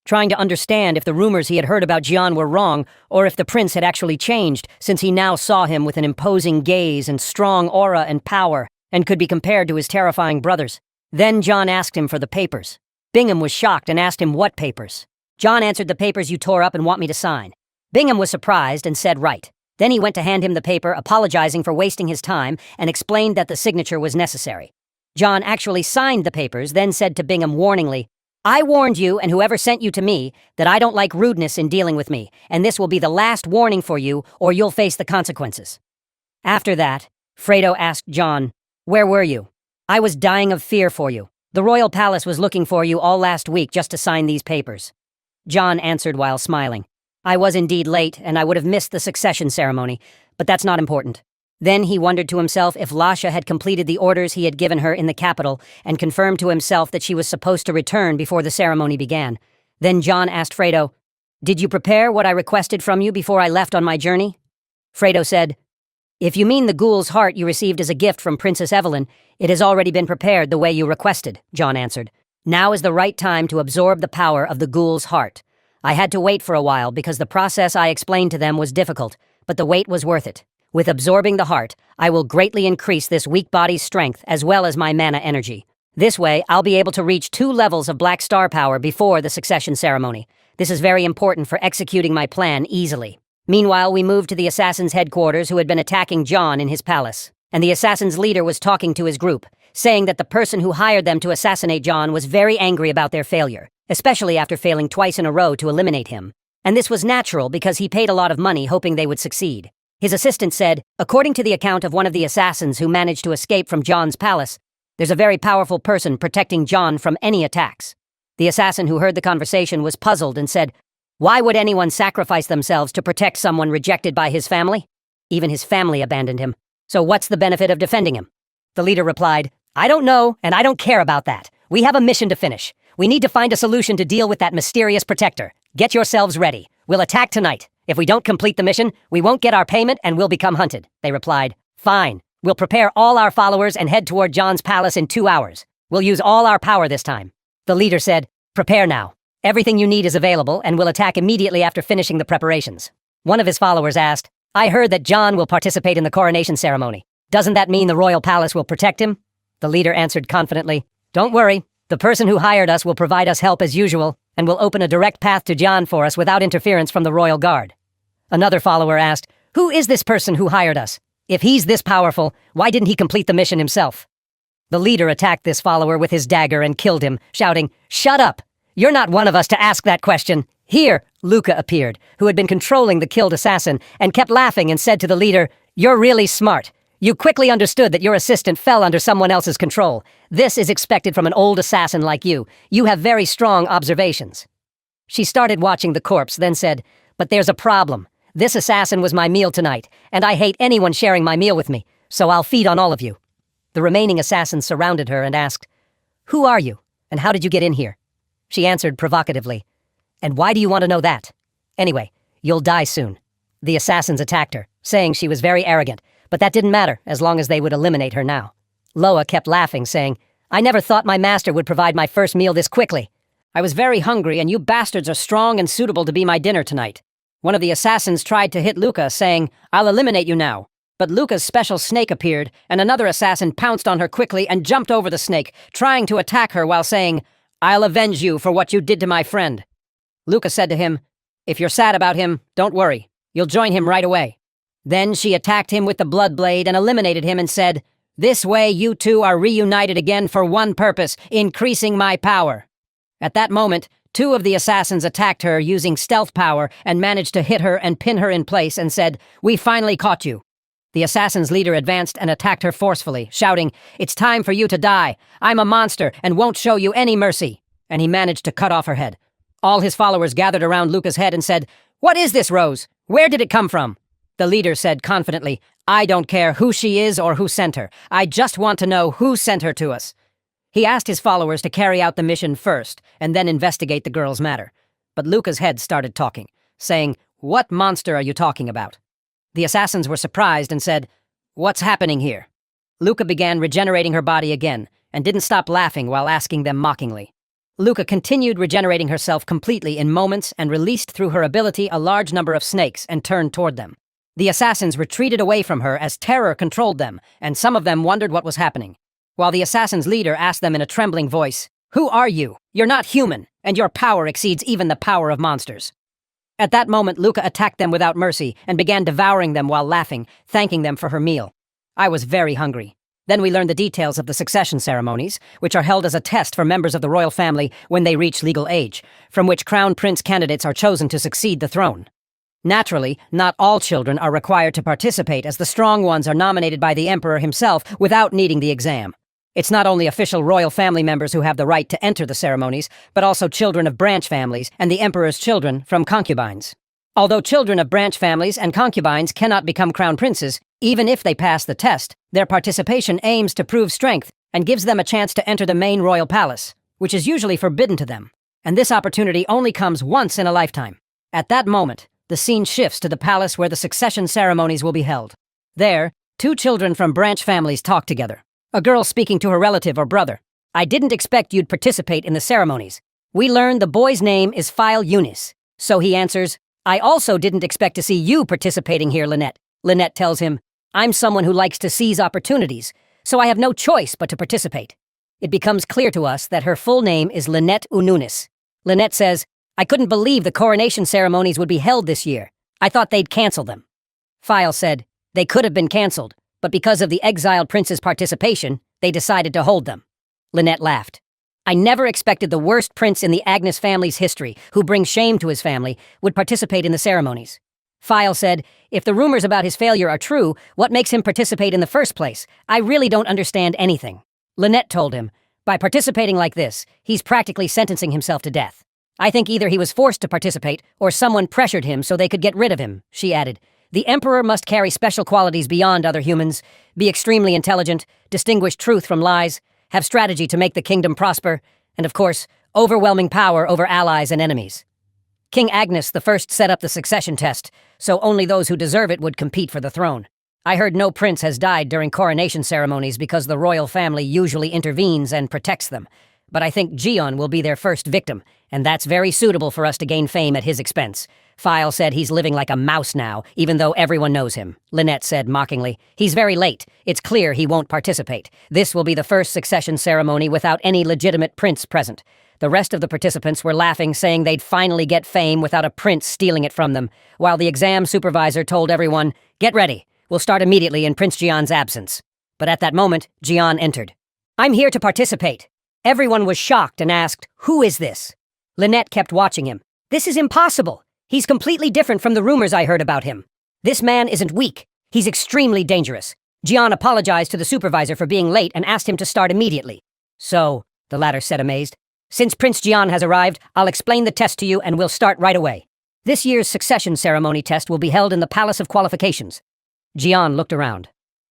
trying to understand if the rumors he had heard about John were wrong, or if the prince had actually changed, since he now saw him with an imposing gaze and strong aura and power, and could be compared to his terrifying brothers. Then John asked him for the papers. Bingham was shocked and asked him what papers. John answered, "The papers you tore up and want me to sign." Bingham was surprised and said, "Right." Then he went to hand him the paper, apologizing for wasting his time, and explained that the signature was necessary. John actually signed the papers, then said to Bingham warningly, "I warned you, and whoever sent you to me, that I don't like rudeness in dealing with me, and this will be the last warning for you, or you'll face the consequences." After that, Fredo asked John, "Where were you?" "I was dying of fear for you. The royal palace was looking for you all last week just to sign these papers." John answered while smiling, "I was indeed late, and I would have missed the succession ceremony, but that's not important." Then he wondered to himself if Lasha had completed the orders he had given her in the capital, and confirmed to himself that she was supposed to return before the ceremony began. Then John asked Fredo, "Did you prepare what I requested from you before I left on my journey?" Fredo said, "If you mean the ghoul's heart you received as a gift from Princess Evelyn, it has already been prepared the way you requested," John answered. "Now is the right time to absorb the power of the ghoul's heart. I had to wait for a while because the process I explained to them was difficult, but the wait was worth it. With absorbing the heart, I will greatly increase this weak body's strength as well as my mana energy. This way, I'll be able to reach 2 levels of black star power before the succession ceremony. This is very important for executing my plan easily. Meanwhile, we moved to the assassin's headquarters who had been attacking John in his palace, and the assassin's leader was talking to his group, saying that the person who hired them to assassinate John was very angry about their failure, especially after failing twice in a row to eliminate him. And this was natural because he paid a lot of money hoping they would succeed. His assistant said, according to the account of one of the assassins who managed to escape from John's palace, there's a very powerful person protecting John from any attacks. The assassin who heard the conversation was puzzled and said, why would anyone sacrifice themselves to protect someone rejected by his family? Even his family abandoned him. So what's the benefit of defending him? The leader replied, I don't know, and I don't care about that. We have a mission to finish. We need to find a solution to deal with that mysterious protector. Get yourselves ready. We'll attack tonight. If we don't complete the mission, we won't get our payment and we'll become hunted. They replied, fine. We'll prepare all our followers and head toward John's palace in 2 hours. We'll use all our power this time. The leader said, prepare now. Everything you need is available, and we'll attack immediately after finishing the preparations. One of his followers asked, I heard that John will participate in the coronation ceremony. Doesn't that mean the royal palace will protect him? The leader answered confidently, don't worry. The person who hired us will provide us help as usual, and will open a direct path to John for us without interference from the royal guard. Another follower asked, who is this person who hired us? If he's this powerful, why didn't he complete the mission himself? The leader attacked this follower with his dagger and killed him, shouting, shut up! You're not one of us to ask that question. Here, Luca appeared, who had been controlling the killed assassin, and kept laughing and said to the leader, you're really smart. You quickly understood that your assistant fell under someone else's control. This is expected from an old assassin like you. You have very strong observations. She started watching the corpse, then said, but there's a problem. This assassin was my meal tonight, and I hate anyone sharing my meal with me, so I'll feed on all of you. The remaining assassins surrounded her and asked, who are you, and how did you get in here? She answered provocatively, and why do you want to know that? Anyway, you'll die soon. The assassins attacked her, saying she was very arrogant, but that didn't matter as long as they would eliminate her now. Loa kept laughing, saying, I never thought my master would provide my first meal this quickly. I was very hungry, and you bastards are strong and suitable to be my dinner tonight. One of the assassins tried to hit Luca, saying, I'll eliminate you now. But Luca's special snake appeared, and another assassin pounced on her quickly and jumped over the snake, trying to attack her while saying, I'll avenge you for what you did to my friend. Luca said to him, if you're sad about him, don't worry. You'll join him right away. Then she attacked him with the blood blade and eliminated him and said, this way you two are reunited again for one purpose, increasing my power. At that moment, 2 of the assassins attacked her using stealth power and managed to hit her and pin her in place and said, we finally caught you. The assassin's leader advanced and attacked her forcefully, shouting, it's time for you to die. I'm a monster and won't show you any mercy. And he managed to cut off her head. All his followers gathered around Luca's head and said, what is this rose? Where did it come from? The leader said confidently, I don't care who she is or who sent her. I just want to know who sent her to us. He asked his followers to carry out the mission first and then investigate the girl's matter. But Luca's head started talking, saying, what monster are you talking about? The assassins were surprised and said, what's happening here? Luca began regenerating her body again and didn't stop laughing while asking them mockingly. Luca continued regenerating herself completely in moments and released through her ability a large number of snakes and turned toward them. The assassins retreated away from her as terror controlled them, and some of them wondered what was happening. While the assassin's leader asked them in a trembling voice, who are you? You're not human, and your power exceeds even the power of monsters. At that moment, Luca attacked them without mercy and began devouring them while laughing, thanking them for her meal. I was very hungry. Then we learned the details of the succession ceremonies, which are held as a test for members of the royal family when they reach legal age, from which crown prince candidates are chosen to succeed the throne. Naturally, not all children are required to participate, as the strong ones are nominated by the emperor himself without needing the exam. It's not only official royal family members who have the right to enter the ceremonies, but also children of branch families and the emperor's children from concubines. Although children of branch families and concubines cannot become crown princes, even if they pass the test, their participation aims to prove strength and gives them a chance to enter the main royal palace, which is usually forbidden to them. And this opportunity only comes once in a lifetime. At that moment, the scene shifts to the palace where the succession ceremonies will be held. There, 2 children from branch families talk together. A girl speaking to her relative or brother. I didn't expect you'd participate in the ceremonies. We learn the boy's name is Phile Eunice. So he answers, I also didn't expect to see you participating here, Lynette. Lynette tells him, I'm someone who likes to seize opportunities, so I have no choice but to participate. It becomes clear to us that her full name is Lynette Ununis. Lynette says, I couldn't believe the coronation ceremonies would be held this year. I thought they'd cancel them. File said, they could have been canceled, but because of the exiled prince's participation, they decided to hold them. Lynette laughed. I never expected the worst prince in the Agnes family's history, who brings shame to his family, would participate in the ceremonies. File said, if the rumors about his failure are true, what makes him participate in the first place? I really don't understand anything. Lynette told him, by participating like this, he's practically sentencing himself to death. I think either he was forced to participate or someone pressured him so they could get rid of him, she added. The emperor must carry special qualities beyond other humans, be extremely intelligent, distinguish truth from lies, have strategy to make the kingdom prosper, and of course, overwhelming power over allies and enemies. King Agnes the First set up the succession test, so only those who deserve it would compete for the throne. I heard no prince has died during coronation ceremonies because the royal family usually intervenes and protects them. But I think Jion will be their first victim, and that's very suitable for us to gain fame at his expense. File said he's living like a mouse now, even though everyone knows him. Lynette said mockingly, he's very late. It's clear he won't participate. This will be the first succession ceremony without any legitimate prince present. The rest of the participants were laughing, saying they'd finally get fame without a prince stealing it from them, while the exam supervisor told everyone, get ready. We'll start immediately in Prince Jian's absence. But at that moment, Jian entered. I'm here to participate. Everyone was shocked and asked, who is this? Lynette kept watching him. This is impossible. He's completely different from the rumors I heard about him. This man isn't weak. He's extremely dangerous. Jian apologized to the supervisor for being late and asked him to start immediately. So, the latter said amazed, since Prince Jian has arrived, I'll explain the test to you and we'll start right away. This year's succession ceremony test will be held in the Palace of Qualifications. Jian looked around.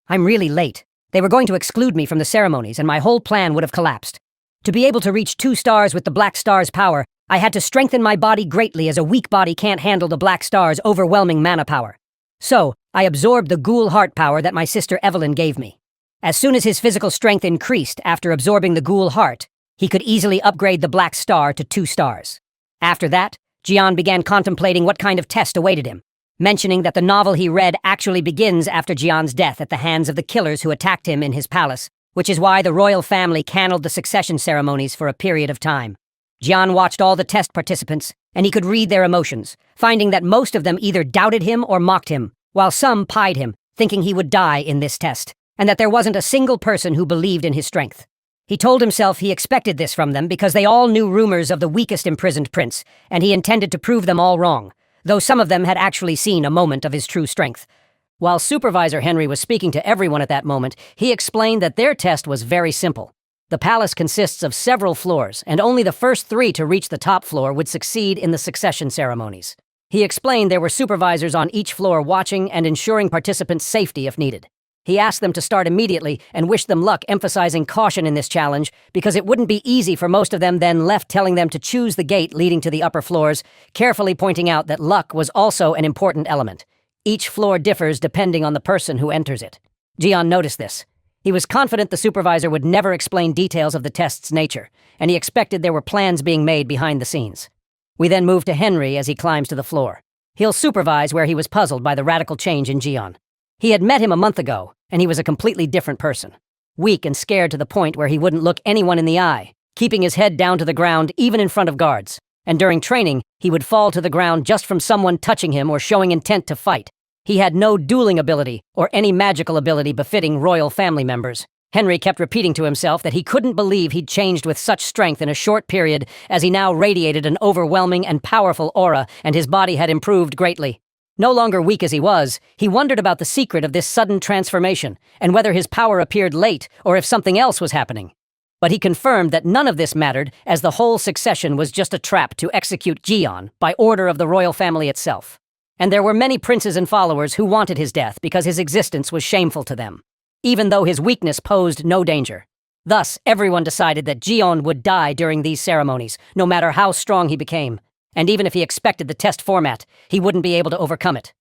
I'm really late. They were going to exclude me from the ceremonies and my whole plan would have collapsed. To be able to reach 2 stars with the Black Star's power, I had to strengthen my body greatly as a weak body can't handle the Black Star's overwhelming mana power. So, I absorbed the ghoul heart power that my sister Evelyn gave me. As soon as his physical strength increased after absorbing the ghoul heart, he could easily upgrade the Black Star to 2 stars. After that, Jian began contemplating what kind of test awaited him, mentioning that the novel he read actually begins after Jian's death at the hands of the killers who attacked him in his palace, which is why the royal family canceled the succession ceremonies for a period of time. Jian watched all the test participants, and he could read their emotions, finding that most of them either doubted him or mocked him, while some pied him, thinking he would die in this test, and that there wasn't a single person who believed in his strength. He told himself he expected this from them because they all knew rumors of the weakest imprisoned prince, and he intended to prove them all wrong, though some of them had actually seen a moment of his true strength. While Supervisor Henry was speaking to everyone at that moment, he explained that their test was very simple. The palace consists of several floors, and only the first 3 to reach the top floor would succeed in the succession ceremonies. He explained there were supervisors on each floor watching and ensuring participants' safety if needed. He asked them to start immediately and wished them luck, emphasizing caution in this challenge because it wouldn't be easy for most of them, then left telling them to choose the gate leading to the upper floors, carefully pointing out that luck was also an important element. Each floor differs depending on the person who enters it. Jian noticed this. He was confident the supervisor would never explain details of the test's nature, and he expected there were plans being made behind the scenes. We then moved to Henry as he climbs to the floor. He'll supervise where he was puzzled by the radical change in Jian. He had met him a month ago, and he was a completely different person. Weak and scared to the point where he wouldn't look anyone in the eye, keeping his head down to the ground even in front of guards. And during training, he would fall to the ground just from someone touching him or showing intent to fight. He had no dueling ability or any magical ability befitting royal family members. Henry kept repeating to himself that he couldn't believe he'd changed with such strength in a short period, as he now radiated an overwhelming and powerful aura, and his body had improved greatly. No longer weak as he was, he wondered about the secret of this sudden transformation, and whether his power appeared late or if something else was happening. But he confirmed that none of this mattered, as the whole succession was just a trap to execute Jian by order of the royal family itself. And there were many princes and followers who wanted his death because his existence was shameful to them, even though his weakness posed no danger. Thus, everyone decided that Jian would die during these ceremonies, no matter how strong he became, and even if he expected the test format, he wouldn't be able to overcome it.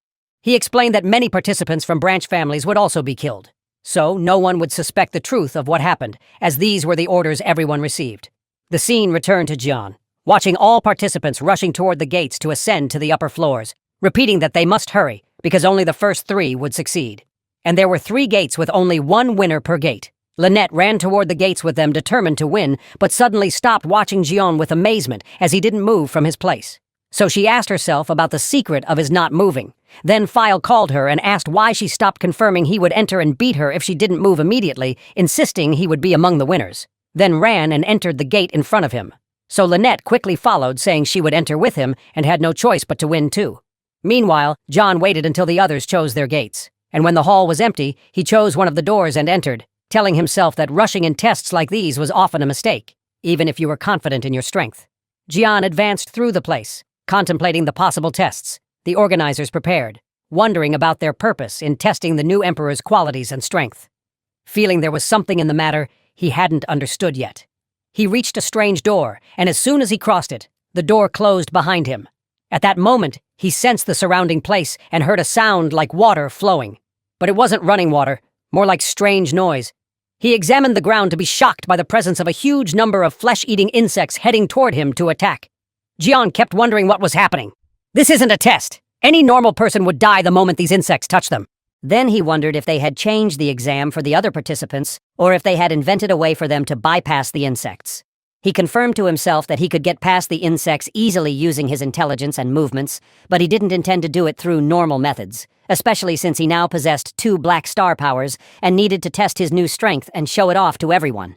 He explained that many participants from branch families would also be killed, so no one would suspect the truth of what happened, as these were the orders everyone received. The scene returned to Jian, watching all participants rushing toward the gates to ascend to the upper floors, repeating that they must hurry, because only the first 3 would succeed. And there were 3 gates with only 1 winner per gate. Lynette ran toward the gates with them, determined to win, but suddenly stopped, watching Jion with amazement as he didn't move from his place. So she asked herself about the secret of his not moving. Then File called her and asked why she stopped, confirming he would enter and beat her if she didn't move immediately, insisting he would be among the winners. Then ran and entered the gate in front of him. So Lynette quickly followed, saying she would enter with him and had no choice but to win too. Meanwhile, John waited until the others chose their gates, and when the hall was empty, he chose one of the doors and entered, telling himself that rushing in tests like these was often a mistake, even if you were confident in your strength. Jian advanced through the place, contemplating the possible tests. The organizers prepared, wondering about their purpose in testing the new emperor's qualities and strength. Feeling there was something in the matter he hadn't understood yet. He reached a strange door, and as soon as he crossed it, the door closed behind him. At that moment, he sensed the surrounding place and heard a sound like water flowing. But it wasn't running water, more like strange noise. He examined the ground to be shocked by the presence of a huge number of flesh-eating insects heading toward him to attack. Jian kept wondering what was happening. This isn't a test. Any normal person would die the moment these insects touch them. Then he wondered if they had changed the exam for the other participants, or if they had invented a way for them to bypass the insects. He confirmed to himself that he could get past the insects easily using his intelligence and movements, but he didn't intend to do it through normal methods, especially since he now possessed 2 black star powers and needed to test his new strength and show it off to everyone.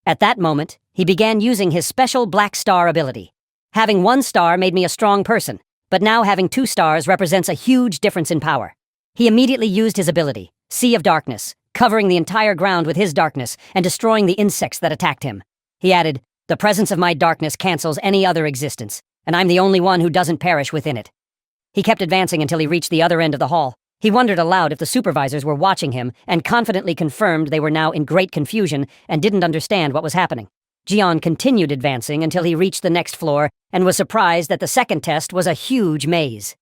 At that moment, he began using his special black star ability. Having 1 star made me a strong person, but now having 2 stars represents a huge difference in power. He immediately used his ability, Sea of Darkness, covering the entire ground with his darkness and destroying the insects that attacked him. He added, "The presence of my darkness cancels any other existence, and I'm the only one who doesn't perish within it." He kept advancing until he reached the other end of the hall. He wondered aloud if the supervisors were watching him and confidently confirmed they were now in great confusion and didn't understand what was happening. Jian continued advancing until he reached the next floor and was surprised that the second test was a huge maze.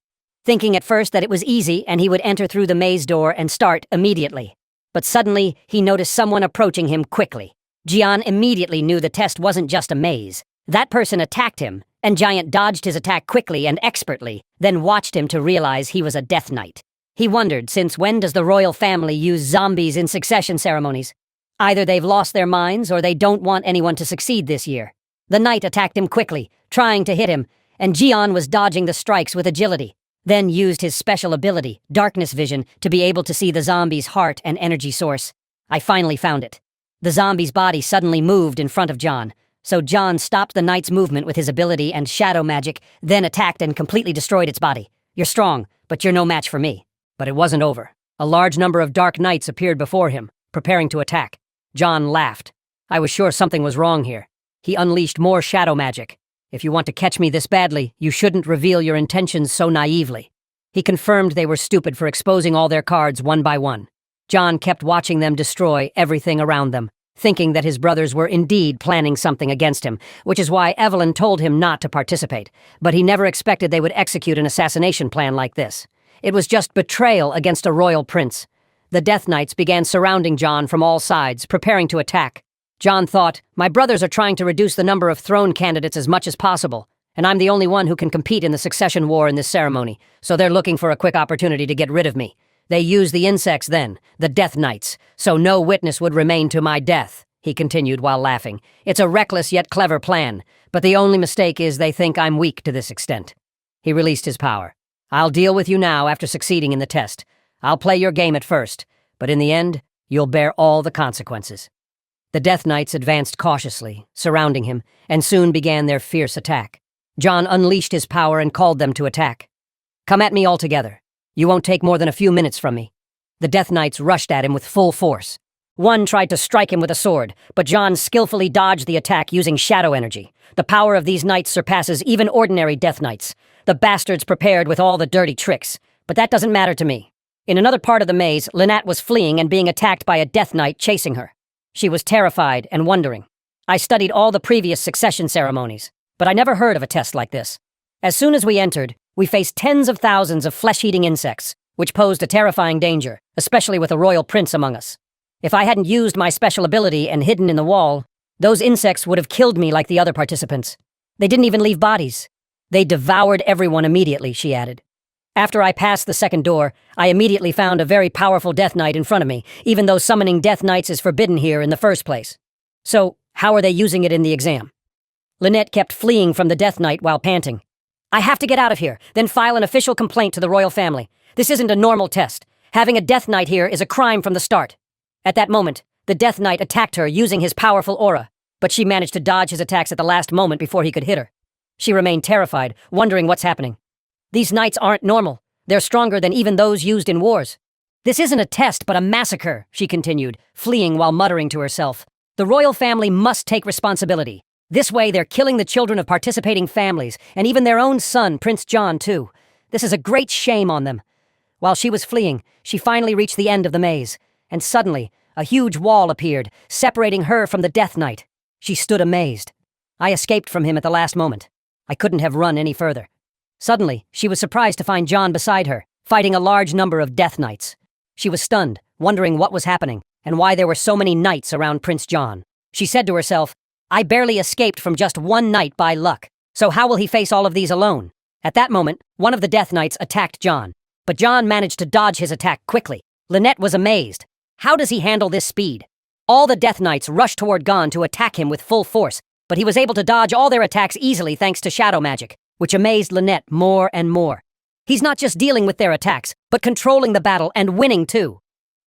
Thinking at first that it was easy and he would enter through the maze door and start immediately. But suddenly, he noticed someone approaching him quickly. Jian immediately knew the test wasn't just a maze. That person attacked him, and Giant dodged his attack quickly and expertly, then watched him to realize he was a Death Knight. He wondered, since when does the royal family use zombies in succession ceremonies? Either they've lost their minds or they don't want anyone to succeed this year. The knight attacked him quickly, trying to hit him, and Jian was dodging the strikes with agility. Then used his special ability, Darkness Vision, to be able to see the zombie's heart and energy source. I finally found it. The zombie's body suddenly moved in front of John, so John stopped the knight's movement with his ability and shadow magic, then attacked and completely destroyed its body. "You're strong, but you're no match for me." But it wasn't over. A large number of dark knights appeared before him, preparing to attack. John laughed. I was sure something was wrong here. He unleashed more shadow magic. "If you want to catch me this badly, you shouldn't reveal your intentions so naively." He confirmed they were stupid for exposing all their cards one by one. John kept watching them destroy everything around them, thinking that his brothers were indeed planning something against him, which is why Evelyn told him not to participate. But he never expected they would execute an assassination plan like this. It was just betrayal against a royal prince. The Death Knights began surrounding John from all sides, preparing to attack. John thought, "My brothers are trying to reduce the number of throne candidates as much as possible, and I'm the only one who can compete in the succession war in this ceremony, so they're looking for a quick opportunity to get rid of me. They use the insects then, the Death Knights, so no witness would remain to my death," he continued while laughing. "It's a reckless yet clever plan, but the only mistake is they think I'm weak to this extent." He released his power. "I'll deal with you now after succeeding in the test. I'll play your game at first, but in the end, you'll bear all the consequences." The Death Knights advanced cautiously, surrounding him, and soon began their fierce attack. John unleashed his power and called them to attack. "Come at me all together. You won't take more than a few minutes from me." The Death Knights rushed at him with full force. One tried to strike him with a sword, but John skillfully dodged the attack using shadow energy. The power of these knights surpasses even ordinary Death Knights. The bastards prepared with all the dirty tricks, but that doesn't matter to me. In another part of the maze, Lynette was fleeing and being attacked by a Death Knight chasing her. She was terrified and wondering. I studied all the previous succession ceremonies, but I never heard of a test like this. As soon as we entered, we faced tens of thousands of flesh-eating insects, which posed a terrifying danger, especially with a royal prince among us. If I hadn't used my special ability and hidden in the wall, those insects would have killed me like the other participants. They didn't even leave bodies. They devoured everyone immediately, she added. After I passed the second door, I immediately found a very powerful Death Knight in front of me, even though summoning Death Knights is forbidden here in the first place. So, how are they using it in the exam? Lynette kept fleeing from the Death Knight while panting. I have to get out of here, then file an official complaint to the royal family. This isn't a normal test. Having a Death Knight here is a crime from the start. At that moment, the Death Knight attacked her using his powerful aura, but she managed to dodge his attacks at the last moment before he could hit her. She remained terrified, wondering what's happening. These knights aren't normal. They're stronger than even those used in wars. This isn't a test, but a massacre, she continued, fleeing while muttering to herself. The royal family must take responsibility. This way, they're killing the children of participating families, and even their own son, Prince John, too. This is a great shame on them. While she was fleeing, she finally reached the end of the maze, and suddenly, a huge wall appeared, separating her from the Death Knight. She stood amazed. I escaped from him at the last moment. I couldn't have run any further. Suddenly, she was surprised to find John beside her, fighting a large number of Death Knights. She was stunned, wondering what was happening, and why there were so many knights around Prince John. She said to herself, I barely escaped from just one knight by luck, so how will he face all of these alone? At that moment, one of the Death Knights attacked John, but John managed to dodge his attack quickly. Lynette was amazed. How does he handle this speed? All the Death Knights rushed toward Gon to attack him with full force, but he was able to dodge all their attacks easily thanks to shadow magic, which amazed Lynette more and more. He's not just dealing with their attacks, but controlling the battle and winning too.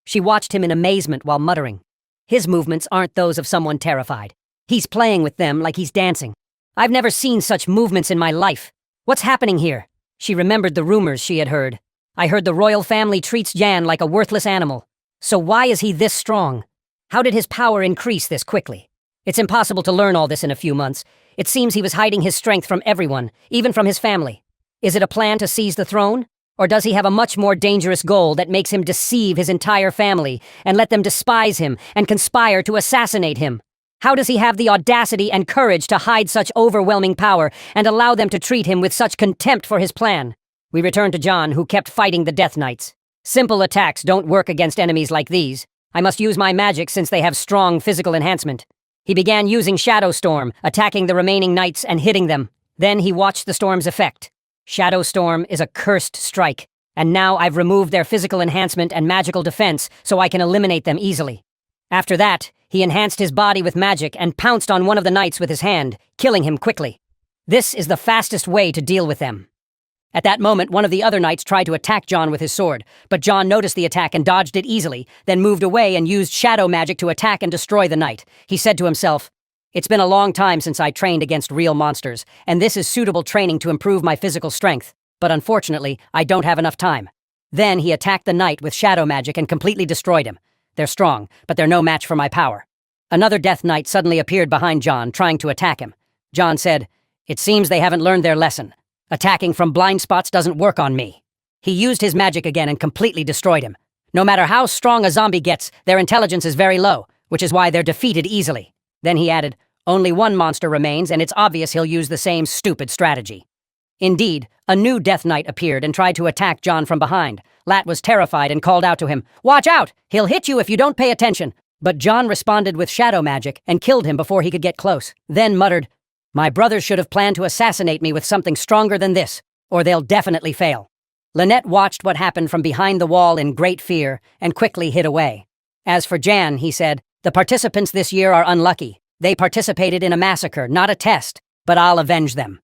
She watched him in amazement while muttering. His movements aren't those of someone terrified. He's playing with them like he's dancing. I've never seen such movements in my life. What's happening here? She remembered the rumors she had heard. I heard the royal family treats Jan like a worthless animal. So why is he this strong? How did his power increase this quickly? It's impossible to learn all this in a few months. It seems he was hiding his strength from everyone, even from his family. Is it a plan to seize the throne? Or does he have a much more dangerous goal that makes him deceive his entire family and let them despise him and conspire to assassinate him? How does he have the audacity and courage to hide such overwhelming power and allow them to treat him with such contempt for his plan? We returned to John, who kept fighting the Death Knights. Simple attacks don't work against enemies like these. I must use my magic since they have strong physical enhancement. He began using Shadow Storm, attacking the remaining knights and hitting them. Then he watched the storm's effect. Shadow Storm is a cursed strike, and now I've removed their physical enhancement and magical defense so I can eliminate them easily. After that, he enhanced his body with magic and pounced on one of the knights with his hand, killing him quickly. This is the fastest way to deal with them. At that moment, one of the other knights tried to attack John with his sword, but John noticed the attack and dodged it easily, then moved away and used shadow magic to attack and destroy the knight. He said to himself, It's been a long time since I trained against real monsters, and this is suitable training to improve my physical strength, but unfortunately, I don't have enough time. Then he attacked the knight with shadow magic and completely destroyed him. They're strong, but they're no match for my power. Another Death Knight suddenly appeared behind John, trying to attack him. John said, It seems they haven't learned their lesson. Attacking from blind spots doesn't work on me. He used his magic again and completely destroyed him. No matter how strong a zombie gets, their intelligence is very low, which is why they're defeated easily. Then he added, Only one monster remains, and it's obvious he'll use the same stupid strategy. Indeed, a new Death Knight appeared and tried to attack John from behind. Lat was terrified and called out to him, Watch out! He'll hit you if you don't pay attention. But John responded with shadow magic and killed him before he could get close, then muttered, My brothers should have planned to assassinate me with something stronger than this, or they'll definitely fail. Lynette watched what happened from behind the wall in great fear and quickly hid away. As for Jan, he said, The participants this year are unlucky. They participated in a massacre, not a test, but I'll avenge them.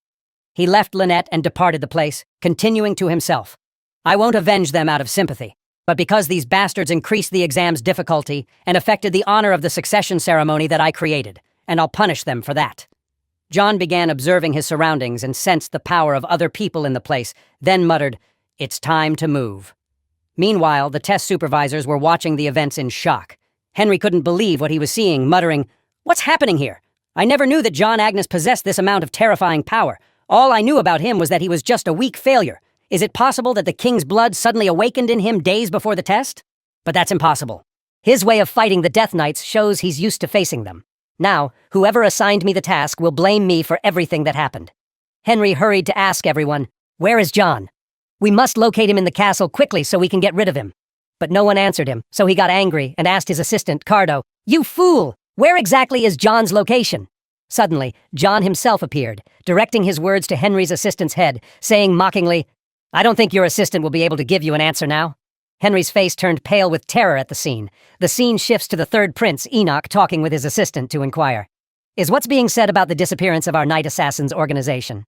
He left Lynette and departed the place, continuing to himself, I won't avenge them out of sympathy, but because these bastards increased the exam's difficulty and affected the honor of the succession ceremony that I created, and I'll punish them for that. John began observing his surroundings and sensed the power of other people in the place, then muttered, It's time to move. Meanwhile, the test supervisors were watching the events in shock. Henry couldn't believe what he was seeing, muttering, What's happening here? I never knew that John Agnes possessed this amount of terrifying power. All I knew about him was that he was just a weak failure. Is it possible that the king's blood suddenly awakened in him days before the test? But that's impossible. His way of fighting the Death Knights shows he's used to facing them. Now, whoever assigned me the task will blame me for everything that happened. Henry hurried to ask everyone, Where is John? We must locate him in the castle quickly so we can get rid of him. But no one answered him, so he got angry and asked his assistant, Cardo, You fool! Where exactly is John's location? Suddenly, John himself appeared, directing his words to Henry's assistant's head, saying mockingly, I don't think your assistant will be able to give you an answer now. Henry's face turned pale with terror at the scene. The scene shifts to the third prince, Enoch, talking with his assistant to inquire. Is what's being said about the disappearance of our night assassins organization?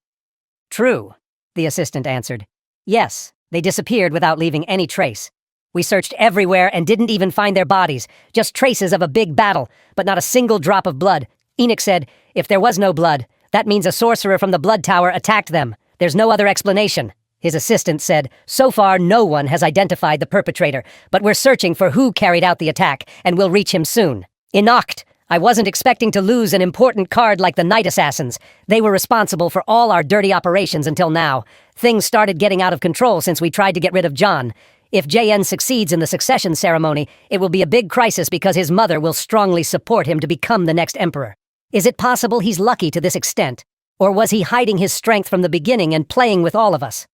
True, the assistant answered. Yes, they disappeared without leaving any trace. We searched everywhere and didn't even find their bodies, just traces of a big battle, but not a single drop of blood. Enoch said, if there was no blood, that means a sorcerer from the Blood Tower attacked them. There's no other explanation. His assistant said, so far no one has identified the perpetrator, but we're searching for who carried out the attack, and we'll reach him soon. Enoch, I wasn't expecting to lose an important card like the Night Assassins. They were responsible for all our dirty operations until now. Things started getting out of control since we tried to get rid of John. If JN succeeds in the succession ceremony, it will be a big crisis because his mother will strongly support him to become the next emperor. Is it possible he's lucky to this extent? Or was he hiding his strength from the beginning and playing with all of us?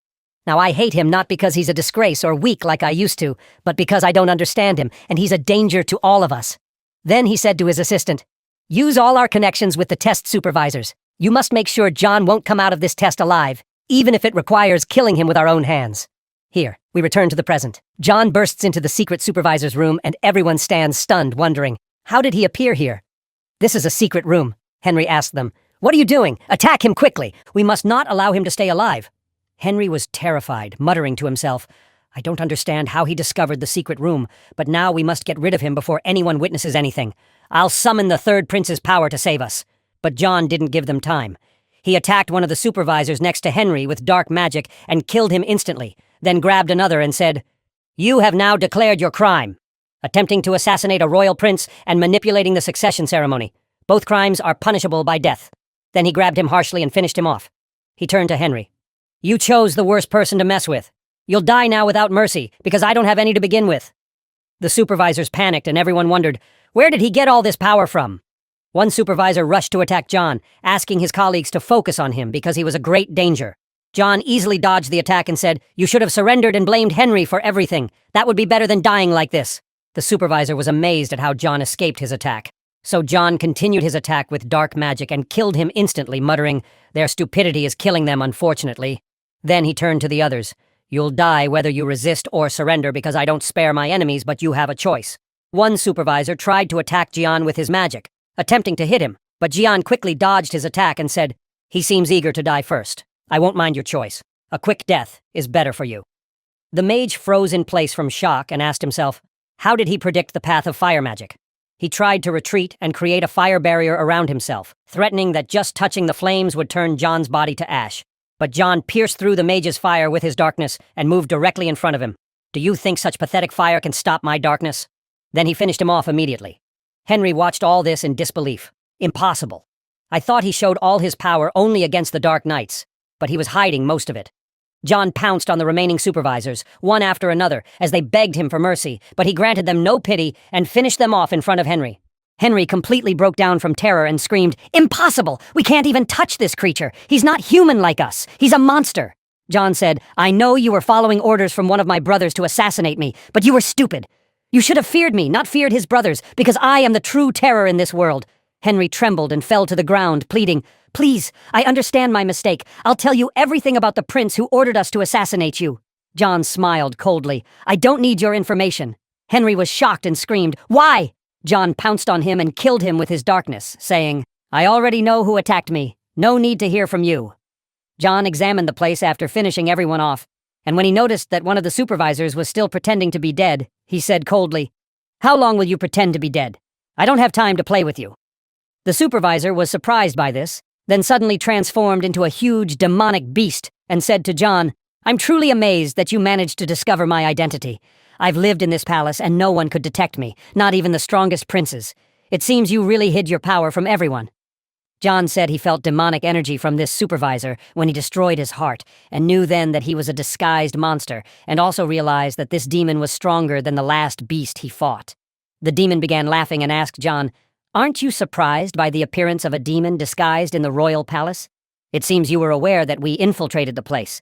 Now I hate him not because he's a disgrace or weak like I used to, but because I don't understand him, and he's a danger to all of us. Then he said to his assistant, use all our connections with the test supervisors. You must make sure John won't come out of this test alive, even if it requires killing him with our own hands. Here, we return to the present. John bursts into the secret supervisor's room and everyone stands stunned, wondering, how did he appear here? This is a secret room, Henry asked them. What are you doing? Attack him quickly. We must not allow him to stay alive. Henry was terrified, muttering to himself, I don't understand how he discovered the secret room, but now we must get rid of him before anyone witnesses anything. I'll summon the third prince's power to save us. But John didn't give them time. He attacked one of the supervisors next to Henry with dark magic and killed him instantly, then grabbed another and said, You have now declared your crime. Attempting to assassinate a royal prince and manipulating the succession ceremony. Both crimes are punishable by death. Then he grabbed him harshly and finished him off. He turned to Henry. You chose the worst person to mess with. You'll die now without mercy, because I don't have any to begin with. The supervisors panicked and everyone wondered, where did he get all this power from? One supervisor rushed to attack John, asking his colleagues to focus on him because he was a great danger. John easily dodged the attack and said, You should have surrendered and blamed Henry for everything. That would be better than dying like this. The supervisor was amazed at how John escaped his attack. So John continued his attack with dark magic and killed him instantly, muttering, Their stupidity is killing them, unfortunately. Then he turned to the others. You'll die whether you resist or surrender because I don't spare my enemies, but you have a choice. One supervisor tried to attack Jian with his magic, attempting to hit him, but Jian quickly dodged his attack and said, He seems eager to die first. I won't mind your choice. A quick death is better for you. The mage froze in place from shock and asked himself, how did he predict the path of fire magic? He tried to retreat and create a fire barrier around himself, threatening that just touching the flames would turn John's body to ash. But John pierced through the mage's fire with his darkness and moved directly in front of him. Do you think such pathetic fire can stop my darkness? Then he finished him off immediately. Henry watched all this in disbelief. Impossible. I thought he showed all his power only against the Dark Knights, but he was hiding most of it. John pounced on the remaining supervisors, one after another, as they begged him for mercy, but he granted them no pity and finished them off in front of Henry. Henry completely broke down from terror and screamed, Impossible! We can't even touch this creature! He's not human like us! He's a monster! John said, I know you were following orders from one of my brothers to assassinate me, but you were stupid. You should have feared me, not feared his brothers, because I am the true terror in this world. Henry trembled and fell to the ground, pleading, Please, I understand my mistake. I'll tell you everything about the prince who ordered us to assassinate you. John smiled coldly. I don't need your information. Henry was shocked and screamed, Why? John pounced on him and killed him with his darkness, saying, I already know who attacked me. No need to hear from you. John examined the place after finishing everyone off, and when he noticed that one of the supervisors was still pretending to be dead, he said coldly, How long will you pretend to be dead? I don't have time to play with you. The supervisor was surprised by this, then suddenly transformed into a huge demonic beast and said to John, I'm truly amazed that you managed to discover my identity. I've lived in this palace and no one could detect me, not even the strongest princes. It seems you really hid your power from everyone. John said he felt demonic energy from this supervisor when he destroyed his heart, and knew then that he was a disguised monster, and also realized that this demon was stronger than the last beast he fought. The demon began laughing and asked John, Aren't you surprised by the appearance of a demon disguised in the royal palace? It seems you were aware that we infiltrated the place.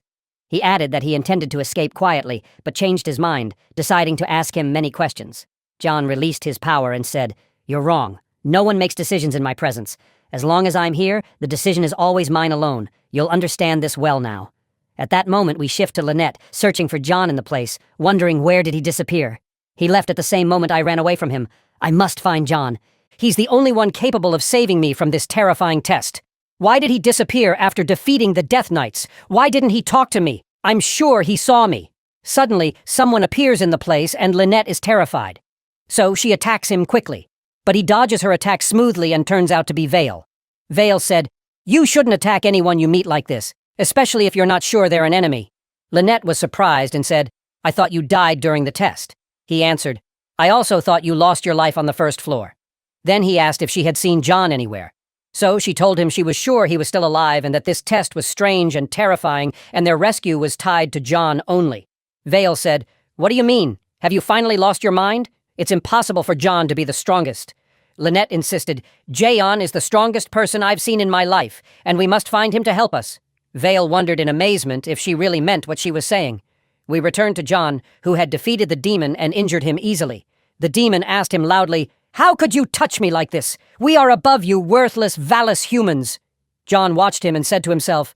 He added that he intended to escape quietly, but changed his mind, deciding to ask him many questions. John released his power and said, You're wrong. No one makes decisions in my presence. As long as I'm here, the decision is always mine alone. You'll understand this well now. At that moment, we shift to Lynette, searching for John in the place, wondering where did he disappear. He left at the same moment I ran away from him. I must find John. He's the only one capable of saving me from this terrifying test. Why did he disappear after defeating the Death Knights? Why didn't he talk to me? I'm sure he saw me. Suddenly, someone appears in the place and Lynette is terrified. So she attacks him quickly. But he dodges her attack smoothly and turns out to be Vale. Vale said, "You shouldn't attack anyone you meet like this, especially if you're not sure they're an enemy." Lynette was surprised and said, "I thought you died during the test." He answered, "I also thought you lost your life on the first floor." Then he asked if she had seen John anywhere. So she told him she was sure he was still alive and that this test was strange and terrifying and their rescue was tied to John only. Vale said, "What do you mean? Have you finally lost your mind? It's impossible for John to be the strongest." Lynette insisted, "Jayon is the strongest person I've seen in my life, and we must find him to help us." Vale wondered in amazement if she really meant what she was saying. We returned to John, who had defeated the demon and injured him easily. The demon asked him loudly, "How could you touch me like this? We are above you, worthless, vallous humans." John watched him and said to himself,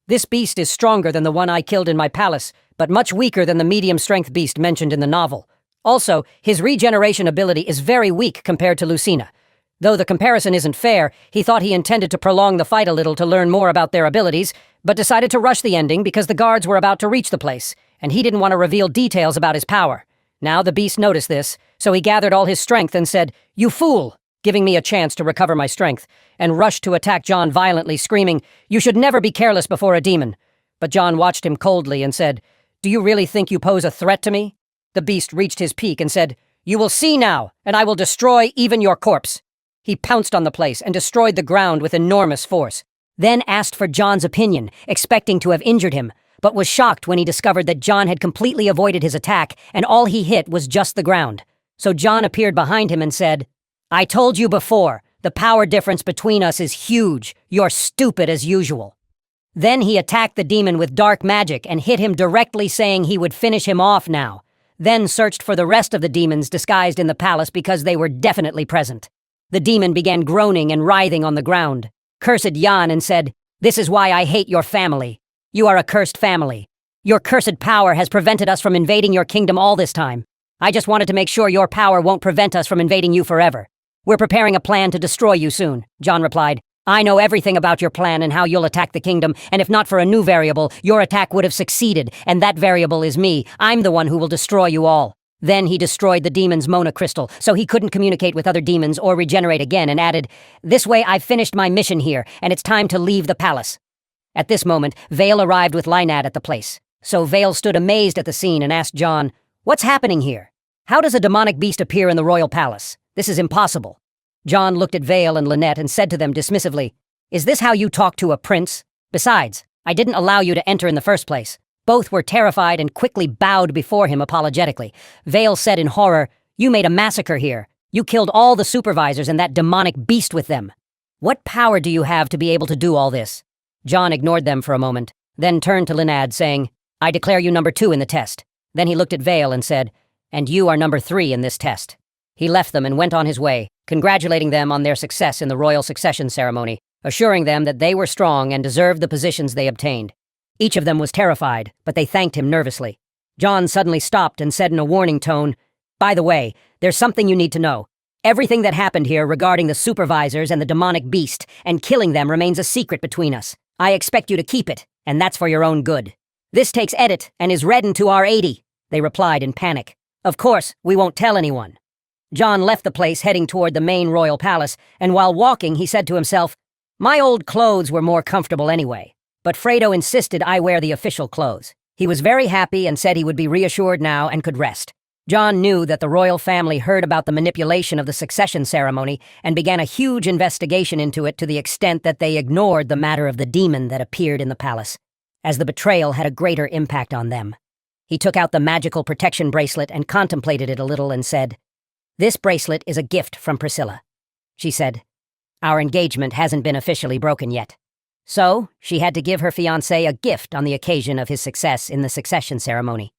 "This beast is stronger than the one I killed in my palace, but much weaker than the medium-strength beast mentioned in the novel. Also, his regeneration ability is very weak compared to Lucina. Though the comparison isn't fair, he thought he intended to prolong the fight a little to learn more about their abilities, but decided to rush the ending because the guards were about to reach the place, and he didn't want to reveal details about his power. Now the beast noticed this, so he gathered all his strength and said, 'You fool!' giving me a chance to recover my strength, and rushed to attack John violently, screaming, 'You should never be careless before a demon.' But John watched him coldly and said, 'Do you really think you pose a threat to me?' The beast reached his peak and said, 'You will see now, and I will destroy even your corpse.' He pounced on the place and destroyed the ground with enormous force, then asked for John's opinion, expecting to have injured him, but was shocked when he discovered that John had completely avoided his attack and all he hit was just the ground. So John appeared behind him and said, 'I told you before, the power difference between us is huge. You're stupid as usual.' Then he attacked the demon with dark magic and hit him directly, saying he would finish him off now, then searched for the rest of the demons disguised in the palace because they were definitely present. The demon began groaning and writhing on the ground, cursed Jan and said, 'This is why I hate your family. You are a cursed family. Your cursed power has prevented us from invading your kingdom all this time. I just wanted to make sure your power won't prevent us from invading you forever. We're preparing a plan to destroy you soon.' John replied, 'I know everything about your plan and how you'll attack the kingdom, and if not for a new variable, your attack would have succeeded, and that variable is me. I'm the one who will destroy you all.' Then he destroyed the demon's Mona crystal, so he couldn't communicate with other demons or regenerate again, and added, 'This way I've finished my mission here, and it's time to leave the palace.' At this moment, Vale arrived with Lynad at the place. So Vale stood amazed at the scene and asked John, 'What's happening here? How does a demonic beast appear in the royal palace? This is impossible.' John looked at Vale and Lynette and said to them dismissively, 'Is this how you talk to a prince? Besides, I didn't allow you to enter in the first place.' Both were terrified and quickly bowed before him apologetically. Vale said in horror, 'You made a massacre here. You killed all the supervisors and that demonic beast with them. What power do you have to be able to do all this?' John ignored them for a moment, then turned to Lynad, saying, 'I declare you number 2 in the test.' Then he looked at Vale and said, 'And you are number 3 in this test.' He left them and went on his way, congratulating them on their success in the royal succession ceremony, assuring them that they were strong and deserved the positions they obtained. Each of them was terrified, but they thanked him nervously. John suddenly stopped and said in a warning tone, 'By the way, there's something you need to know. Everything that happened here regarding the supervisors and the demonic beast and killing them remains a secret between us. I expect you to keep it, and that's for your own good. This takes edit and is read into R80, they replied in panic. Of course, we won't tell anyone. John left the place heading toward the main royal palace, and while walking he said to himself, my old clothes were more comfortable anyway, but Fredo insisted I wear the official clothes. He was very happy and said he would be reassured now and could rest. John knew that the royal family heard about the manipulation of the succession ceremony and began a huge investigation into it to the extent that they ignored the matter of the demon that appeared in the palace, as the betrayal had a greater impact on them. He took out the magical protection bracelet and contemplated it a little and said, "This bracelet is a gift from Priscilla." She said, "Our engagement hasn't been officially broken yet." So, she had to give her fiancé a gift on the occasion of his success in the succession ceremony.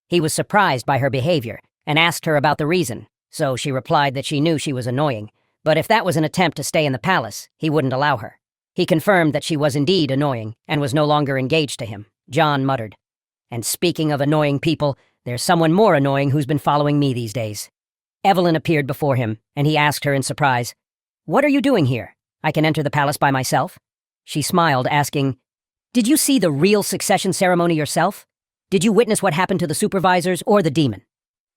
He was surprised by her behavior and asked her about the reason, so she replied that she knew she was annoying, but if that was an attempt to stay in the palace, he wouldn't allow her. He confirmed that she was indeed annoying and was no longer engaged to him. John muttered. And speaking of annoying people, there's someone more annoying who's been following me these days. Evelyn appeared before him, and he asked her in surprise, "What are you doing here? I can enter the palace by myself?" She smiled, asking, "Did you see the real succession ceremony yourself? Did you witness what happened to the supervisors or the demon?"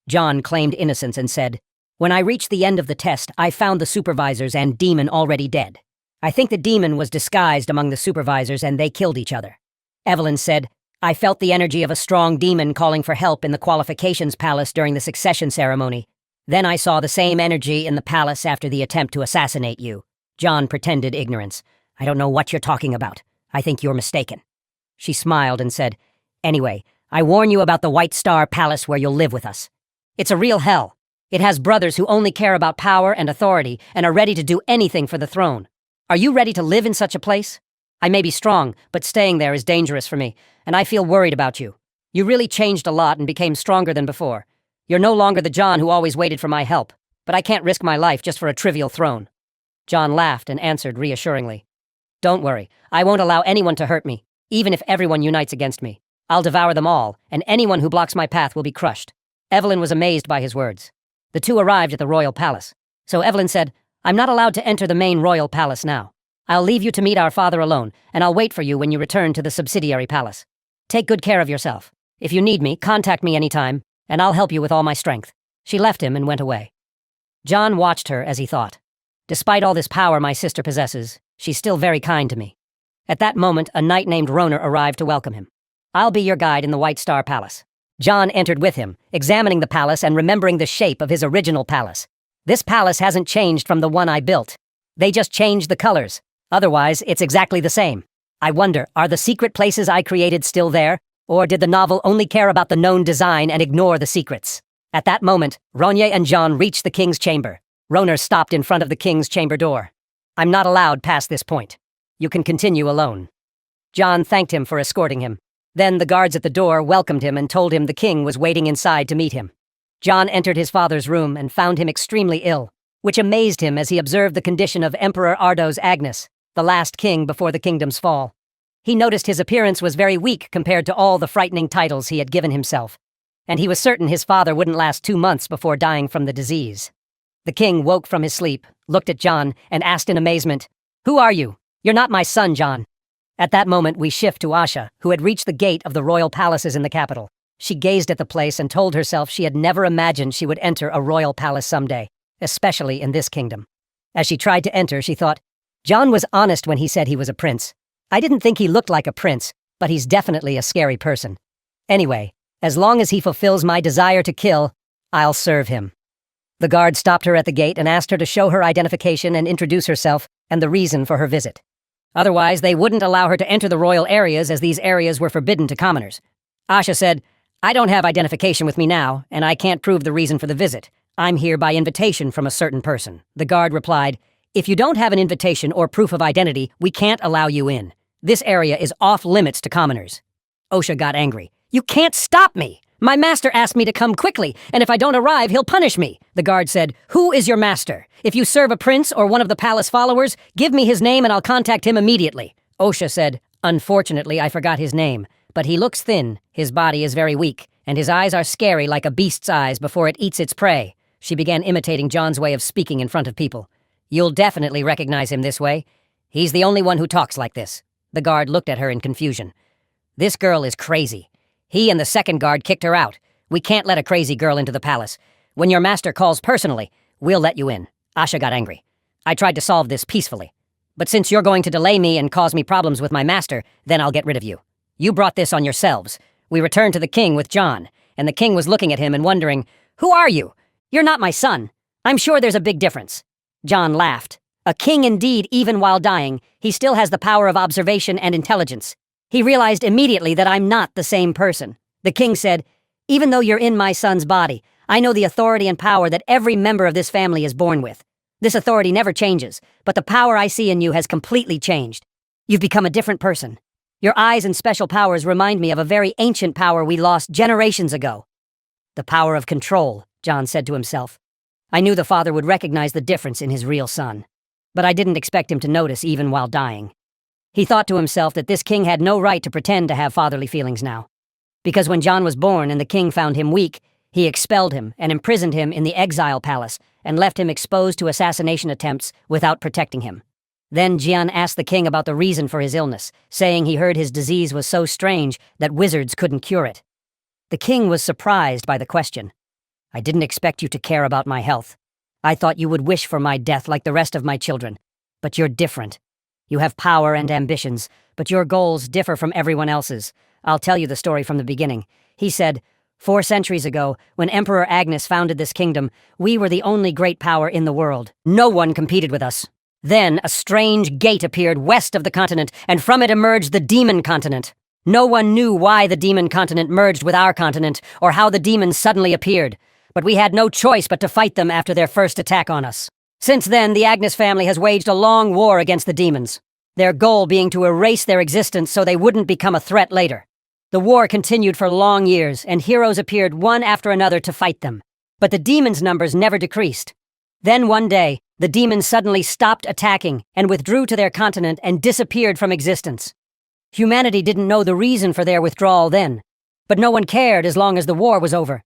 John claimed innocence and said, "When I reached the end of the test, I found the supervisors and demon already dead. I think the demon was disguised among the supervisors and they killed each other." Evelyn said, "I felt the energy of a strong demon calling for help in the qualifications palace during the succession ceremony. Then I saw the same energy in the palace after the attempt to assassinate you." John pretended ignorance. "I don't know what you're talking about. I think you're mistaken." She smiled and said, "Anyway, I warn you about the White Star Palace where you'll live with us. It's a real hell. It has brothers who only care about power and authority and are ready to do anything for the throne. Are you ready to live in such a place? I may be strong, but staying there is dangerous for me, and I feel worried about you. You really changed a lot and became stronger than before. You're no longer the John who always waited for my help, but I can't risk my life just for a trivial throne." John laughed and answered reassuringly, "Don't worry, I won't allow anyone to hurt me, even if everyone unites against me. I'll devour them all, and anyone who blocks my path will be crushed." Evelyn was amazed by his words. The two arrived at the royal palace. So Evelyn said, "I'm not allowed to enter the main royal palace now. I'll leave you to meet our father alone, and I'll wait for you when you return to the subsidiary palace. Take good care of yourself. If you need me, contact me anytime, and I'll help you with all my strength." She left him and went away. John watched her as he thought, "Despite all this power my sister possesses, she's still very kind to me." At that moment, a knight named Roner arrived to welcome him. "I'll be your guide in the White Star Palace." John entered with him, examining the palace and remembering the shape of his original palace. "This palace hasn't changed from the one I built. They just changed the colors. Otherwise, it's exactly the same. I wonder, are the secret places I created still there? Or did the novel only care about the known design and ignore the secrets?" At that moment, Ronye and John reached the king's chamber. Roner stopped in front of the king's chamber door. "I'm not allowed past this point. You can continue alone." John thanked him for escorting him. Then the guards at the door welcomed him and told him the king was waiting inside to meet him. John entered his father's room and found him extremely ill, which amazed him as he observed the condition of Emperor Ardo's Agnes, the last king before the kingdom's fall. He noticed his appearance was very weak compared to all the frightening titles he had given himself, and he was certain his father wouldn't last 2 months before dying from the disease. The king woke from his sleep, looked at John, and asked in amazement, "Who are you? You're not my son, John." At that moment, we shift to Asha, who had reached the gate of the royal palaces in the capital. She gazed at the place and told herself she had never imagined she would enter a royal palace someday, especially in this kingdom. As she tried to enter, she thought, "John was honest when he said he was a prince. I didn't think he looked like a prince, but he's definitely a scary person. Anyway, as long as he fulfills my desire to kill, I'll serve him." The guard stopped her at the gate and asked her to show her identification and introduce herself and the reason for her visit. Otherwise, they wouldn't allow her to enter the royal areas as these areas were forbidden to commoners. Asha said, "I don't have identification with me now, and I can't prove the reason for the visit. I'm here by invitation from a certain person." The guard replied, "If you don't have an invitation or proof of identity, we can't allow you in. This area is off limits to commoners." Osha got angry. "You can't stop me! My master asked me to come quickly, and if I don't arrive, he'll punish me." The guard said, "Who is your master? If you serve a prince or one of the palace followers, give me his name and I'll contact him immediately." Osha said, "Unfortunately, I forgot his name, but he looks thin, his body is very weak, and his eyes are scary like a beast's eyes before it eats its prey." She began imitating John's way of speaking in front of people. "You'll definitely recognize him this way. He's the only one who talks like this." The guard looked at her in confusion. "This girl is crazy. He and the second guard kicked her out. We can't let a crazy girl into the palace. When your master calls personally, we'll let you in." Asha got angry. "I tried to solve this peacefully. But since you're going to delay me and cause me problems with my master, then I'll get rid of you. You brought this on yourselves." We returned to the king with John, and the king was looking at him and wondering, "Who are you? You're not my son. I'm sure there's a big difference." John laughed. "A king indeed, even while dying, he still has the power of observation and intelligence. He realized immediately that I'm not the same person." The king said, "Even though you're in my son's body, I know the authority and power that every member of this family is born with. This authority never changes, but the power I see in you has completely changed. You've become a different person. Your eyes and special powers remind me of a very ancient power we lost generations ago." "The power of control," John said to himself. I knew the father would recognize the difference in his real son, but I didn't expect him to notice even while dying. He thought to himself that this king had no right to pretend to have fatherly feelings now. Because when John was born and the king found him weak, he expelled him and imprisoned him in the exile palace and left him exposed to assassination attempts without protecting him. Then Jian asked the king about the reason for his illness, saying he heard his disease was so strange that wizards couldn't cure it. The king was surprised by the question. "I didn't expect you to care about my health. I thought you would wish for my death like the rest of my children. But you're different. You have power and ambitions, but your goals differ from everyone else's. I'll tell you the story from the beginning." He said, 4 centuries ago, when Emperor Agnes founded this kingdom, we were the only great power in the world. No one competed with us. Then a strange gate appeared west of the continent, and from it emerged the demon continent. No one knew why the demon continent merged with our continent, or how the demons suddenly appeared, but we had no choice but to fight them after their first attack on us. Since then, the Agnes family has waged a long war against the demons, their goal being to erase their existence so they wouldn't become a threat later. The war continued for long years, and heroes appeared one after another to fight them. But the demons' numbers never decreased. Then one day, the demons suddenly stopped attacking and withdrew to their continent and disappeared from existence. Humanity didn't know the reason for their withdrawal then, but no one cared as long as the war was over.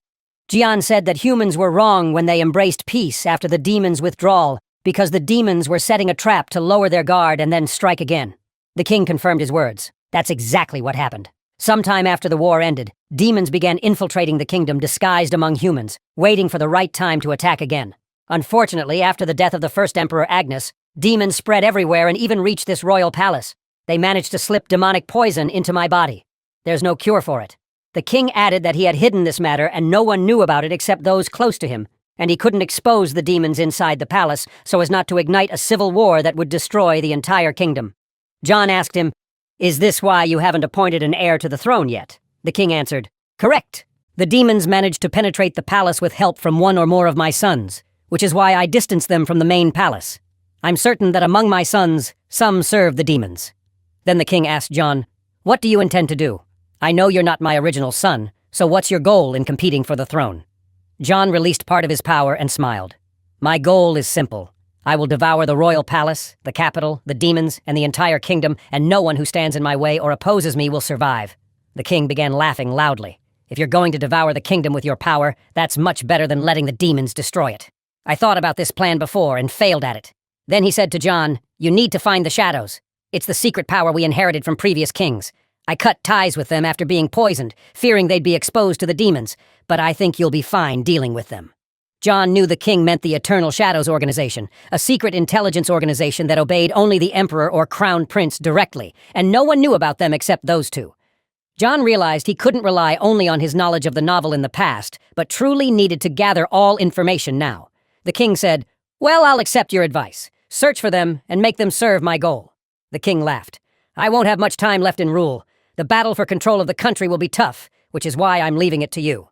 Jian said that humans were wrong when they embraced peace after the demons' withdrawal, because the demons were setting a trap to lower their guard and then strike again. The king confirmed his words. That's exactly what happened. Sometime after the war ended, demons began infiltrating the kingdom disguised among humans, waiting for the right time to attack again. Unfortunately, after the death of the first Emperor Agnes, demons spread everywhere and even reached this royal palace. They managed to slip demonic poison into my body. There's no cure for it. The king added that he had hidden this matter and no one knew about it except those close to him, and he couldn't expose the demons inside the palace so as not to ignite a civil war that would destroy the entire kingdom. John asked him, "Is this why you haven't appointed an heir to the throne yet?" The king answered, "Correct. The demons managed to penetrate the palace with help from one or more of my sons, which is why I distanced them from the main palace. I'm certain that among my sons, some serve the demons." Then the king asked John, "What do you intend to do? I know you're not my original son, so what's your goal in competing for the throne?" John released part of his power and smiled. "My goal is simple. I will devour the royal palace, the capital, the demons, and the entire kingdom, and no one who stands in my way or opposes me will survive." The king began laughing loudly. "If you're going to devour the kingdom with your power, that's much better than letting the demons destroy it. I thought about this plan before and failed at it." Then he said to John, "You need to find the shadows. It's the secret power we inherited from previous kings. I cut ties with them after being poisoned, fearing they'd be exposed to the demons, but I think you'll be fine dealing with them." John knew the king meant the Eternal Shadows Organization, a secret intelligence organization that obeyed only the emperor or crown prince directly, and no one knew about them except those two. John realized he couldn't rely only on his knowledge of the novel in the past, but truly needed to gather all information now. The king said, "Well, I'll accept your advice. Search for them and make them serve my goal." The king laughed. "I won't have much time left in rule. The battle for control of the country will be tough, which is why I'm leaving it to you."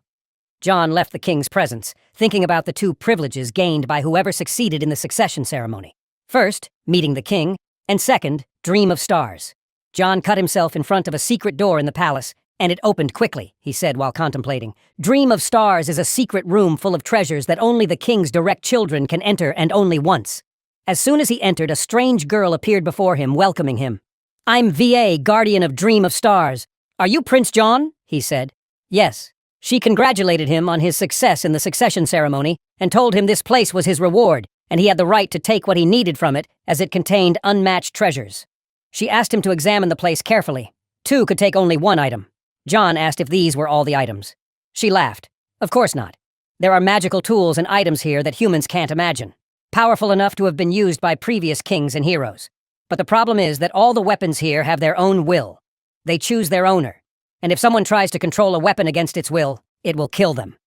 John left the king's presence, thinking about the 2 privileges gained by whoever succeeded in the succession ceremony. First, meeting the king, and second, dream of stars. John cut himself in front of a secret door in the palace, and it opened quickly, he said while contemplating. Dream of Stars is a secret room full of treasures that only the king's direct children can enter, and only once. As soon as he entered, a strange girl appeared before him, welcoming him. "I'm VA, guardian of Dream of Stars. Are you Prince John?" he said. "Yes." She congratulated him on his success in the succession ceremony and told him this place was his reward, and he had the right to take what he needed from it, as it contained unmatched treasures. She asked him to examine the place carefully. 2 could take only 1 item. John asked if these were all the items. She laughed. "Of course not. There are magical tools and items here that humans can't imagine, powerful enough to have been used by previous kings and heroes. But the problem is that all the weapons here have their own will. They choose their owner. And if someone tries to control a weapon against its will, it will kill them."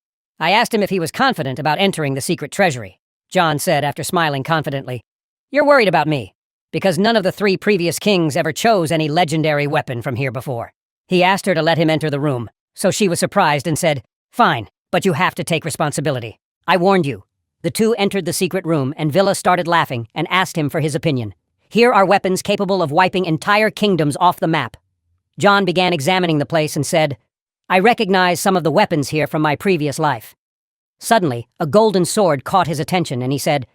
I asked him if he was confident about entering the secret treasury. John said after smiling confidently, "You're worried about me, because none of the 3 previous kings ever chose any legendary weapon from here before." He asked her to let him enter the room, so she was surprised and said, "Fine, but you have to take responsibility. I warned you." The 2 entered the secret room, and Villa started laughing and asked him for his opinion. "Here are weapons capable of wiping entire kingdoms off the map." John began examining the place and said, "I recognize some of the weapons here from my previous life." Suddenly, a golden sword caught his attention, and he said,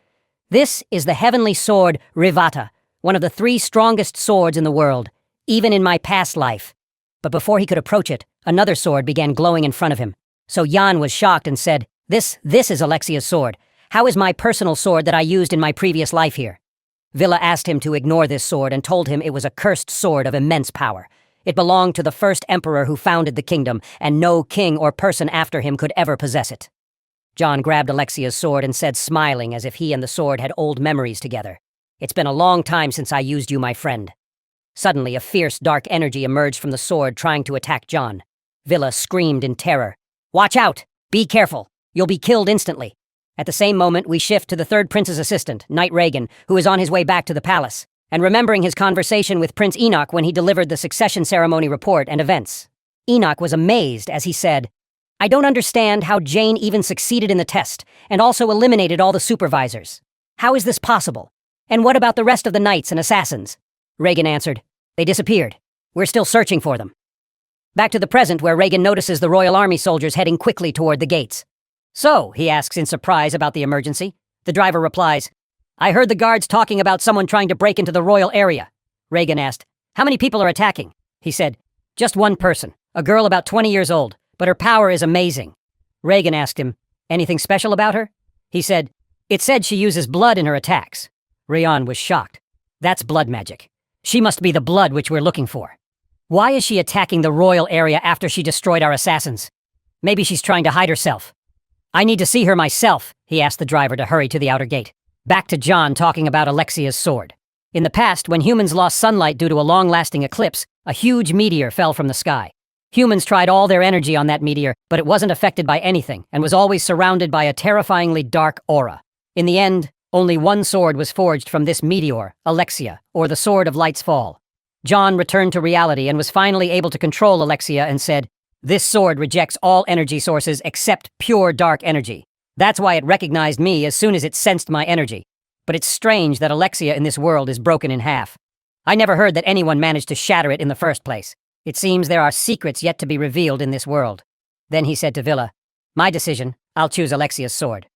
"This is the heavenly sword Rivata, one of the 3 strongest swords in the world. even in my past life. But before he could approach it, another sword began glowing in front of him. So Jan was shocked and said, This is Alexia's sword. How is my personal sword that I used in my previous life here? Villa asked him to ignore this sword and told him it was a cursed sword of immense power. It belonged to the first emperor who founded the kingdom, and no king or person after him could ever possess it. John grabbed Alexia's sword and said, smiling as if he and the sword had old memories together, It's been a long time since I used you, my friend. Suddenly, a fierce, dark energy emerged from the sword, trying to attack John. Villa screamed in terror. Watch out! Be careful! You'll be killed instantly. At the same moment, we shift to the third prince's assistant, Knight Reagan, who is on his way back to the palace, and remembering his conversation with Prince Enoch when he delivered the succession ceremony report and events. Enoch was amazed as he said, I don't understand how Jane even succeeded in the test, and also eliminated all the supervisors. How is this possible? And what about the rest of the knights and assassins? Reagan answered, They disappeared. We're still searching for them. Back to the present, where Reagan notices the Royal Army soldiers heading quickly toward the gates. So, he asks in surprise about the emergency. The driver replies, I heard the guards talking about someone trying to break into the royal area. Reagan asked, How many people are attacking? He said, Just one person, a girl about 20 years old, but her power is amazing. Reagan asked him, Anything special about her? He said, It said she uses blood in her attacks. Rayan was shocked. That's blood magic. She must be the blood which we're looking for. Why is she attacking the royal area after she destroyed our assassins? Maybe she's trying to hide herself. I need to see her myself, he asked the driver to hurry to the outer gate. Back to John talking about Alexia's sword. In the past, when humans lost sunlight due to a long-lasting eclipse, a huge meteor fell from the sky. Humans tried all their energy on that meteor, but it wasn't affected by anything and was always surrounded by a terrifyingly dark aura. In the end, only one sword was forged from this meteor, Alexia, or the Sword of Light's Fall. John returned to reality and was finally able to control Alexia and said, This sword rejects all energy sources except pure dark energy. That's why it recognized me as soon as it sensed my energy. But it's strange that Alexia in this world is broken in half. I never heard that anyone managed to shatter it in the first place. It seems there are secrets yet to be revealed in this world. Then he said to Villa, My decision, I'll choose Alexia's sword.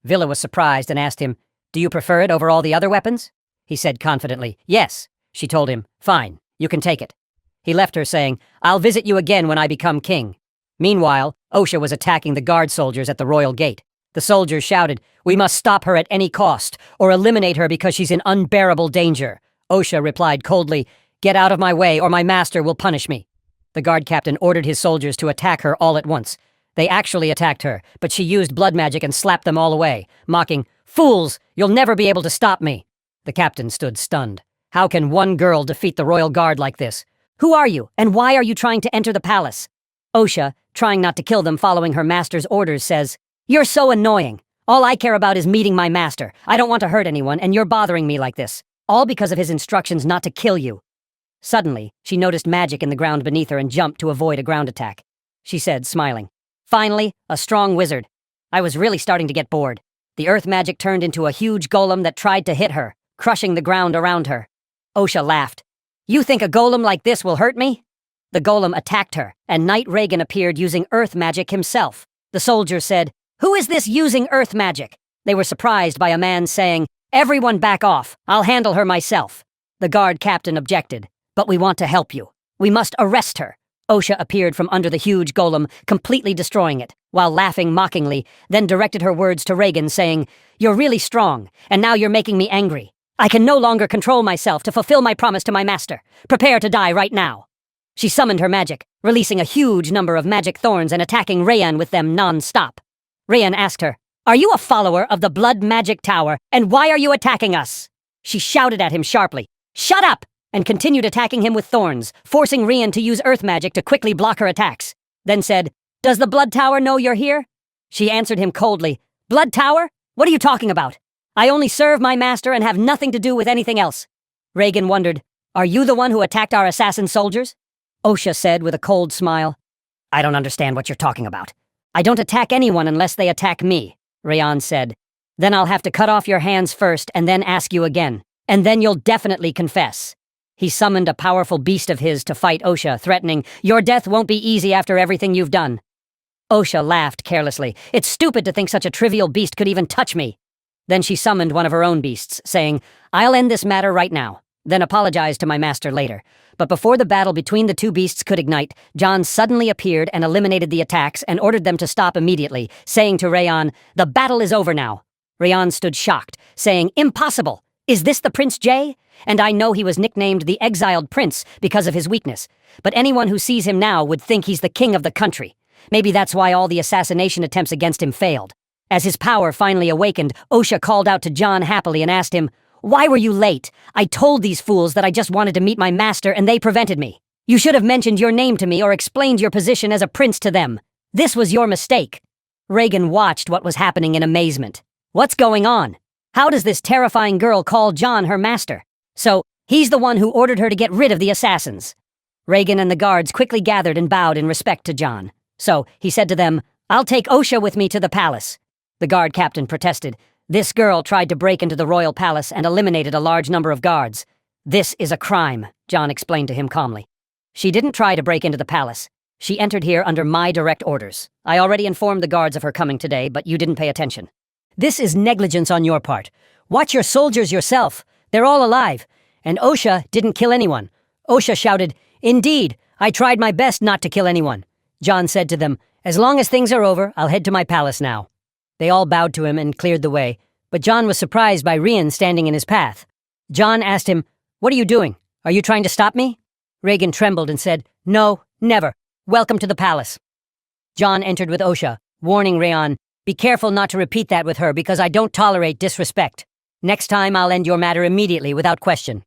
Villa was surprised and asked him, Do you prefer it over all the other weapons? He said confidently, Yes. She told him, Fine, you can take it. He left her saying, I'll visit you again when I become king. Meanwhile, Osha was attacking the guard soldiers at the royal gate. The soldiers shouted, We must stop her at any cost, or eliminate her because she's in unbearable danger. Osha replied coldly, Get out of my way or my master will punish me. The guard captain ordered his soldiers to attack her all at once. They actually attacked her, but she used blood magic and slapped them all away, mocking, Fools, you'll never be able to stop me. The captain stood stunned. How can one girl defeat the royal guard like this? Who are you, and why are you trying to enter the palace? Osha, trying not to kill them following her master's orders, says, You're so annoying. All I care about is meeting my master. I don't want to hurt anyone, and you're bothering me like this. All because of his instructions not to kill you. Suddenly, she noticed magic in the ground beneath her and jumped to avoid a ground attack. She said, smiling, Finally, a strong wizard. I was really starting to get bored. The earth magic turned into a huge golem that tried to hit her, crushing the ground around her. Osha laughed. You think a golem like this will hurt me? The golem attacked her, and Knight Reagan appeared using earth magic himself. The soldiers said, Who is this using earth magic? They were surprised by a man saying, Everyone back off. I'll handle her myself. The guard captain objected. But we want to help you. We must arrest her. Osha appeared from under the huge golem, completely destroying it, while laughing mockingly, then directed her words to Reagan, saying, You're really strong, and now you're making me angry. I can no longer control myself to fulfill my promise to my master. Prepare to die right now. She summoned her magic, releasing a huge number of magic thorns and attacking Rayan with them non-stop. Rayan asked her, Are you a follower of the Blood Magic Tower, and why are you attacking us? She shouted at him sharply, Shut up! And continued attacking him with thorns, forcing Rayan to use earth magic to quickly block her attacks. Then said, Does the Blood Tower know you're here? She answered him coldly, Blood Tower? What are you talking about? I only serve my master and have nothing to do with anything else. Reagan wondered, Are you the one who attacked our assassin soldiers? Osha said with a cold smile, I don't understand what you're talking about. I don't attack anyone unless they attack me, Rayan said. Then I'll have to cut off your hands first and then ask you again, and then you'll definitely confess. He summoned a powerful beast of his to fight Osha, threatening, Your death won't be easy after everything you've done. Osha laughed carelessly. It's stupid to think such a trivial beast could even touch me. Then she summoned one of her own beasts, saying, I'll end this matter right now. then apologized to my master later. But before the battle between the two beasts could ignite, John suddenly appeared and eliminated the attacks and ordered them to stop immediately, saying to Rayon, "The battle is over now." Rayon stood shocked, saying, "Impossible! Is this the Prince Jay?" And I know he was nicknamed the Exiled Prince because of his weakness. But anyone who sees him now would think he's the king of the country. Maybe that's why all the assassination attempts against him failed. As his power finally awakened, Osha called out to John happily and asked him, "Why were you late? I told these fools that I just wanted to meet my master and they prevented me. You should have mentioned your name to me or explained your position as a prince to them. This was your mistake." Reagan watched what was happening in amazement. What's going on? How does this terrifying girl call John her master? So, he's the one who ordered her to get rid of the assassins. Reagan and the guards quickly gathered and bowed in respect to John. So, he said to them, "I'll take Osha with me to the palace." The guard captain protested. "This girl tried to break into the royal palace and eliminated a large number of guards. This is a crime," John explained to him calmly. "She didn't try to break into the palace. She entered here under my direct orders. I already informed the guards of her coming today, but you didn't pay attention. This is negligence on your part. Watch your soldiers yourself. They're all alive. And Osha didn't kill anyone." Osha shouted, "Indeed, I tried my best not to kill anyone." John said to them, "As long as things are over, I'll head to my palace now." They all bowed to him and cleared the way, but John was surprised by Rian standing in his path. John asked him, "What are you doing? Are you trying to stop me?" Reagan trembled and said, "No, never. Welcome to the palace." John entered with Osha, warning Rayon, "Be careful not to repeat that with her because I don't tolerate disrespect. Next time I'll end your matter immediately without question."